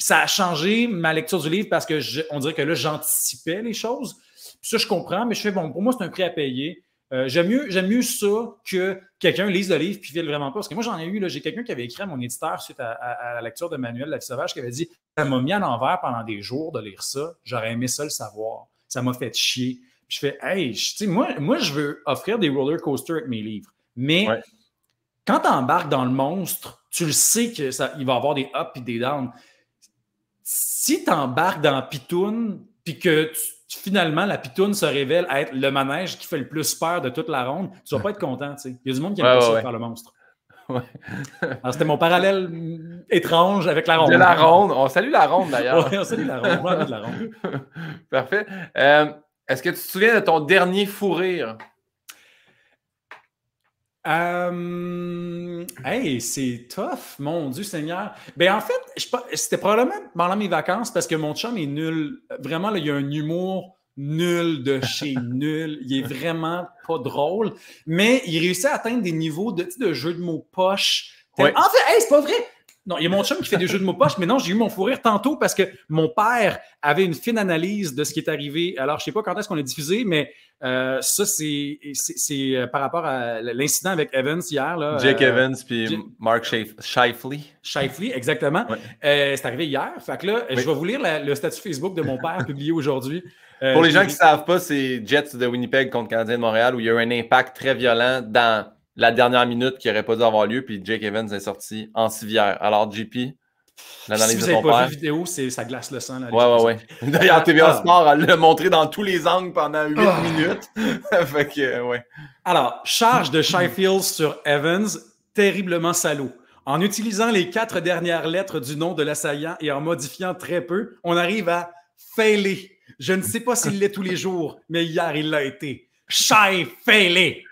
ça a changé ma lecture du livre parce que on dirait que là, j'anticipais les choses. Puis ça, je comprends, mais je fais, bon, pour moi, c'est un prix à payer. J'aime mieux ça que quelqu'un lise le livre puis file vraiment pas. Parce que moi, j'en ai eu, j'ai quelqu'un qui avait écrit à mon éditeur suite à la lecture de Manuel de la vie sauvage qui avait dit « Ça m'a mis à l'envers pendant des jours de lire ça. J'aurais aimé ça le savoir. Ça m'a fait chier. » Puis je fais « Hey, moi, je veux offrir des roller coasters avec mes livres. Mais quand tu embarques dans le monstre, tu le sais qu'il va y avoir des ups et des downs. Si tu embarques dans Pitoune puis que finalement, la pitoune se révèle être le manège qui fait le plus peur de toute la ronde, tu vas pas être content. Il y a du monde qui aime pas ça faire le monstre. Ouais. Alors, c'était mon parallèle étrange avec la ronde. De la ronde. On salue la ronde, d'ailleurs. Oui, on salue la ronde. On va mettre la ronde. Parfait. Est-ce que tu te souviens de ton dernier fou rire? Hey, c'est tough, mon Dieu Seigneur. Ben en fait, c'était probablement pendant mes vacances parce que mon chum est nul. Vraiment, là, il y a un humour nul de chez nul. Il est vraiment pas drôle, mais il réussit à atteindre des niveaux de jeux de mots poche. Ouais. En fait, hey, c'est pas vrai! Non, il y a mon chum qui fait des jeux de mots poche, mais non, j'ai eu mon fou rire tantôt parce que mon père avait une fine analyse de ce qui est arrivé. Alors, je sais pas quand est-ce qu'on a diffusé, mais ça, c'est par rapport à l'incident avec Evans hier. Là, Jake Evans puis Mark Scheifele. Scheifele, exactement. Ouais. C'est arrivé hier. Fait que là, je vais vous lire le statut Facebook de mon père publié aujourd'hui. Pour les gens qui ne savent pas, c'est Jets de Winnipeg contre Canadiens de Montréal où il y a eu un impact très violent dans la dernière minute qui n'aurait pas dû avoir lieu, puis Jake Evans est sorti en civière. Alors, JP, l'analyse de ton père. Si vous n'avez pas vu la vidéo, ça glace le sang. Là, ouais. D'ailleurs, TVA Sport, elle l'a montré dans tous les angles pendant 8 minutes. Fait que, ouais. Alors, charge de Sheffield sur Evans, terriblement salaud. En utilisant les 4 dernières lettres du nom de l'assaillant et en modifiant très peu, on arrive à failer. Je ne sais pas s'il l'est tous les jours, mais hier, il l'a été. Sheffield.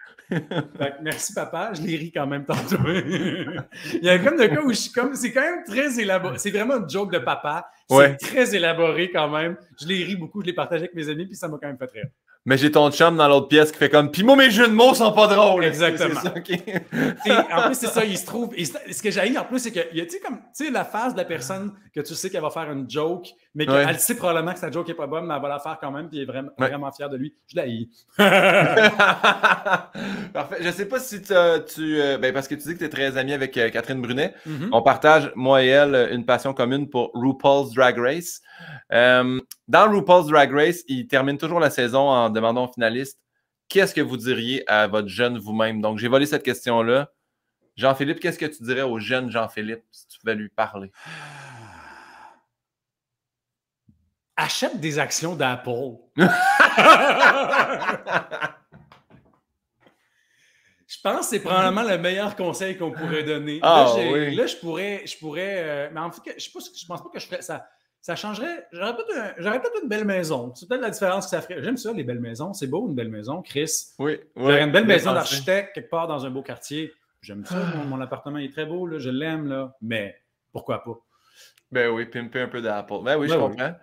Merci papa, je l'ai ri quand même tantôt. Il y a comme de cas où c'est quand même très élaboré. C'est vraiment une joke de papa. C'est très élaboré quand même. Je l'ai ri beaucoup, je l'ai partagé avec mes amis, puis ça m'a quand même fait rire. Mais j'ai ton chum dans l'autre pièce qui fait comme « Pis moi, mes jeux de mots sont pas drôles! » Exactement. Ça, en plus, c'est ça, il se trouve... ce que j'ai en plus, c'est qu'il y a, tu sais, la phase de la personne que tu sais qu'elle va faire une joke, mais qu'elle sait probablement que sa joke est pas bonne, mais elle va la faire quand même, puis elle est vraiment fière de lui. Je l'haïs. Parfait. Je sais pas si parce que tu dis que tu es très ami avec Catherine Brunet. On partage, moi et elle, une passion commune pour RuPaul's Drag Race. Dans RuPaul's Drag Race, il termine toujours la saison en demandant aux finalistes qu'est-ce que vous diriez à votre jeune vous-même. Donc, j'ai volé cette question-là. Jean-Philippe, qu'est-ce que tu dirais au jeune Jean-Philippe si tu pouvais lui parler? Achète des actions d'Apple. Je pense que c'est probablement le meilleur conseil qu'on pourrait donner. Là, je pourrais mais en fait, je pense pas que je ferais ça. Ça changerait. J'aurais peut-être une belle maison. C'est peut-être la différence que ça ferait. J'aime ça, les belles maisons. C'est beau, une belle maison, Chris. Oui. J'aurais une belle maison d'architecte quelque part dans un beau quartier. J'aime ça. Mon appartement est très beau. Là, je l'aime. Là, mais pourquoi pas? Ben oui, pimper un peu d'Apple. Ben oui, je comprends.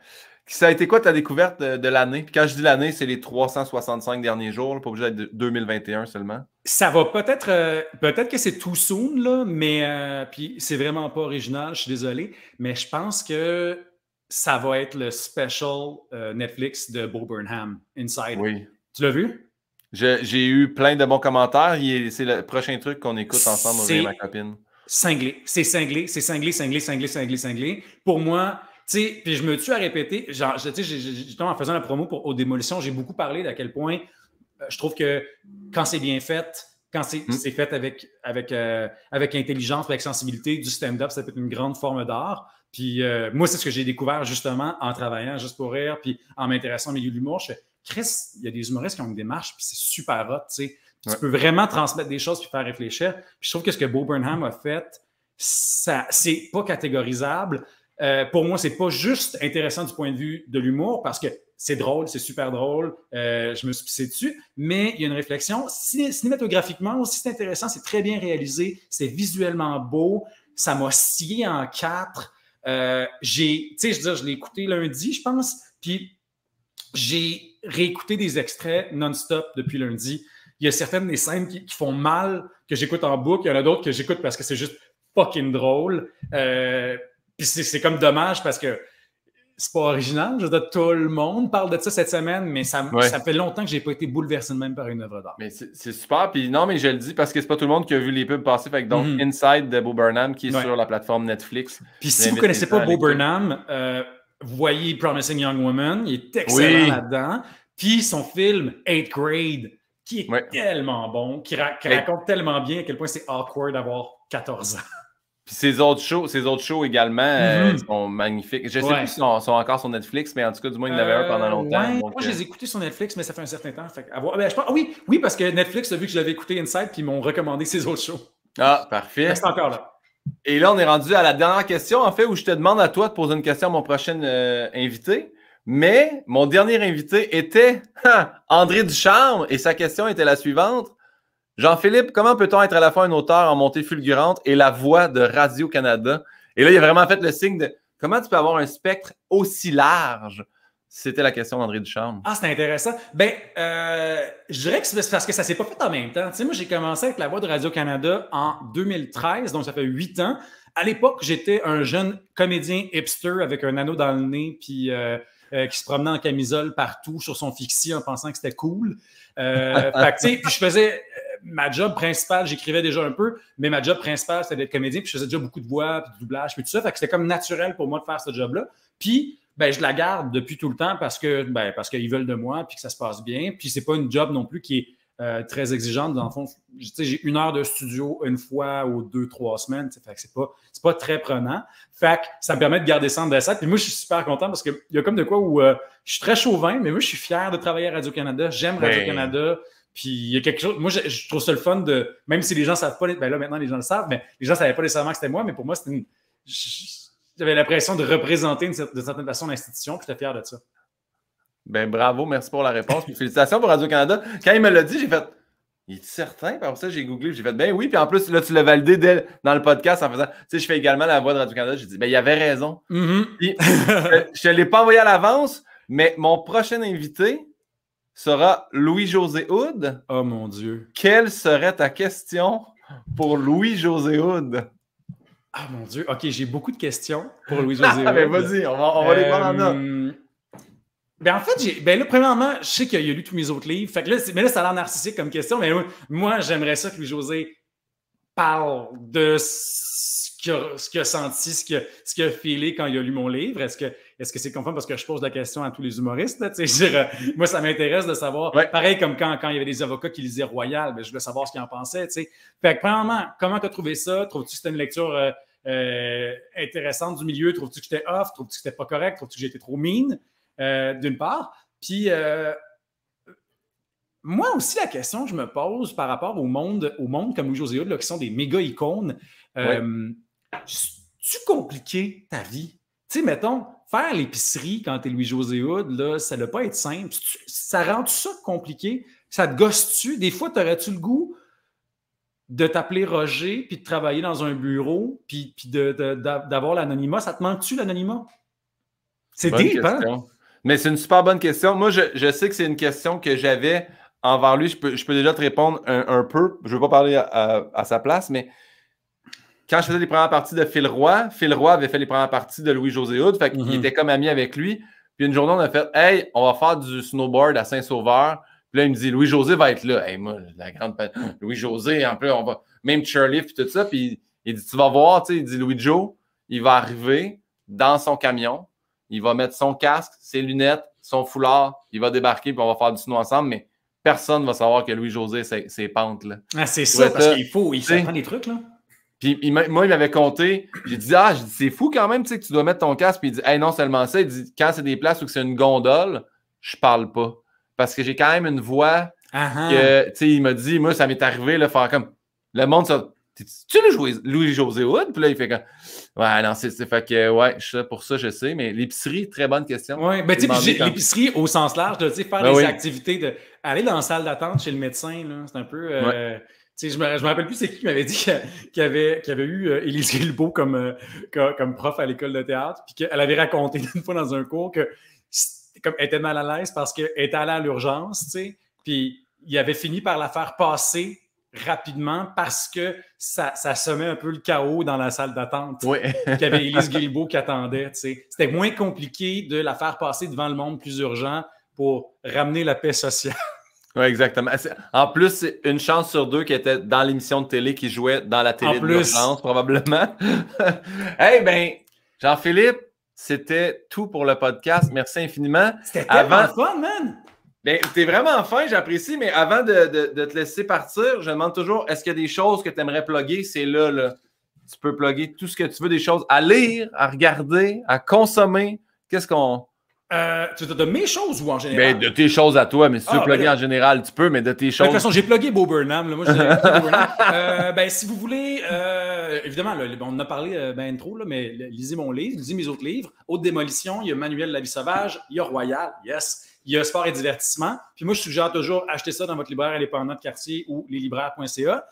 Ça a été quoi ta découverte de l'année? Puis quand je dis l'année, c'est les 365 derniers jours. Là, pas obligé d'être 2021 seulement. Ça va peut-être que c'est too soon, là, mais puis c'est vraiment pas original, je suis désolé. Mais je pense que ça va être le special Netflix de Bo Burnham, Inside. Oui. Tu l'as vu? J'ai eu plein de bons commentaires. C'est le prochain truc qu'on écoute ensemble avec ma copine. Cinglé. C'est cinglé. Pour moi, tu sais, puis je me tue à répéter, genre, justement, en faisant la promo aux démolitions, j'ai beaucoup parlé d'à quel point je trouve que quand c'est bien fait, quand c'est fait avec intelligence, avec sensibilité, du stand-up, ça peut être une grande forme d'art. Puis moi, c'est ce que j'ai découvert justement en travaillant juste pour rire, puis en m'intéressant au milieu de l'humour. Je fais, Chris, il y a des humoristes qui ont une démarche, puis c'est super hot, tu sais. Tu peux vraiment transmettre des choses puis faire réfléchir. Puis je trouve que ce que Bo Burnham a fait, c'est pas catégorisable. Pour moi, c'est pas juste intéressant du point de vue de l'humour, parce que c'est drôle, c'est super drôle, je me suis pissé dessus, mais il y a une réflexion. Cinématographiquement aussi, c'est intéressant, c'est très bien réalisé, c'est visuellement beau, ça m'a scié en 4. Je l'ai écouté lundi, je pense, puis j'ai réécouté des extraits non-stop depuis lundi. Il y a certaines des scènes qui font mal, que j'écoute en boucle, il y en a d'autres que j'écoute parce que c'est juste fucking drôle. Puis c'est comme dommage parce que c'est pas original. Je veux dire, tout le monde parle de ça cette semaine, mais ça fait longtemps que j'ai pas été bouleversé de même par une œuvre d'art. Mais c'est super. Puis non, mais je le dis parce que c'est pas tout le monde qui a vu les pubs passer. Fait que donc, Inside de Bo Burnham qui est sur la plateforme Netflix. Puis si vous connaissez pas Bo Burnham, vous voyez Promising Young Woman. Il est excellent là-dedans. Puis son film 8th Grade, qui est tellement bon, qui raconte tellement bien à quel point c'est awkward d'avoir 14 ans. Puis ses autres shows également sont magnifiques. Je sais plus s'ils sont encore sur Netflix, mais en tout cas, du moins, il y en avait un pendant longtemps. Ouais, moi, je les ai écoutés sur Netflix, mais ça fait un certain temps. Fait je pense, oui, parce que Netflix a vu que je l'avais écouté Inside, puis ils m'ont recommandé ses autres shows. Ah, parfait. C'est encore là. Et là, on est rendu à la dernière question, en fait, où je te demande à toi de poser une question à mon prochain invité. Mais mon dernier invité était André Ducharme, et sa question était la suivante. Jean-Philippe, comment peut-on être à la fois un auteur en montée fulgurante et la voix de Radio-Canada? Et là, il a vraiment fait le signe de comment tu peux avoir un spectre aussi large? C'était la question d'André Ducharme. Ah, c'est intéressant. Je dirais que c'est parce que ça ne s'est pas fait en même temps. Tu sais, moi, j'ai commencé avec la voix de Radio-Canada en 2013, donc ça fait 8 ans. À l'époque, j'étais un jeune comédien hipster avec un anneau dans le nez, puis qui se promenait en camisole partout sur son fixie en pensant que c'était cool. Puis je faisais ma job principale, j'écrivais déjà un peu, mais ma job principale, c'était d'être comédien, puis je faisais déjà beaucoup de voix, puis de doublage, puis tout ça. Fait que c'était comme naturel pour moi de faire ce job-là. Puis, je la garde depuis tout le temps parce qu'ils veulent de moi, puis que ça se passe bien. Puis c'est pas une job non plus qui est très exigeante. Dans le fond, j'ai 1 heure de studio une fois ou 2-3 semaines. Fait que c'est pas très prenant. Fait que ça me permet de garder ça en dessin. Puis moi, je suis super content parce qu'il y a comme de quoi où je suis très chauvin, mais moi, je suis fier de travailler à Radio-Canada. J'aime Radio-Canada. Puis il y a quelque chose. Moi, je trouve ça le fun de. Même si les gens ne savent pas. Là, maintenant, les gens le savent, mais les gens ne savaient pas nécessairement que c'était moi. Mais pour moi, c'était j'avais l'impression de représenter de certaine façon l'institution. Puis j'étais fier de ça. Bravo, merci pour la réponse. Puis félicitations pour Radio-Canada. Quand il me l'a dit, j'ai fait. Il est certain? Puis après ça, j'ai googlé, j'ai fait oui. Puis en plus, là, tu l'as validé dans le podcast en faisant. Tu sais, je fais également la voix de Radio-Canada. J'ai dit, il avait raison. Puis je ne l'ai pas envoyé à l'avance, mais mon prochain invité sera Louis-José Hood. Oh mon Dieu. Quelle serait ta question pour Louis-José Hood? Ah mon Dieu. OK, j'ai beaucoup de questions pour Louis-José Hood. Vas-y, on va les voir en a. En fait, là, premièrement, je sais qu'il a lu tous mes autres livres. Fait que là, ça a l'air narcissique comme question, mais moi, j'aimerais ça que Louis-José parle de ce qu'il a senti, ce qu'il a feelé quand il a lu mon livre. Est-ce que c'est conforme parce que je pose la question à tous les humoristes? Là, moi, ça m'intéresse de savoir. Ouais. Pareil comme quand il y avait des avocats qui lisaient Royal, je voulais savoir ce qu'ils en pensaient. T'sais. Fait que, premièrement, comment tu as trouvé ça? Trouves-tu que c'était une lecture intéressante du milieu? Trouves-tu que j'étais off? Trouves-tu que c'était pas correct? Trouves-tu que j'étais trop mean? D'une part. Puis, moi aussi, la question que je me pose par rapport au monde comme Louis-José Hood, là, qui sont des méga icônes, c'est-tu compliqué ta vie? Tu sais, mettons, faire l'épicerie quand t'es Louis-José Hood, là, ça ne doit pas être simple. Ça rend ça compliqué? Ça te gosse-tu? Des fois, t'aurais-tu le goût de t'appeler Roger, puis de travailler dans un bureau, puis d'avoir l'anonymat? Ça te manque-tu, l'anonymat? C'est deep, hein? Mais c'est une super bonne question. Moi, je sais que c'est une question que j'avais envers lui. Je peux déjà te répondre un peu. Je ne veux pas parler à sa place, mais quand je faisais les premières parties de Phil Roy avait fait les premières parties de Louis-José Hood. Fait qu'il était comme ami avec lui. Puis une journée, on a fait « Hey, on va faire du snowboard à Saint-Sauveur. » Puis là, il me dit « Louis-José va être là. » Hey, moi, la grande... Louis-José, en plus, on va... Même Chairlift et tout ça. Puis il dit « Tu vas voir, tu sais, il dit Louis-Joe, il va arriver dans son camion. Il va mettre son casque, ses lunettes, son foulard, il va débarquer, puis on va faire du snow ensemble, mais personne ne va savoir que Louis-José, c'est pente. Là. Ah, c'est ça, parce qu'il faut prendre des trucs, là. Puis moi, il m'avait compté, j'ai dit, c'est fou quand même, tu sais, que tu dois mettre ton casque, puis il dit, hey, non seulement ça, il dit, quand c'est des places où c'est une gondole, je parle pas. Parce que j'ai quand même une voix que, tu sais, il m'a dit, moi, ça m'est arrivé, là, faire comme, le monde, ça. Tu l'as Louis-José Hood? Puis là, il fait comme. Ouais, non, c'est fait que, ouais, pour ça, je sais. Mais l'épicerie, très bonne question. Oui, ben, tu sais, l'épicerie au sens large, tu sais, faire des activités, aller dans la salle d'attente chez le médecin, là, c'est un peu. Tu sais, je me rappelle plus c'est qui m'avait dit qu'il avait eu Élise Guilbeault comme prof à l'école de théâtre, puis qu'elle avait raconté une fois dans un cours qu'elle était mal à l'aise parce qu'elle était allée à l'urgence, tu sais, puis il avait fini par la faire passer rapidement parce que ça semait un peu le chaos dans la salle d'attente. Oui. Il y avait Élise Guilbeault qui attendait. C'était moins compliqué de la faire passer devant le monde plus urgent pour ramener la paix sociale. Oui, exactement. En plus, c'est une chance sur deux qui était dans l'émission de télé qui jouait dans la télé d'urgence, probablement. Ben, Jean-Philippe, c'était tout pour le podcast. Merci infiniment. C'était tellement fun, man! Ben, t'es vraiment fin, j'apprécie, mais avant de te laisser partir, je demande toujours, est-ce qu'il y a des choses que tu aimerais plugger? C'est là. Tu peux plugger tout ce que tu veux, des choses à lire, à regarder, à consommer. Qu'est-ce qu'on... de mes choses ou en général? Ben, de tes choses à toi, mais si tu veux plugger en général, tu peux, mais de tes choses... De toute façon, j'ai plugué Bo Burnham. Là. Moi, ben, si vous voulez, évidemment, là, on en a parlé ben trop, là, mais lisez mon livre, lisez mes autres livres. Haute démolition, il y a Manuel de la vie sauvage, il y a Royal, yes. Il y a sport et divertissement. Puis moi, je suggère toujours acheter ça dans votre libraire indépendant de quartier ou leslibraires.ca.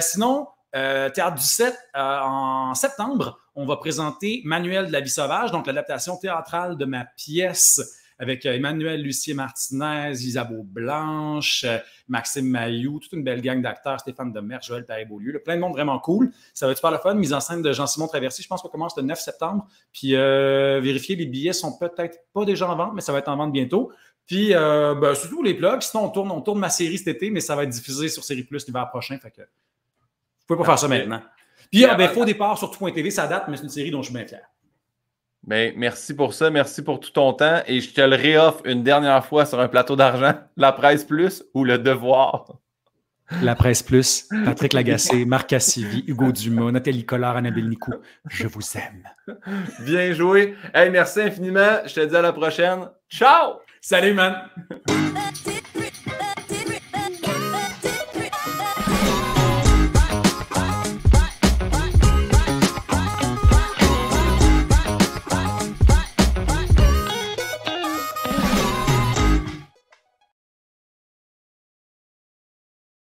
Sinon, Théâtre du 7, en septembre, on va présenter Manuel de la vie sauvage, donc l'adaptation théâtrale de ma pièce avec Emmanuel Lucier-Martinez, Isabeau Blanche, Maxime Mailloux, toute une belle gang d'acteurs, Stéphane Demers, Joël Paré-Beaulieu, plein de monde vraiment cool. Ça va être super le fun. Mise en scène de Jean-Simon Traversy, je pense qu'on commence le 9 septembre. Puis vérifier, les billets sont peut-être pas déjà en vente, mais ça va être en vente bientôt. Puis surtout les plugs. Sinon, on tourne ma série cet été, mais ça va être diffusé sur Série Plus l'hiver prochain. Fait que vous pouvez pas faire ça maintenant. Puis, Faux départ sur tout.tv, ça date, mais c'est une série dont je suis bien fier. Ben, merci pour ça, merci pour tout ton temps. Et je te le réoffre une dernière fois sur un plateau d'argent. La Presse Plus ou Le Devoir? La Presse Plus, Patrick Lagacé, Marc Cassivi, Hugo Dumas, Nathalie Collard, Annabelle Nicou. Je vous aime. Bien joué. Hey, merci infiniment. Je te dis à la prochaine. Ciao! Salut, man!